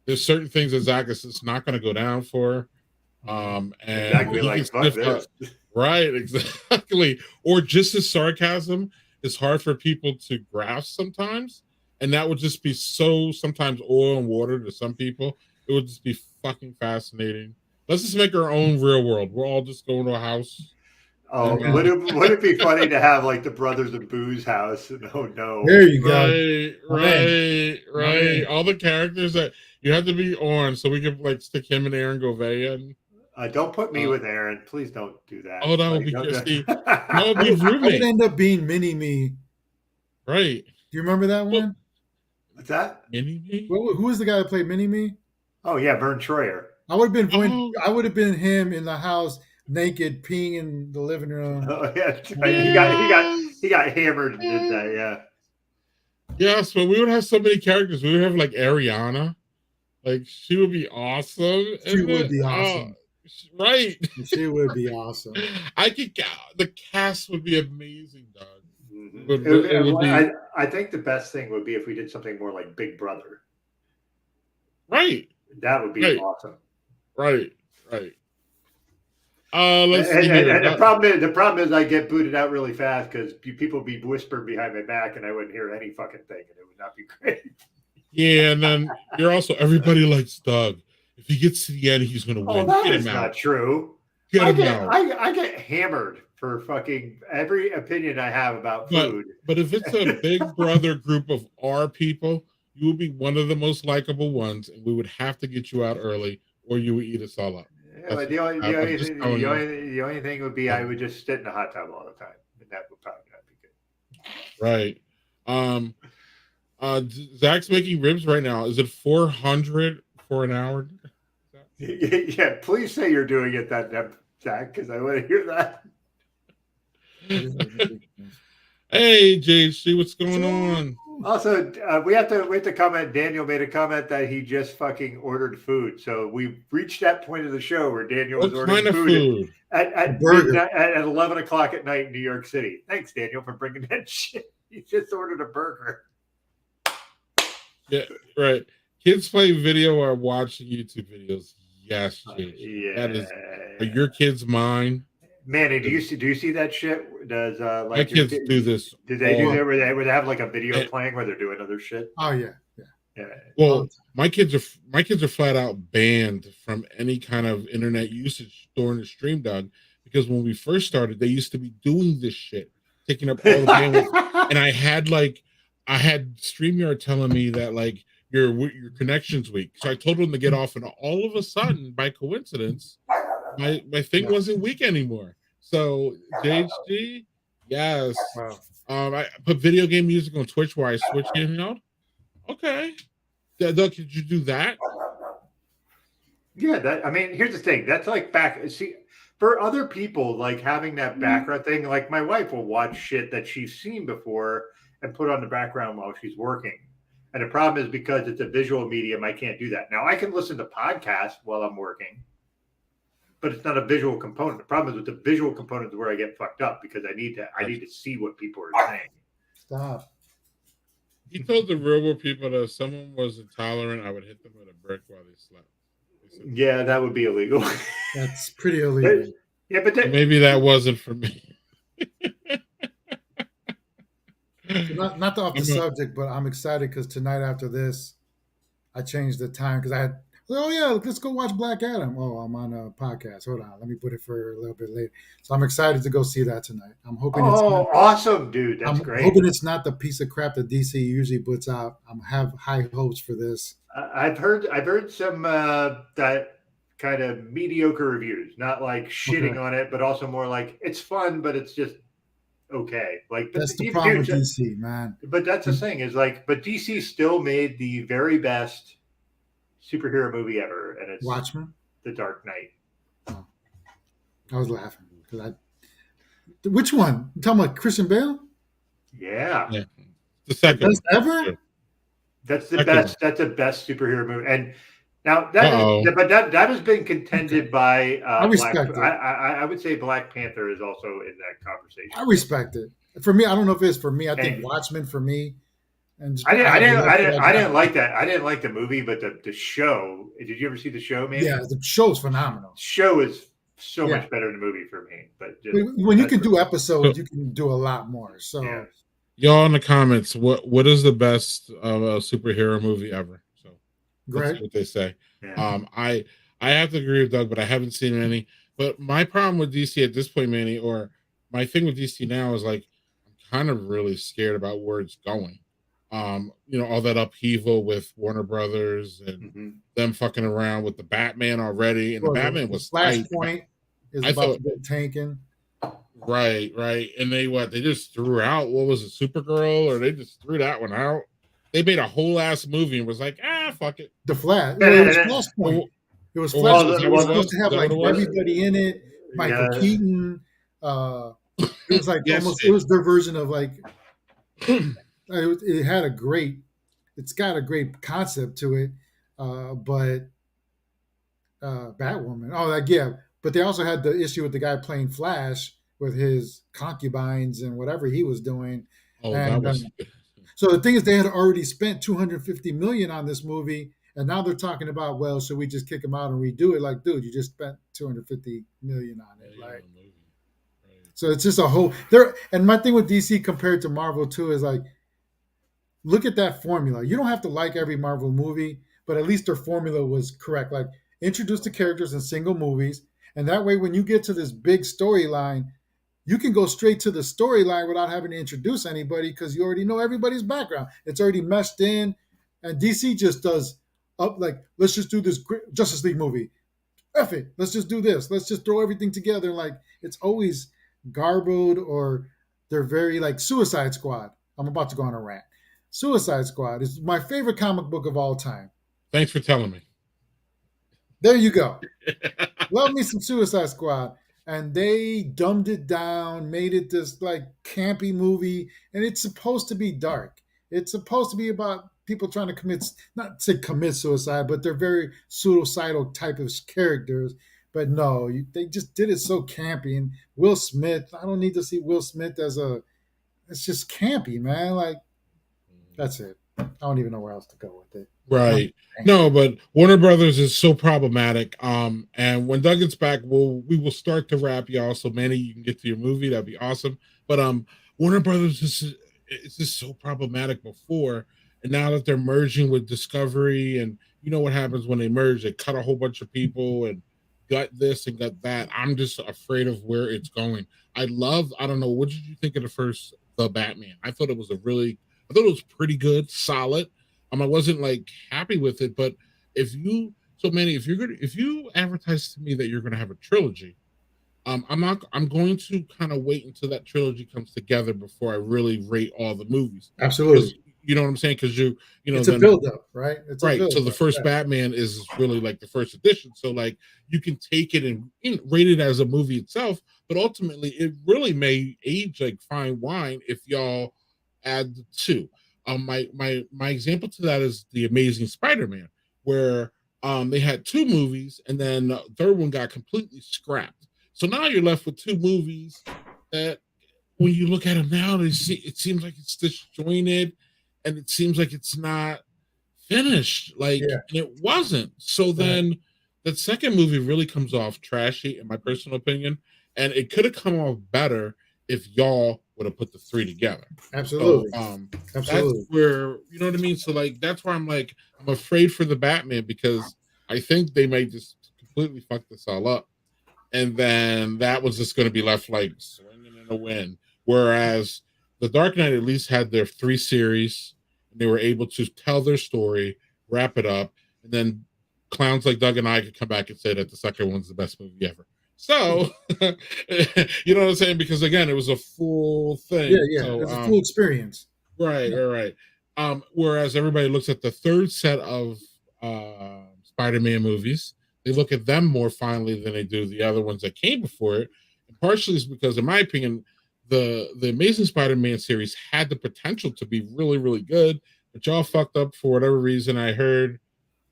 there's certain things that Zach is just not going to go down for. And exactly, he like, can fuck sniff this. right, exactly. Or just his sarcasm is hard for people to grasp sometimes, and that would just be so sometimes oil and water to some people. It would just be fucking fascinating. Let's just make our own real world. We're all just going to a house. Oh, would it be funny to have like the Brothers and Booze house? Oh no. There you go. Right. All the characters that you have to be on, so we can like stick him and Aaron Govea. And don't put me with Aaron. Please don't do that. Oh, that would be Christy. That would be I would roommate. end up being Mini Me. Right. Do you remember that one? What's that? Mini Me? Who was the guy that played Mini Me? Oh yeah, Vern Troyer. I would have been I would have been him in the house, naked, peeing in the living room. Oh yeah, he got hammered and did that. Yeah. Yes, but we would have so many characters. We would have like Ariana, like she would be awesome. She would be awesome. Right. She would be awesome. The cast would be amazing, Doug. Mm-hmm. I think the best thing would be if we did something more like Big Brother. Right. That would be awesome. Right. Let's see here. And the problem is I get booted out really fast because people be whispering behind my back and I wouldn't hear any fucking thing and it would not be great. Yeah, and then you're also everybody likes Doug. If he gets to the end, he's gonna win. That is not true. I get hammered for fucking every opinion I have about food. But if it's a Big Brother group of our people, you would be one of the most likable ones, and we would have to get you out early, or you would eat us all up. Yeah, but the only thing would be I would just sit in the hot tub all the time, and that would probably not be good. Right. Zach's making ribs right now. Is it 400 for an hour? Yeah, please say you're doing it that Zach, because I want to hear that. Hey, JC, what's going on? Also, we have to comment. Daniel made a comment that he just fucking ordered food. So we've reached that point of the show where Daniel was ordering food at 11 o'clock at night in New York City. Thanks, Daniel, for bringing that shit. He just ordered a burger. Yeah, right. Kids play video or watching YouTube videos. Yes, yeah. That is. Are your kids mine? Manny, do you see that shit? Does like my kids do this? Did they do that where they have like a video playing where they're doing other shit? Oh yeah. Well, my kids are flat out banned from any kind of internet usage during the stream, Doug, because when we first started, they used to be doing this shit taking up all the bandwidth. And I had StreamYard telling me that like your connection's weak. So I told him to get off, and all of a sudden, by coincidence, my thing wasn't weak anymore. So JHD, yes. Wow. I put video game music on Twitch where I switch in and out. Okay. Doug, could you do that? Yeah, I mean, here's the thing. That's like see, for other people, like having that background thing, like my wife will watch shit that she's seen before and put on the background while she's working. And the problem is because it's a visual medium, I can't do that. Now I can listen to podcasts while I'm working, but it's not a visual component. The problem is with the visual component is where I get fucked up because I need to see what people are saying. Stop. He told the real world people that if someone was intolerant, I would hit them with a brick while they slept. Yeah, that would be illegal. That's pretty illegal. Yeah, but maybe that wasn't for me. Not off the subject, but I'm excited because tonight after this, I changed the time because I had. Oh yeah, let's go watch Black Adam. Oh, I'm on a podcast. Hold on, let me put it for a little bit later. So I'm excited to go see that tonight. I'm hoping. Awesome, dude! That's great. I'm hoping it's not the piece of crap that DC usually puts out. I have high hopes for this. I've heard some that kind of mediocre reviews, not like shitting on it, but also more like it's fun, but it's just okay. Like that's the problem with DC, man. But that's the thing is like, but DC still made the very best superhero movie ever, and it's Watchmen, The Dark Knight. Oh. I was laughing because which one? You talking about Christian Bale? Yeah. The second best ever. That's the best. That's the best superhero movie, and now that has been contended by. I respect it. I would say Black Panther is also in that conversation. I respect it. For me, I don't know if it's for me. I think Watchmen for me. And I didn't like that. I didn't like the movie, but the show. Did you ever see the show, man? Yeah, the show's phenomenal. The show is so much better than the movie for me. But when you can do episodes, you can do a lot more. So, y'all in the comments, what is the best superhero movie ever? So that's what they say. Yeah. I have to agree with Doug, but I haven't seen any. But my problem with DC at this point, Manny, or my thing with DC now is like I'm kind of really scared about where it's going. All that upheaval with Warner Brothers and them fucking around with the Batman already, and the Batman was Flashpoint is about to get tanking. Right, and they just threw out what was it, Supergirl, or they just threw that one out. They made a whole ass movie and was like, fuck it. The Flash. It was Flashpoint. It was Flashpoint. It was supposed to have like everybody in it. Michael Keaton. It was like almost. It was their version of like. It's got a great concept to it, but Batwoman. But they also had the issue with the guy playing Flash with his concubines and whatever he was doing. So the thing is, they had already spent $250 million on this movie, and now they're talking about, well, should we just kick him out and redo it? Like, dude, you just spent $250 million on it, right? So it's just a whole there. And my thing with DC compared to Marvel too is like, look at that formula. You don't have to like every Marvel movie, but at least their formula was correct. Like, introduce the characters in single movies, and that way, when you get to this big storyline, you can go straight to the storyline without having to introduce anybody because you already know everybody's background. It's already meshed in, and DC just does let's just do this Justice League movie. F it. Let's just do this. Let's just throw everything together. Like, it's always garbled, or they're very like Suicide Squad. I'm about to go on a rant. Suicide Squad is my favorite comic book of all time. Thanks for telling me. There you go. Love me some Suicide Squad. And they dumbed it down, made it this like campy movie. And it's supposed to be dark. It's supposed to be about people trying to not commit suicide, but they're very suicidal type of characters. But no, they just did it so campy. And Will Smith, I don't need to see Will Smith it's just campy, man. Like, that's it. I don't even know where else to go with it. Right. No, but Warner Brothers is so problematic. And when Doug gets back, we will start to wrap, y'all. So Manny, you can get to your movie. That'd be awesome. But Warner Brothers is just so problematic before. And now that they're merging with Discovery, and you know what happens when they merge, they cut a whole bunch of people, and got this and got that. I'm just afraid of where it's going. I don't know, what did you think of the Batman? I thought it was pretty good, solid. I wasn't like happy with it, but Manny, if you advertise to me that you're gonna have a trilogy, I'm going to kind of wait until that trilogy comes together before I really rate all the movies. Absolutely. You know what I'm saying? Because it's a build up, right? It's a right. build So the up. first Batman is really like the first edition. So like you can take it and rate it as a movie itself, but ultimately it really may age like fine wine if y'all add the two. My example to that is the Amazing Spider-Man, where they had two movies and then the third one got completely scrapped. So now you're left with two movies that when you look at them now, it seems like it's disjointed and it seems like it's not finished. Like, Yeah. and it wasn't. So then that second movie really comes off trashy, in my personal opinion. And it could have come off better if y'all would have put the three together. Absolutely. So, Absolutely. that's where, you know what I mean? So, like, that's where I'm like, I'm afraid for the Batman because I think they may just completely fuck this all up. And then that was just going to be left like swinging in the wind. Whereas the Dark Knight at least had their 3 series, and they were able to tell their story, wrap it up, and then clowns like Doug and I could come back and say that the second one's the best movie ever. So, you know what I'm saying? Because again, it was a full thing. Yeah. So, It's a full experience. Right. Whereas everybody looks at the third set of Spider-Man movies, they look at them more fondly than they do the other ones that came before it. And partially is because, in my opinion, the Amazing Spider-Man series had the potential to be really, really good, but y'all fucked up for whatever reason. I heard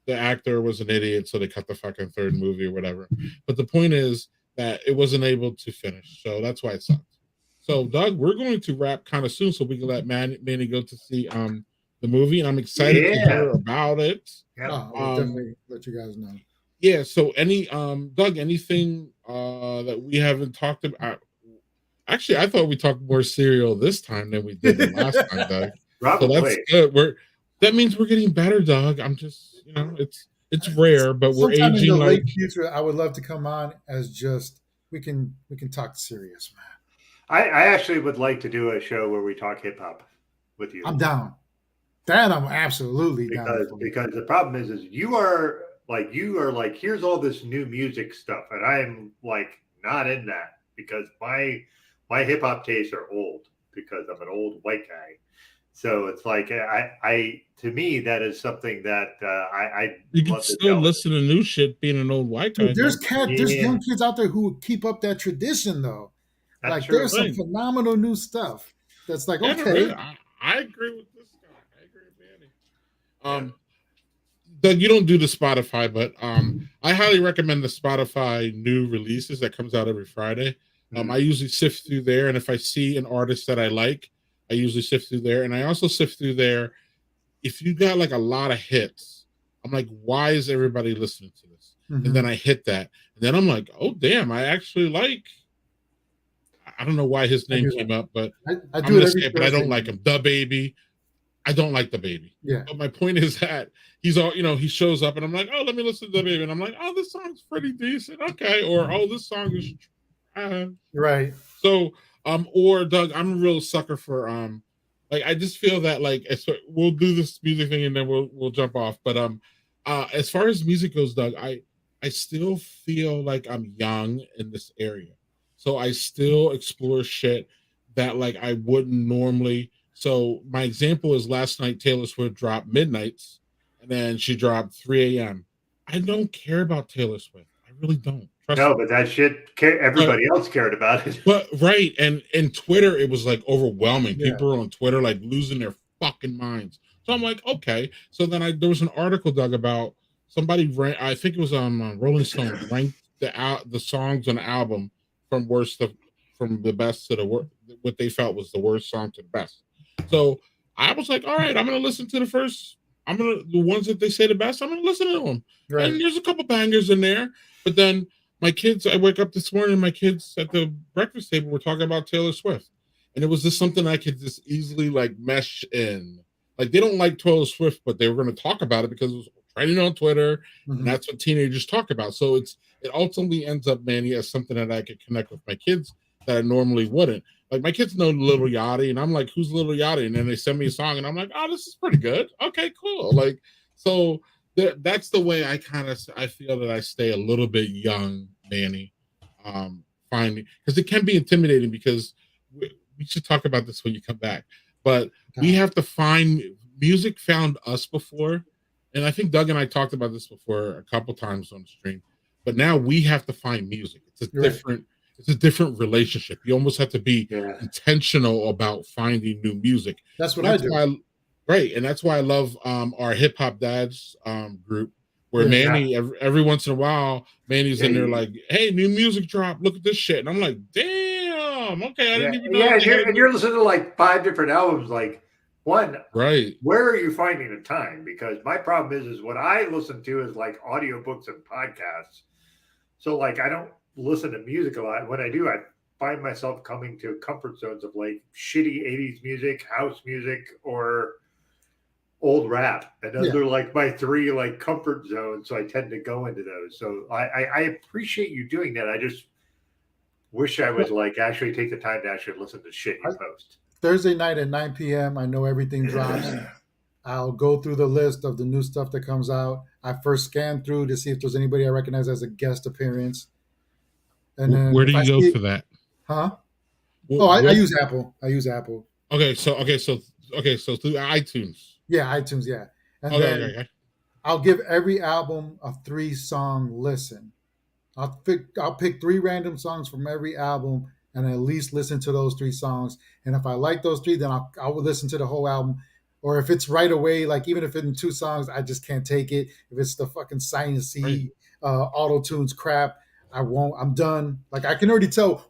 the actor was an idiot, so they cut the fucking third movie or whatever. But the point is that it wasn't able to finish, so that's why it sucked. So, Doug, we're going to wrap kind of soon, so we can let Manny go to see the movie, and I'm excited to hear about it. I'll definitely let you guys know. Yeah. So, Doug, anything that we haven't talked about? Actually, I thought we talked more cereal this time than we did the last time, Doug. Probably. So that's good. That means we're getting better, Doug. I'm just, it's rare, but we're Sometime aging in the like. late future. I would love to come on as just we can talk serious, man. I actually would like to do a show where we talk hip hop with you. I'm down. That I'm absolutely down. Because the problem is you are like here's all this new music stuff, and I'm like not in that because my hip hop tastes are old because I'm an old white guy. So it's like I to me that is something that I you can still listen to new shit being an old white guy. Dude, there's young kids out there who keep up that tradition though. That's like true. There's some phenomenal new stuff that's like okay. I agree with this guy. I agree with Manny. Doug, you don't do the Spotify, but I highly recommend the Spotify new releases that comes out every Friday. I usually sift through there, and if I see an artist that I like, I usually sift through there, and I also sift through there. If you got like a lot of hits, I'm like, why is everybody listening to this? Mm-hmm. And then I hit that, and then I'm like, oh damn, I actually like. I don't know why his name came up, but I do it every but I don't like him. The Baby. I don't like The Baby. Yeah. But my point is that he's all, he shows up and I'm like, oh, let me listen to The Baby. And I'm like, oh, this song's pretty decent. Okay. Or, oh, this song is right. So, or Doug, I'm a real sucker for, like, I just feel that like, we'll do this music thing and then we'll jump off. But, as far as music goes, Doug, I still feel like I'm young in this area. So I still explore shit that like I wouldn't normally. So my example is last night Taylor Swift dropped Midnights, and then she dropped 3 a.m. I don't care about Taylor Swift. I really don't. But that shit everybody else cared about it. But right, and Twitter, it was like overwhelming. Yeah. People were on Twitter like losing their fucking minds. So I'm like, okay. So then there was an article, Doug, about somebody I think it was on Rolling Stone ranked the songs on the album from the best to the worst, what they felt was the worst song to the best. So I was like, all right, I'm gonna listen to the ones that they say the best, I'm gonna listen to them. Right. And there's a couple bangers in there, but then my kids, I wake up this morning, my kids at the breakfast table were talking about Taylor Swift. And it was just something I could just easily like mesh in. Like they don't like Taylor Swift, but they were gonna talk about it because it was trending on Twitter, and that's what teenagers talk about. So it's it ultimately ends up, Manny, as something that I could connect with my kids that I normally wouldn't. Like my kids know Little Yachty, and I'm like, "Who's Little Yachty?" And then they send me a song, and I'm like, "Oh, this is pretty good. Okay, cool." Like, so that's the way I feel that I stay a little bit young, Manny. Finding, because it can be intimidating, because we should talk about this when you come back. But we have to find music found us before, and I think Doug and I talked about this before a couple times on the stream. But now we have to find music. It's a different relationship. You almost have to be intentional about finding new music. That's what I do. Right, and that's why I love our hip hop dads group, where Manny every once in a while, Manny's in there like, "Hey, new music drop! Look at this shit!" And I'm like, "Damn, okay, I didn't even know." Yeah, and you're listening to like 5 different albums. Like, one, right? Where are you finding the time? Because my problem is what I listen to is like audiobooks and podcasts. So like, I don't listen to music a lot. When I do, I find myself coming to comfort zones of like shitty 80s music, house music, or old rap, and those are like my 3 like comfort zones, so I tend to go into those. So I appreciate you doing that. I just wish I would like actually take the time to actually listen to shit you post. Thursday night at 9 p.m. I know everything drops. I'll go through the list of the new stuff that comes out. I first scan through to see if there's anybody I recognize as a guest appearance. And then where do you go for that? Huh? I use Apple. Okay, so through iTunes. Yeah, iTunes, yeah. And then I'll give every album a 3-song listen. I'll pick 3 random songs from every album and at least listen to those 3 songs. And if I like those 3, then I will listen to the whole album. Or if it's right away, like even if it's in 2 songs, I just can't take it. If it's the fucking sinusy auto-tunes crap, I won't. I'm done. Like I can already tell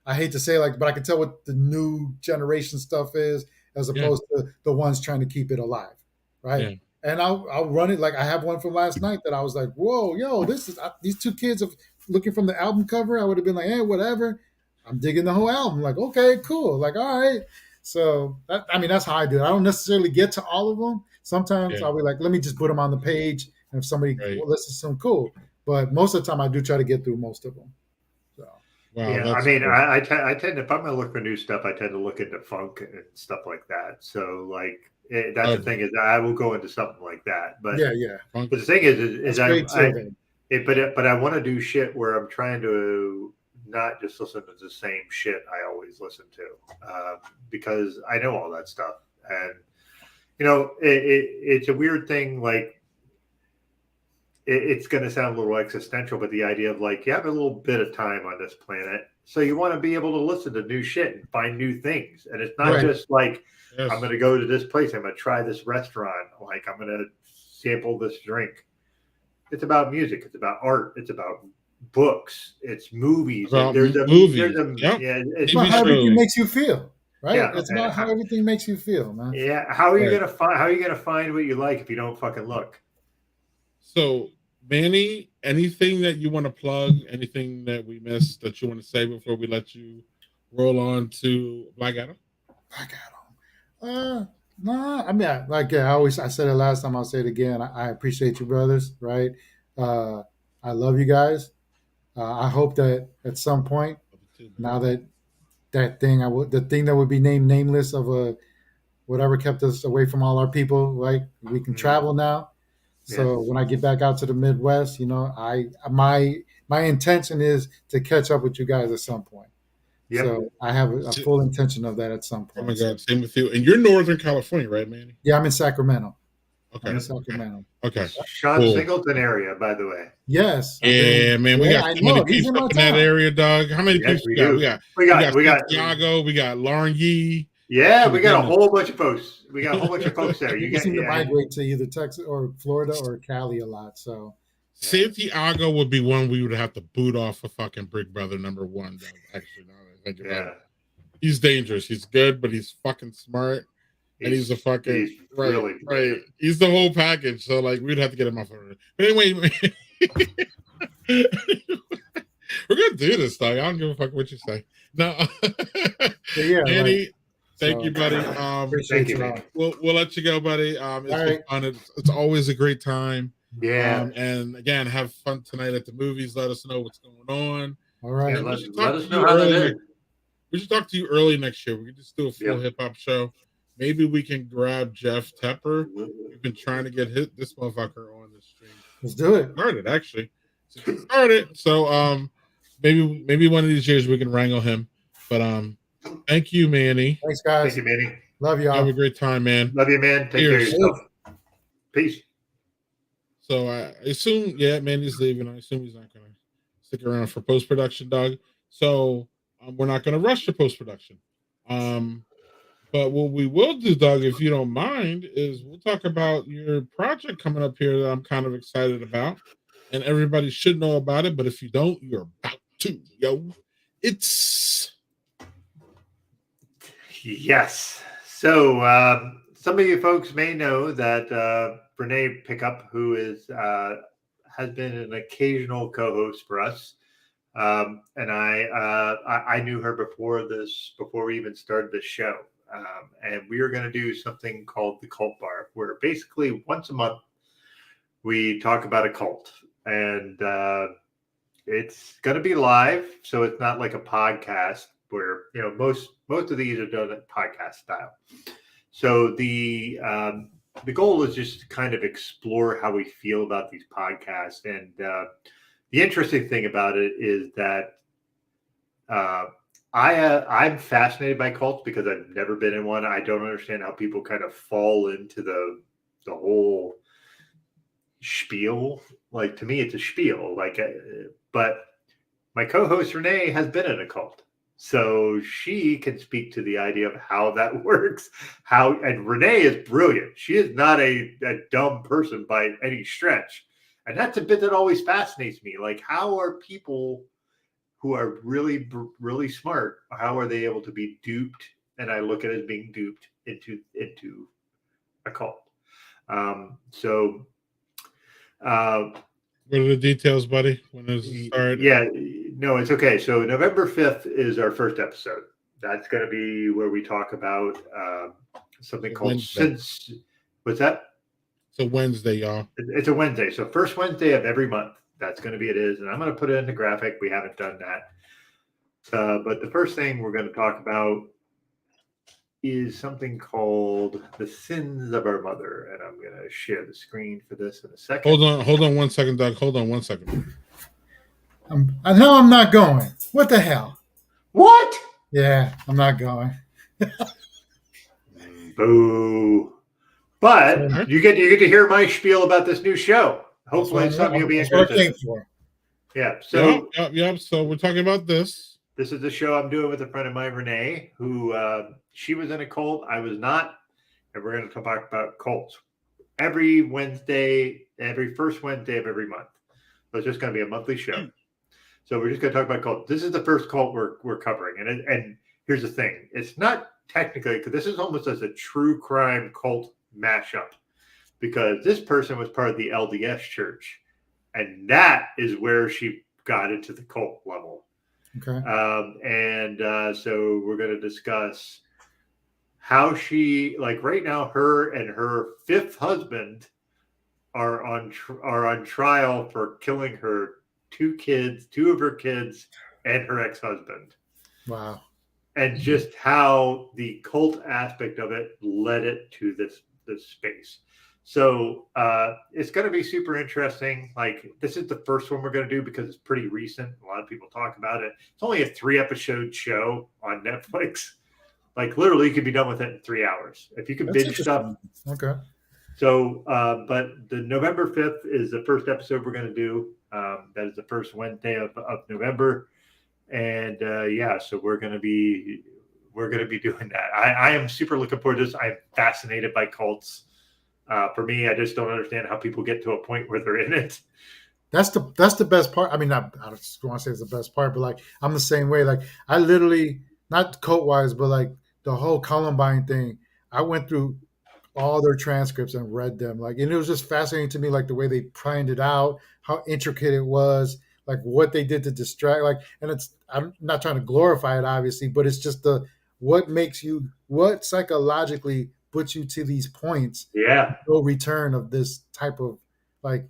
I hate to say but I can tell what the new generation stuff is, as opposed to the ones trying to keep it alive, right? Yeah. And I'll run it. Like I have one from last night that I was like, whoa, yo, these 2 kids looking from the album cover. I would have been like, hey, whatever. I'm digging the whole album. Like, okay, cool. Like, all right. So that's how I do it. I don't necessarily get to all of them. Sometimes I'll be like, let me just put them on the page, and if somebody listens to them, cool. But most of the time, I do try to get through most of them. So. Wow, yeah, I mean, cool. I tend to, if I'm going to look for new stuff, I tend to look into funk and stuff like that. So, like, that's the thing is, I will go into something like that. But But the thing is but I want to do shit where I'm trying to not just listen to the same shit I always listen to, because I know all that stuff, and it's a weird thing, like. It's going to sound a little existential, but the idea of like, you have a little bit of time on this planet, so you want to be able to listen to new shit and find new things. And it's not just like, I'm going to go to this place, I'm going to try this restaurant, like I'm going to sample this drink. It's about music. It's about art. It's about books. It's movies. It's about how everything makes you feel, right? Yeah, it's about how everything makes you feel, man. Yeah. How are you going to find what you like if you don't fucking look? So, Manny, anything that you want to plug, anything that we missed that you want to say before we let you roll on to Black Adam? Black Adam. No, I mean, I said it last time, I'll say it again. I appreciate you, brothers, right? I love you guys. I hope that at some point, now that the thing that would be named nameless of whatever kept us away from all our people, right? We can travel now. So when I get back out to the Midwest, my intention is to catch up with you guys at some point. Yep. So I have a full intention of that at some point. Oh my God, same with you. And you're Northern California, right, Manny? Yeah, I'm in Sacramento. Okay. I'm in Sacramento. Okay. Sean Singleton area, by the way. Yes. Yeah, man. We got so many people in that area, Doug. How many people we got? We got Santiago. We got Lauren Yee. Yeah, we got a whole bunch of folks. We got a whole bunch of folks there. You seem to migrate to either Texas or Florida or Cali a lot. So Santiago would be one we would have to boot off of fucking Big Brother #1. Though, actually, now that I think about it. He's dangerous. He's good, but he's fucking smart. And he's a fucking right. He's the whole package. So like we'd have to get him off of it. But anyway, we're gonna do this, dog. I don't give a fuck what you say. No. Andy, thank you, buddy. Thank you, man. We'll let you go, buddy. It's been fun. It's always a great time. Yeah. And again, have fun tonight at the movies. Let us know what's going on. All right. Yeah, And we let, should let talk us to know you how that early. is. We should talk to you early next year. We could just do a full Yep. hip hop show. Maybe we can grab Jeff Tepper. We've been trying to get this motherfucker on the stream. Let's do it. Started actually. Since it started. So maybe one of these years we can wrangle him. But thank you, Manny. Thanks, Thank guys. you, Manny. Love Have a y'all. great time, man. Love you, man. Take care of Cheers. yourself. Peace. So I assume, Mandy's leaving. I assume he's not going to stick around for post production, Doug. So we're not going to rush to post production. But what we will do, Doug, if you don't mind, is we'll talk about your project coming up here that I'm kind of excited about, and everybody should know about it. But if you don't, you're about to, yo. It's Yes. So some of you folks may know that Renee Pickup, who is has been an occasional co-host for us, and I knew her before we even started this show, and we are going to do something called the Cult Bar, where basically once a month we talk about a cult, and it's going to be live, so it's not like a podcast where most of these are done at podcast style. So the goal is just to kind of explore how we feel about these podcasts, and the interesting thing about it is that I'm fascinated by cults because I've never been in one. I don't understand how people kind of fall into the whole spiel. Like, to me, it's a spiel. But my co-host Renee has been in a cult, so she can speak to the idea of how that works. And Renee is brilliant. She is not a dumb person by any stretch. And that's a bit that always fascinates me. Like, how are people who are really, really smart, how are they able to be duped? And I look at it as being duped into a cult. What are the details, buddy? When does it start? Yeah, no, it's okay. So November 5th is our first episode. That's going to be where we talk about something called Since. What's that? It's a Wednesday, y'all. It's a Wednesday. So first Wednesday of every month. That's going to be and I'm going to put it in the graphic. We haven't done that. But the first thing we're going to talk about is something called The Sins of Our Mother. And I'm going to share the screen for this in a second. Hold on 1 second, Doug. Hold on 1 second. I know I'm not going. What the hell? What? Yeah, I'm not going. Boo. But you get to hear my spiel about this new show. Hopefully it's something you'll be interested in. Yeah. So Yep. So we're talking about this. This is the show I'm doing with a friend of mine, Renee, who she was in a cult. I was not. And we're going to talk about cults every Wednesday, every first Wednesday of every month. So it's just going to be a monthly show. So we're just going to talk about cults. This is the first cult we're covering. And here's the thing. It's not technically, because this is almost as a true crime cult mashup, because this person was part of the LDS church. And that is where she got into the cult level. Okay. So we're going to discuss how she, like right now, her and her fifth husband are on trial for killing her two of her kids, and her ex-husband. Wow. And just how the cult aspect of it led it to this space. So it's going to be super interesting. Like, this is the first one we're going to do because it's pretty recent. A lot of people talk about it. It's only a 3-episode show on Netflix. Like, literally, you could be done with it in 3 hours if you can binge stuff. Okay. So, but the November 5th is the first episode we're going to do. That is the first Wednesday of November, and so we're going to be doing that. I am super looking forward to this. I'm fascinated by cults. For me, I just don't understand how people get to a point where they're in it. That's the best part. I mean, I just want to say it's the best part, but like, I'm the same way. Like, I literally, not cult wise, but like the whole Columbine thing, I went through all their transcripts and read them. Like, and it was just fascinating to me, like the way they planned it out, how intricate it was, like what they did to distract. Like, and I'm not trying to glorify it, obviously, but it's just what psychologically puts you to these points. Yeah. No return of this type of Like,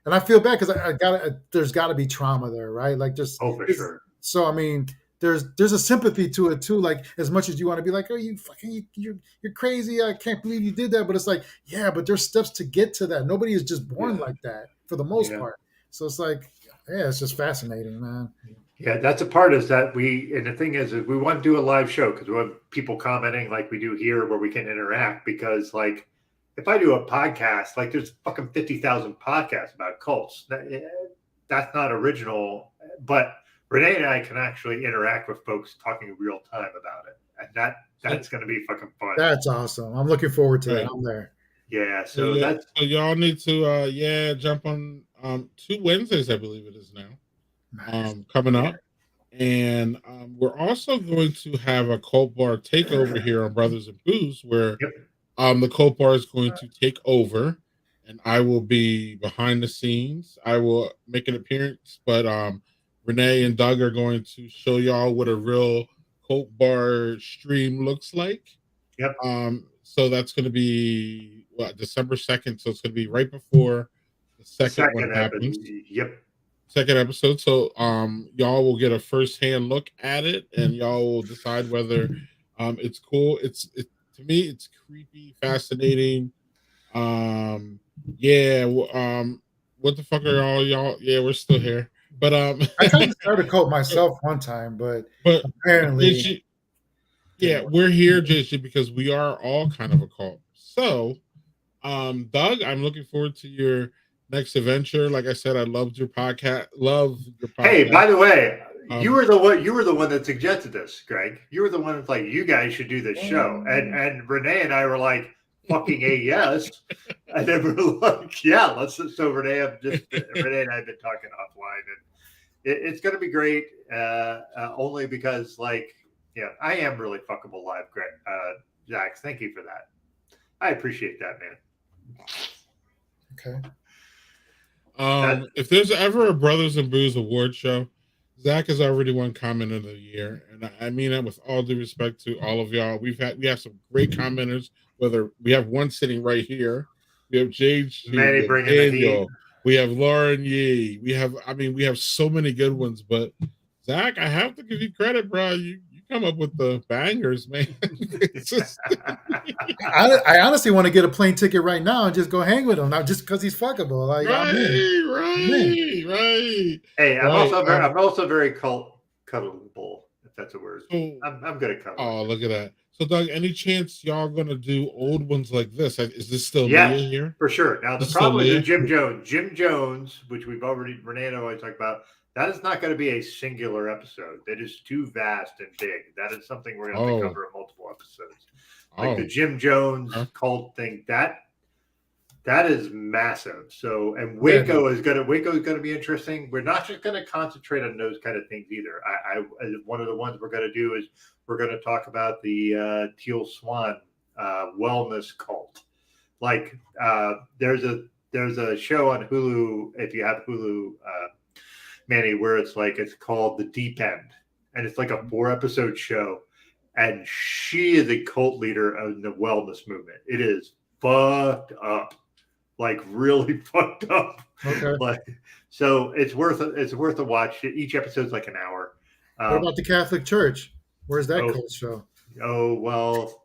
and I feel bad because I got there's got to be trauma there, right? Like, just Oh, for sure. so I mean, there's a sympathy to it too. Like, as much as you want to be like, oh, you fucking you're crazy. I can't believe you did that. But it's like, yeah, but there's steps to get to that. Nobody is just born Yeah. like that for the most Yeah. part. So it's like, yeah, it's just fascinating, man. Yeah, that's a part is that and the thing is we want to do a live show because we want people commenting like we do here where we can interact because like if I do a podcast, like there's fucking 50,000 podcasts about cults. That's not original, but Renee and I can actually interact with folks talking real time about it. And that's going to be fucking fun. That's awesome. I'm looking forward to that. I'm there. Yeah, So y'all need to jump on 2 Wednesdays, I believe it is now. Coming up. And we're also going to have a cult bar takeover here on Brothers and Booze, where the cult bar is going to take over, and I will be behind the scenes. I will make an appearance, but Renee and Doug are going to show y'all what a real cult bar stream looks like. Yep. So that's going to be December 2nd. So it's going to be right before the second one happens. Yep. Second episode. So y'all will get a first-hand look at it, and y'all will decide whether it's cool. To me, it's creepy, fascinating. What the fuck are y'all? Yeah, we're still here. But I tried to start a cult myself one time, but apparently we're here, JC, because we are all kind of a cult. So Doug, I'm looking forward to your next adventure. Like I said, I loved your podcast. Hey, by the way, you were the one that suggested this, Greg. You were the one that's like, you guys should do this show. And Renee and I were like, fucking yes. And then we're like, yeah, let's. So Renee and I have been talking offline, and it's going to be great. Only because, like, I am really fuckable live, Greg. Zach, thank you for that. I appreciate that, man. Okay. If there's ever a Brothers and Booze award show, Zach has already won comment of the year, and I mean that with all due respect to all of y'all. We have some great commenters. Whether we have one sitting right here, we have Jade, Manny bringing the heat. We have Lauren Yee. We have so many good ones. But Zach, I have to give you credit, bro. You come up with the bangers, man. I honestly want to get a plane ticket right now and just go hang with him, not just because he's fuckable. Like, right. Hey, I'm also very cuddleable, if that's a word. I'm good at cuddling. Oh, look at that. So, Doug, any chance y'all gonna do old ones like this? Is this still Leah here? For sure. Now the problem is Jim Jones, which Renee and I always talk about. That is not going to be a singular episode. That is too vast and big. That is something we're going to have to cover in multiple episodes. Like the Jim Jones cult thing, that is massive. So, and Waco is going to be interesting. We're not just going to concentrate on those kind of things either. One of the ones we're going to do is we're going to talk about the Teal Swan wellness cult. Like there's a show on Hulu, if you have Hulu, Manny, where it's called The Deep End, and it's like a 4-episode show, and she is a cult leader of the wellness movement. It is fucked up, like really fucked up. Okay. So it's worth a watch. Each episode's like an hour. What about the Catholic Church? Where's that cult show? Oh, well,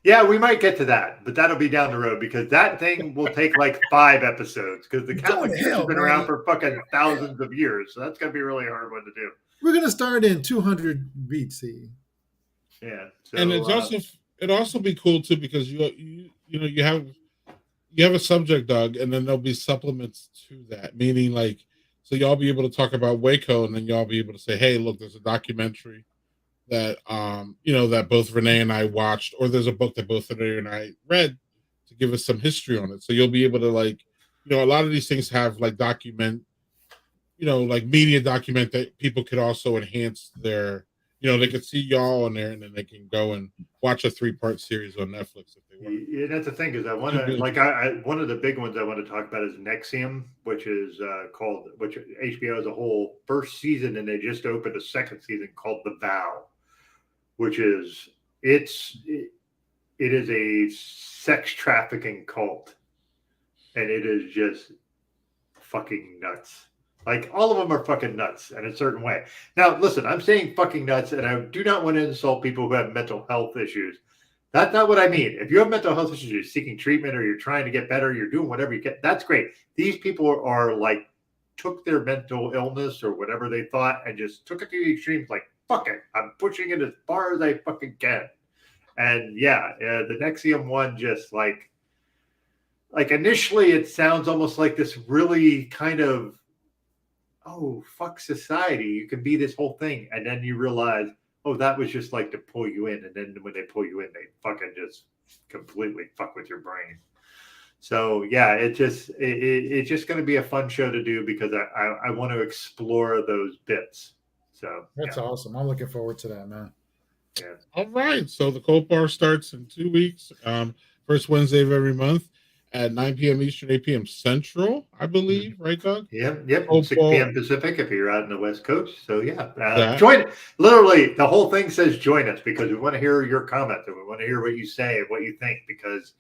yeah, we might get to that, but that'll be down the road because that thing will take like 5 episodes because the Catholic Church has been around for fucking thousands of years. So that's going to be a really hard one to do. We're going to start in 200 BC. Yeah. So, and it'd also be cool too because you have a subject, Doug, and then there'll be supplements to that, meaning like, so y'all be able to talk about Waco and then y'all be able to say, hey, look, there's a documentary that that both Renee and I watched, or there's a book that both Renee and I read to give us some history on it. So you'll be able to a lot of these things have like media document that people could also enhance their, they could see y'all on there and then they can go and watch a 3-part series on Netflix if they want. Yeah, that's the thing is I want to one of the big ones I want to talk about is Nexium, which is which HBO as a whole first season, and they just opened a second season called The Vow, which is it is a sex trafficking cult, and it is just fucking nuts. Like, all of them are fucking nuts in a certain way. Now, listen, I'm saying fucking nuts, and I do not want to insult people who have mental health issues. That's not what I mean. If you have mental health issues, you're seeking treatment, or you're trying to get better, you're doing whatever you can, that's great. These people are like, took their mental illness or whatever they thought and just took it to the extremes, like, fuck it, I'm pushing it as far as I fucking can. And yeah, the Nexium one just like initially it sounds almost like this really kind of, oh, fuck society, you can be this whole thing. And then you realize, oh, that was just like to pull you in. And then when they pull you in, they fucking just completely fuck with your brain. So yeah, it's just going to be a fun show to do because I want to explore those bits. So That's awesome. I'm looking forward to that, man. Yeah. All right. So the Cold Bar starts in 2 weeks. First Wednesday of every month at 9 p.m. Eastern, 8 p.m. Central, I believe. Right, Doug? Yep. Cold 6 Bar. p.m. Pacific if you're out in the West Coast. So yeah, join. Literally, the whole thing says join us because we want to hear your comments and we want to hear what you say and what you think because,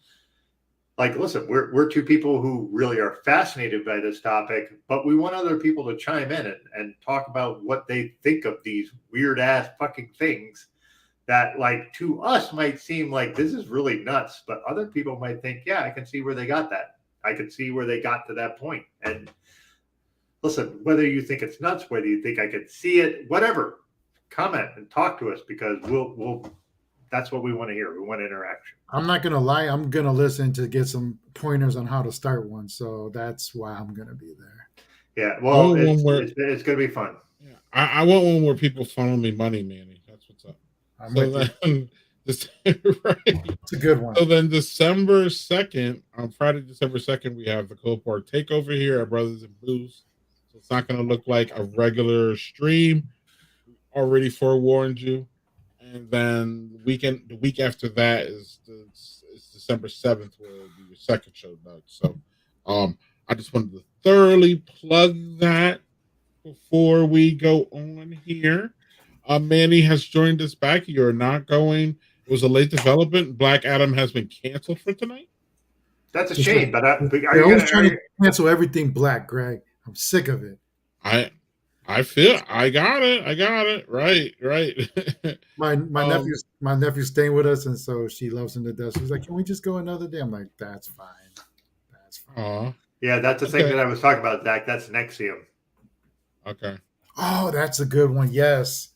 like, listen, we're two people who really are fascinated by this topic, but we want other people to chime in and talk about what they think of these weird ass fucking things that, like, to us might seem like this is really nuts, but other people might think, yeah, I can see where they got that. I can see where they got to that point. And listen, whether you think it's nuts, whether you think I could see it, whatever, comment and talk to us because we'll that's what we want to hear. We want interaction. I'm not gonna lie. I'm gonna listen to get some pointers on how to start one. So that's why I'm gonna be there. Yeah, well, it's going to be fun. Yeah, I want one where people funnel me money, Manny. That's what's up. Right. It's a good one. So then December 2nd, on Friday, December 2nd, we have the Cold Bar takeover here at Brothers and Blues. So it's not going to look like a regular stream. Already forewarned you. And then the week after that is December 7th, where it'll be your second show, Doug. So I just wanted to thoroughly plug that before we go on here. Manny has joined us back. You're not going. It was a late development. Black Adam has been canceled for tonight. That's a shame, but they're always trying to cancel everything black, Greg. I'm sick of it. I feel I got it. Right. My nephew's staying with us, and so she loves him to death. She's like, "Can we just go another day?" I'm like, "That's fine. That's fine." Yeah, that's the thing that I was talking about, Zach. That's Nexium. Okay. Oh, that's a good one. Yes.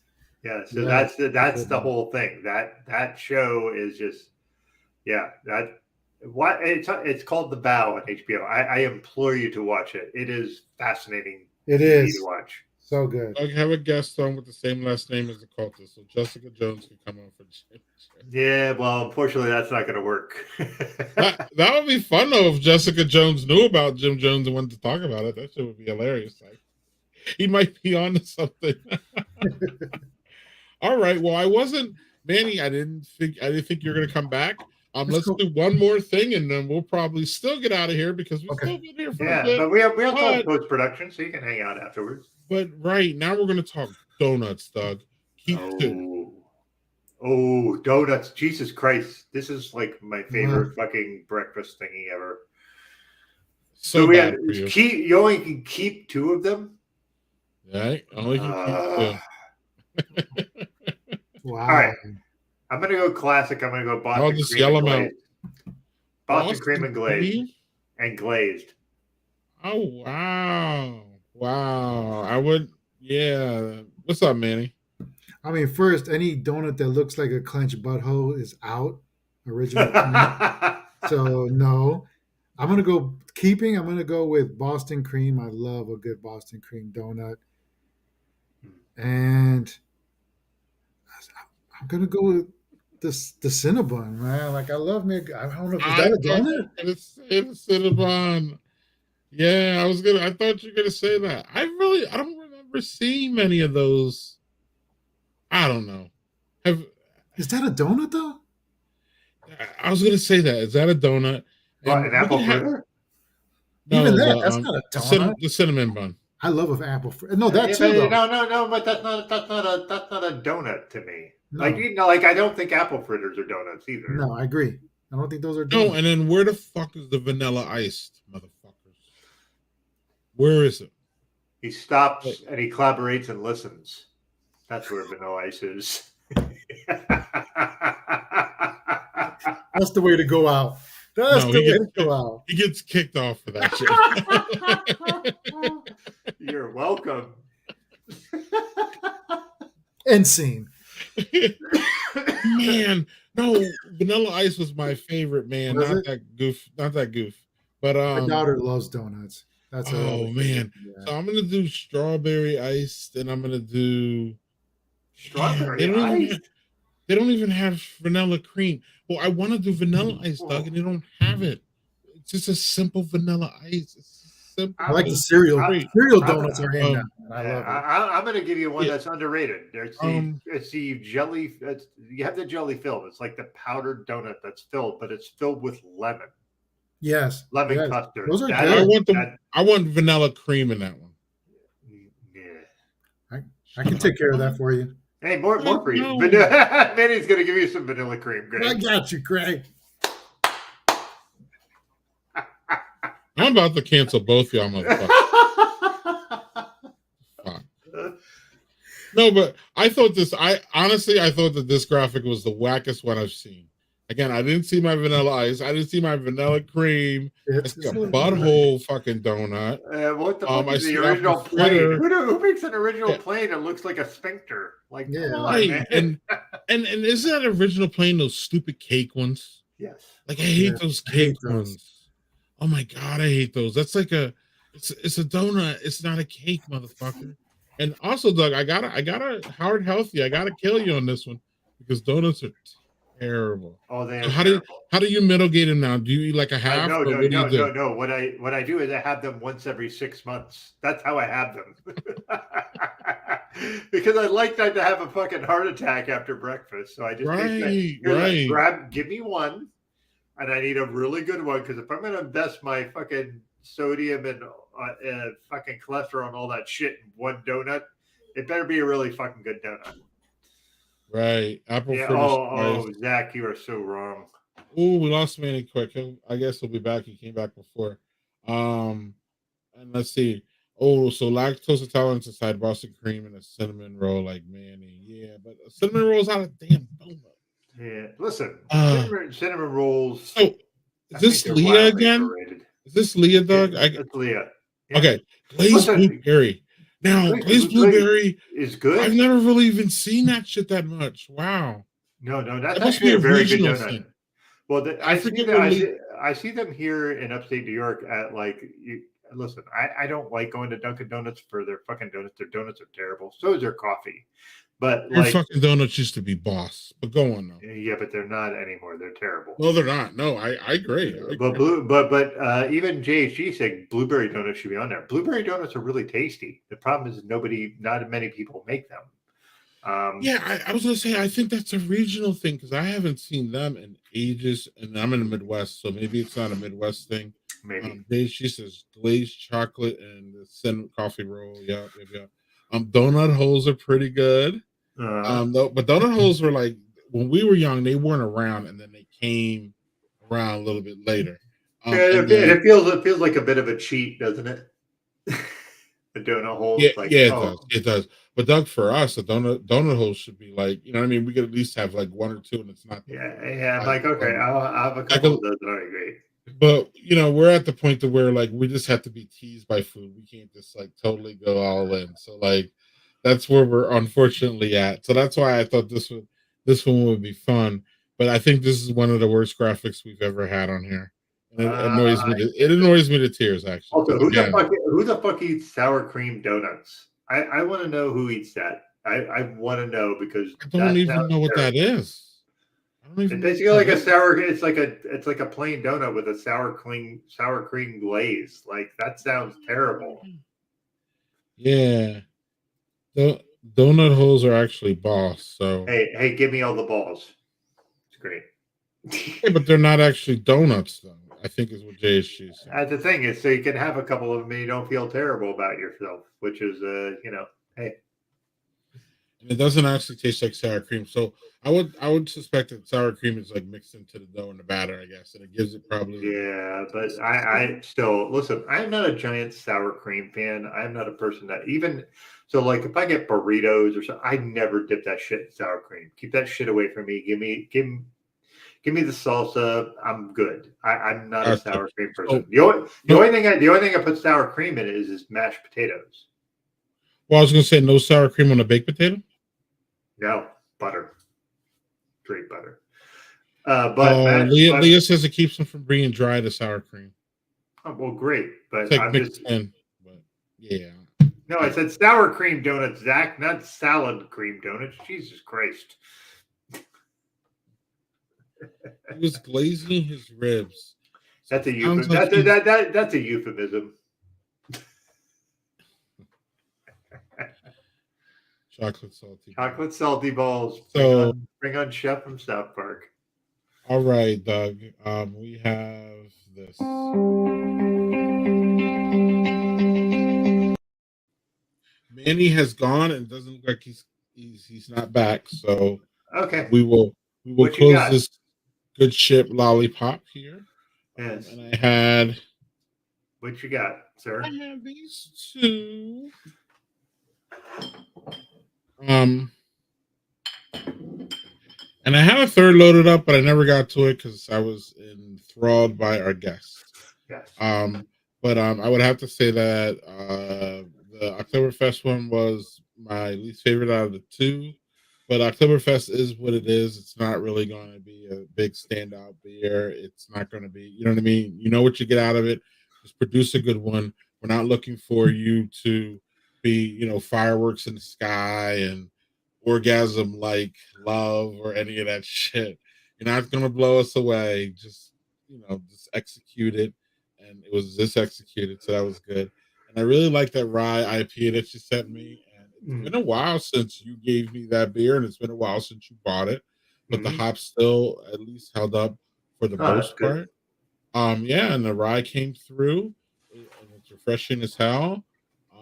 Yeah. So that's the whole thing. That show is just it's called The Vow on HBO. I implore you to watch it. It is fascinating. It is to watch. So good. I have a guest on with the same last name as the cultist, so Jessica Jones can come on for Jim. Yeah, well, unfortunately, that's not going to work. that would be fun though if Jessica Jones knew about Jim Jones and wanted to talk about it. That shit would be hilarious. Like, he might be on to something. All right. Well, Manny. I didn't think you were going to come back. Let's do one more thing, and then we'll probably still get out of here because we've still been here for a bit. But we have talk post-production, so you can hang out afterwards. But right now we're going to talk donuts, Doug. Oh, donuts! Jesus Christ, this is like my favorite fucking breakfast thingy ever. So we have you only can keep 2 of them. Right, only can keep 2. Wow. All right. I'm going to go classic. I'm going to go Boston cream and glazed. Boston cream and glazed. And glazed. Oh, wow. Wow. I would, yeah. What's up, Manny? I mean, first, any donut that looks like a clenched butthole is out. Original. So, no. I'm going to go with Boston cream. I love a good Boston cream donut. And I'm going to go with the Cinnabon, man. Like, I love me. I don't know if that a donut. It's Cinnabon. Yeah, I thought you were gonna say that. I don't remember seeing many of those. I don't know. Is that a donut though? I was gonna say that. Is that a donut? An apple fritter? No, even that's not a donut. The cinnamon bun. I love an apple fritter. No, that too. Though. No, but that's not a donut to me. No. Like I don't think apple fritters are donuts either. No, I agree. I don't think those are donuts. No, and then where the fuck is the vanilla iced motherfuckers? Where is it? He stops and he collaborates and listens. That's where Vanilla Ice is. That's the way to go out. That's No, the way to go out. He gets kicked off for that shit. You're welcome. End scene. Man, no, Vanilla Ice was my favorite, man. Was Not it? that goof. But My daughter loves donuts. That's her oh other man. favorite. Yeah. So I'm gonna do strawberry ice, then I'm gonna do Strawberry Man, they don't even have vanilla cream. Well, I want to do vanilla ice, Doug, and they don't have it. It's just a simple vanilla ice. It's simple. I like the cereal. Cereal I'm- donuts are hands down. I love it. I'm going to give you one Yeah. that's underrated. There's the jelly. You have the jelly filled. It's like the powdered donut that's filled, but it's filled with lemon. Yes. Lemon yes. custard. Those are That- good. I want vanilla cream in that one. Yeah. I can take care of that for you. Hey, more for you. No. Manny's going to give you some vanilla cream. Greg. I got you, Craig. I'm about to cancel both y'all motherfuckers. Fuck. No, but I thought that this graphic was the wackest one I've seen. Again, I didn't see my vanilla ice. I didn't see my vanilla cream. It's a butthole fucking donut. What the fuck is I the see original apple plane? fritter. Who makes an original Yeah. plane that looks like a sphincter? Like, Yeah. come on, Right, man. and isn't that original plane those stupid cake ones? Yes. Like I hate Yeah, those I hate cake those. ones. Oh my god, I hate those. That's like it's a donut. It's not a cake, motherfucker. And also, Doug, I gotta Howard Healthy. I gotta kill you on this one because donuts are terrible. Oh, they are So terrible. how do you mitigate them now? Do you eat like a half? No, or what do you do? no. What I do is I have them once every 6 months. That's how I have them. Because I like not to have a fucking heart attack after breakfast. So I just give me one, and I need a really good one because if I'm going to invest my fucking sodium and fucking cholesterol and all that shit in one donut, it better be a really fucking good donut. Right, apple Yeah. fritter Oh, spice. Zach, you are so wrong. Oh, we lost Manny quick. I guess he'll be back. He came back before. And let's see. Oh, so lactose intolerance inside Boston cream and a cinnamon roll like Manny. Yeah, but a cinnamon roll is not a damn donut. Yeah. Listen, Uh, cinnamon rolls. So I is this think they're Leah wildly again? overrated. Is this Leah, Doug? Yeah, it's Leah. Yeah. Okay, glazed Listen, blueberry. Now, glazed Glazed blueberry is good. I've never really even seen that shit that much. Wow. No, that's That must actually be a very good regional donut. thing. Well, I forget what I see them here in upstate New York at like. Listen, I don't like going to Dunkin' Donuts for their fucking donuts. Their donuts are terrible. So is their coffee. But Your like, fucking donuts used to be boss. But go on though. yeah, but they're not anymore. They're terrible. No, they're not. No, I agree. But even JHG said blueberry donuts should be on there. Blueberry donuts are really tasty. The problem is not many people make them. Yeah, I was gonna say I think that's a regional thing because I haven't seen them in ages, and I'm in the Midwest, so maybe it's not a Midwest thing. Maybe. She says glazed chocolate and the cinnamon coffee roll. Yeah. Donut holes are pretty good. But donut holes were like when we were young, they weren't around, and then they came around a little bit later. It feels like a bit of a cheat, doesn't it? The donut hole. Yeah, it does. But Doug, for us, the donut hole should be like, you know what I mean? We could at least have like one or two, and it's not. Yeah. I'm like, okay, I'll have a couple of those. That'll be great. But we're at the point to where like we just have to be teased by food. We can't just like totally go all in. So like that's where we're unfortunately at. So that's why I thought this one would be fun. But I think this is one of the worst graphics we've ever had on here. And it annoys me. It annoys me to tears, actually. Also, who the fuck eats sour cream donuts? I want to know who eats that. I want to know because I don't even know what that is. It's basically like a sour. It's like a plain donut with a sour cream glaze. Like that sounds terrible. Yeah, the donut holes are actually boss. So hey, give me all the balls. It's great. Yeah, but they're not actually donuts, though. I think is what JSG said. That's the thing is, so you can have a couple of them and you don't feel terrible about yourself, which is, hey. and it doesn't actually taste like sour cream. So I would suspect that sour cream is like mixed into the dough and the batter, I guess, and it gives it probably. Yeah, but I still listen. I'm not a giant sour cream fan. I'm not a person that even so. Like if I get burritos or something, I never dip that shit in sour cream. Keep that shit away from me. Give me the salsa. I'm good. I'm not a Gotcha. sour cream person. So The only thing I put sour cream in is mashed potatoes. well, I was gonna say no sour cream on a baked potato. No butter, straight butter. Oh, Leah says it keeps them from being dry to sour cream. Oh, well, great. It's But like I'm mixed just in, but yeah. no. I said sour cream donuts, Zach, not salad cream donuts. Jesus Christ. He was glazing his ribs. So That's a it sounds euphemism. like That's a euphemism. chocolate salty. Chocolate salty balls. So Bring on Chef from South Park. all right, Doug. We have this. Manny has gone and it doesn't look like he's not back. So Okay. we will What you close got? this good ship lollipop here. Yes. And I had What you got, sir? I have these two. Um and I had a third loaded up, but I never got to it because I was enthralled by our guest. Yes. But I would have to say that the Oktoberfest one was my least favorite out of the two. But Oktoberfest is what it is. It's not really going to be a big standout beer. It's not going to be, you know what I mean? You know what you get out of it. Just produce a good one. We're not looking for you to be, fireworks in the sky and orgasm like love or any of that shit. You're not going to blow us away. Just execute it. And it was just executed. So that was good. And I really like that rye IPA that you sent me. And it's been a while since you gave me that beer, and it's been a while since you bought it. But the hops still at least held up for the Oh, that's most good. part. Yeah, and the rye came through, and it's refreshing as hell.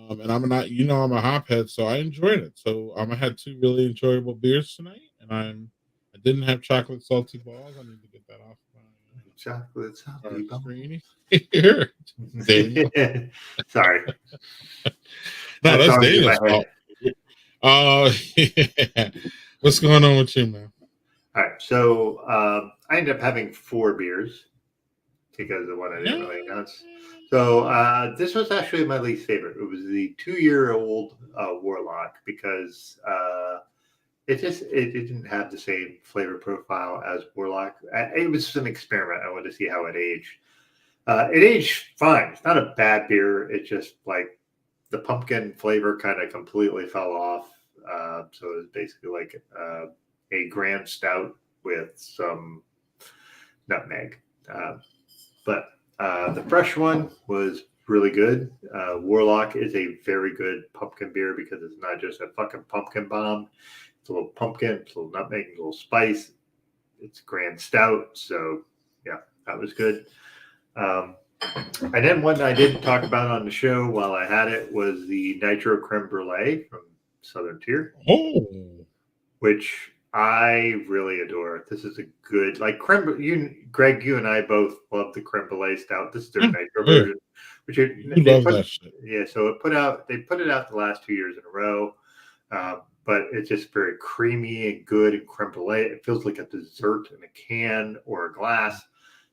And I'm a hophead, so I enjoyed it. So I had two really enjoyable beers tonight, and I didn't have chocolate salty balls. I need to get that off Chocolate my salty balls. screen here. Daniel. Sorry. No, That that's song's in my Daniel's head. fault. Yeah. What's going on with you, man? All right. So I ended up having 4 beers because of what I didn't really announce. So this was actually my least favorite. It was the 2-year-old Warlock because it didn't have the same flavor profile as Warlock. It was an experiment. I wanted to see how it aged. It aged fine. It's not a bad beer. It's just like the pumpkin flavor kind of completely fell off. So it was basically like a grand stout with some nutmeg. But the fresh one was really good. Warlock is a very good pumpkin beer because it's not just a fucking pumpkin bomb. It's a little pumpkin, it's a little nutmeg, a little spice. It's grand stout. So, yeah, that was good. And then one I didn't talk about on the show while I had it was the Nitro Creme Brulee from Southern Tier. Oh, which I really adore. This is a good, like creme. Greg, you and I both love the creme brulee stout. This is their nitro version, which you love that shit. Yeah, so they put it out the last 2 years in a row, but it's just very creamy and good and creme brulee. It feels like a dessert in a can or a glass.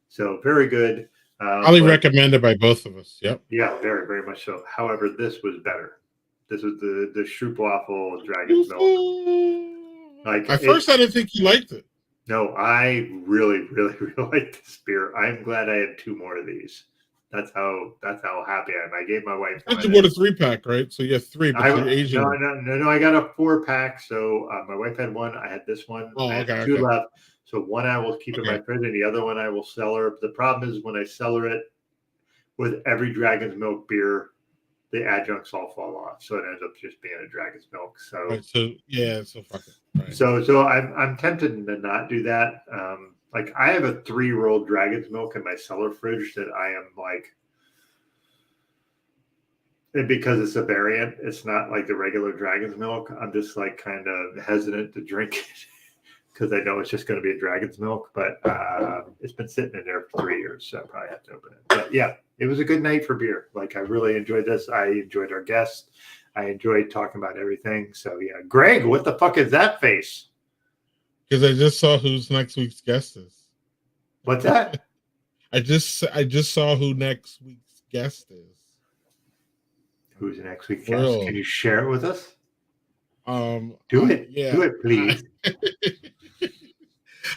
So very good. Highly recommended by both of us. Yep. Yeah, very, very much so. However, this was better. This was the Stroopwafel Dragon's Milk. Like at first, I didn't think you liked it. No, I really, really, really like this beer. I'm glad I had 2 more of these. That's how happy I am. I gave my wife one. You bought a 3-pack, right? So you have 3, but you're Asian. No. I got a 4-pack. So my wife had one. I had this one. Oh, I had okay, 2 left. So one I will keep in my fridge, and the other one I will sell her. The problem is when I sell her it, with every Dragon's Milk beer, the adjuncts all fall off, so it ends up just being a Dragon's Milk. So, right, so fuck it. Right. So I'm tempted to not do that. Like I have a 3-year-old Dragon's Milk in my cellar fridge that I am like, And because it's a variant, it's not like the regular dragon's milk. I'm just like kind of hesitant to drink it because I know it's just going to be a dragon's milk. But it's been sitting in there for 3 years, so I probably have to open it. But yeah, it was a good night for beer. Like I really enjoyed this. I enjoyed our guests. I enjoyed talking about everything. So yeah, Greg, what the fuck is that face? Because I just saw who's next week's guest is. What's that? I just saw who next week's guest is. Who's next week's guest? Well, Can you share it with us? Do it. Yeah. Do it, please.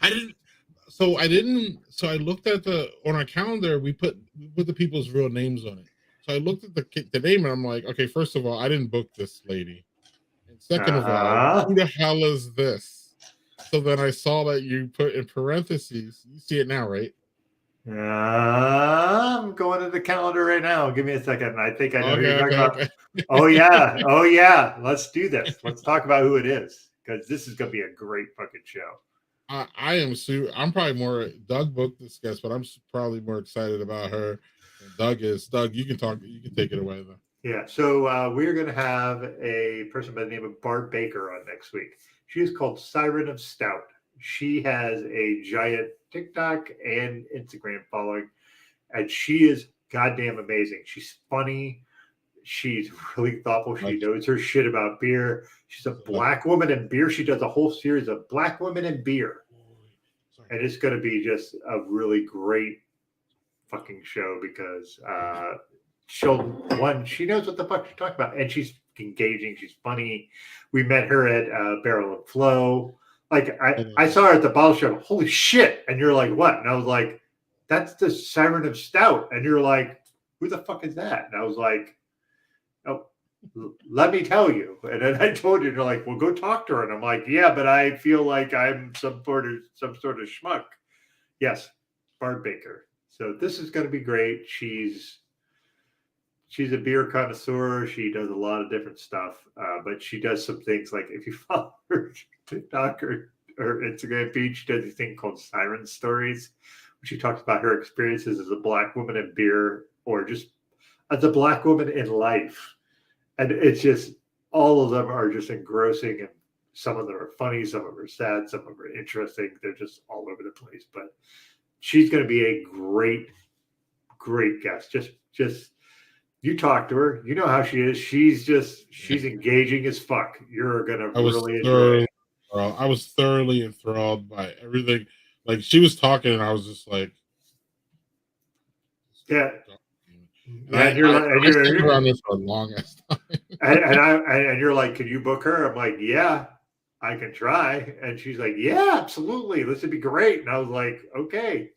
I didn't. So I looked at on our calendar. We put the people's real names on it. So I looked at the name and I'm like, okay, first of all, I didn't book this lady. And second of all, who the hell is this? So then I saw that you put in parentheses. You see it now, right? I'm going to the calendar right now. Give me a second. I think I know who you're talking about. Okay. Oh yeah. Oh yeah. Let's do this. Let's talk about who it is because this is going to be a great fucking show. I'm probably more. Doug booked this guest, but I'm probably more excited about her than Doug is. Doug, you can talk. You can take it away though. Yeah. So we're going to have a person by the name of Barb Baker on next week. She is called Siren of Stout. She has a giant TikTok and Instagram following, and she is goddamn amazing. She's funny. She's really thoughtful. She knows her shit about beer. She's a black woman in beer. She does a whole series of black women in beer. And it's going to be just a really great fucking show because she knows what the fuck she's talking about. And she's engaging. She's funny. We met her at Barrel and Flow. Like I saw her at the bottle shop. Holy shit. And you're like, what? And I was like, that's the Siren of Stout. And you're like, who the fuck is that? And I was like, oh, let me tell you. And then I told you, and you're like, well, go talk to her. And I'm like, yeah, but I feel like I'm some sort of schmuck. Yes, Barb Baker. So this is going to be great. She's a beer connoisseur. She does a lot of different stuff, but she does some things like if you follow her TikTok or Instagram feed, she does these thing called Siren Stories, where she talks about her experiences as a black woman in beer or just as a black woman in life. And it's just, all of them are just engrossing, and some of them are funny, some of them are sad, some of them are interesting. They're just all over the place. But she's going to be a great, great guest. Just you talk to her, you know how she is. She's engaging as fuck. You're going to really enjoy it. I was thoroughly enthralled by everything. Like she was talking, and I was just like, yeah. And you're around this for a long ass time. and you're like, can you book her? I'm like, yeah, I can try. And she's like, yeah, absolutely. This would be great. And I was like, okay.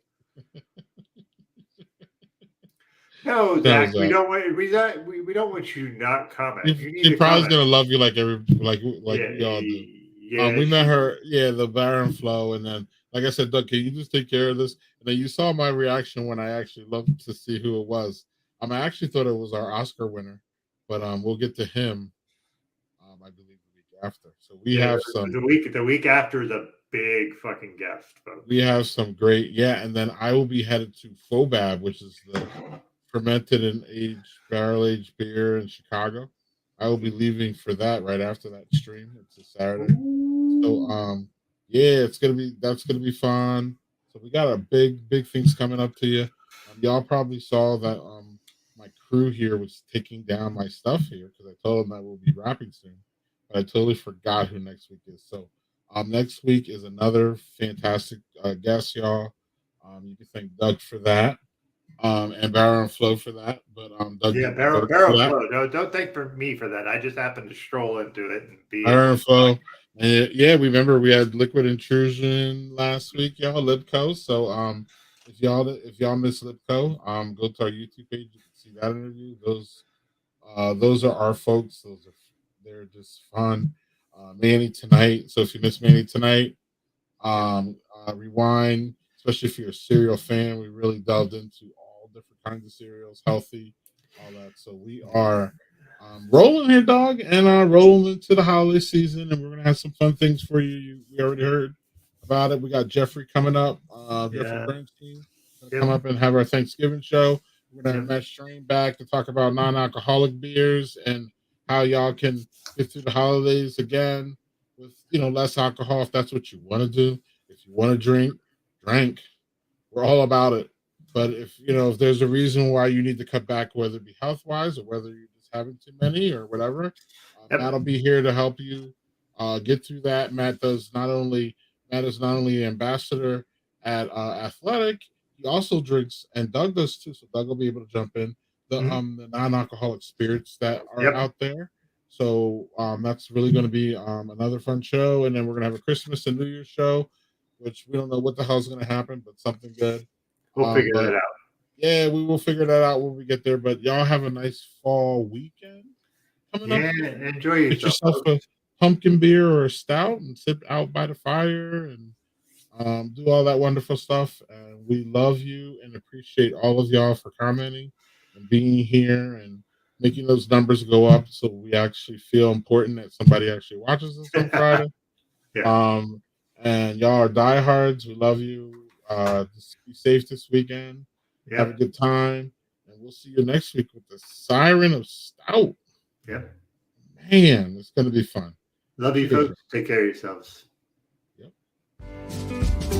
No, Zach, we don't want you to not comment. She probably gonna love you like we all do. Yeah, we met her, the Baron Flow, and then like I said, Doug, can you just take care of this? And then you saw my reaction when I actually loved to see who it was. I actually thought it was our Oscar winner, but we'll get to him. I believe the week after. So we have some the week after is a big fucking guest. Folks. We have some great, and then I will be headed to Fobab, which is the fermented and barrel aged beer in Chicago. I will be leaving for that right after that stream. It's a Saturday. So that's gonna be fun. So we got a big things coming up to you. Y'all probably saw that my crew here was taking down my stuff here because I told them that we'll be wrapping soon. But I totally forgot who next week is. So next week is another fantastic guest, y'all. You can thank Doug for that. And Barrel and Flow for that. But Doug, Barrel Flow. No, don't thank me for that. I just happened to stroll into it and be Barrel and Flow. Remember we had Liquid Intrusion last week, y'all, Lipco. So if y'all miss Lipco, go to our YouTube page. You can see that interview. Those are our folks. They're just fun. Manny tonight. So if you miss Manny tonight, rewind. Especially if you're a cereal fan, we really delved into all different kinds of cereals, healthy, all that. So we are rolling here, dog, and rolling into the holiday season, and we're gonna have some fun things for you. We already heard about it. We got Jeffrey coming up, Jeffrey Bernstein, come up and have our Thanksgiving show. We're gonna have Matt Strain back to talk about non-alcoholic beers and how y'all can get through the holidays again with less alcohol if that's what you want to do. If you want to drink. We're all about it. But if there's a reason why you need to cut back, whether it be health wise or whether you're just having too many or whatever, Yep. Matt'll be here to help you get through that. Matt is not only an ambassador at Athletic, he also drinks, and Doug does too. So Doug will be able to jump in the non-alcoholic spirits that are Yep. out there. So that's really going to be another fun show, and then we're gonna have a Christmas and New Year's show, which we don't know what the hell's going to happen, but something good. We'll figure that out. Yeah, we will figure that out when we get there. But y'all have a nice fall weekend coming up. Yeah, enjoy Get yourself. yourself a pumpkin beer or a stout and sit out by the fire and do all that wonderful stuff. And we love you and appreciate all of y'all for commenting and being here and making those numbers go up so we actually feel important that somebody actually watches us on Friday. Yeah. And y'all are diehards. We love you. Just be safe this weekend. Have a Yep. good time. And we'll see you next week with the Siren of Stout. Yep. Man, it's going to be fun. Love you, Cheers. folks. Take care of yourselves. Yep.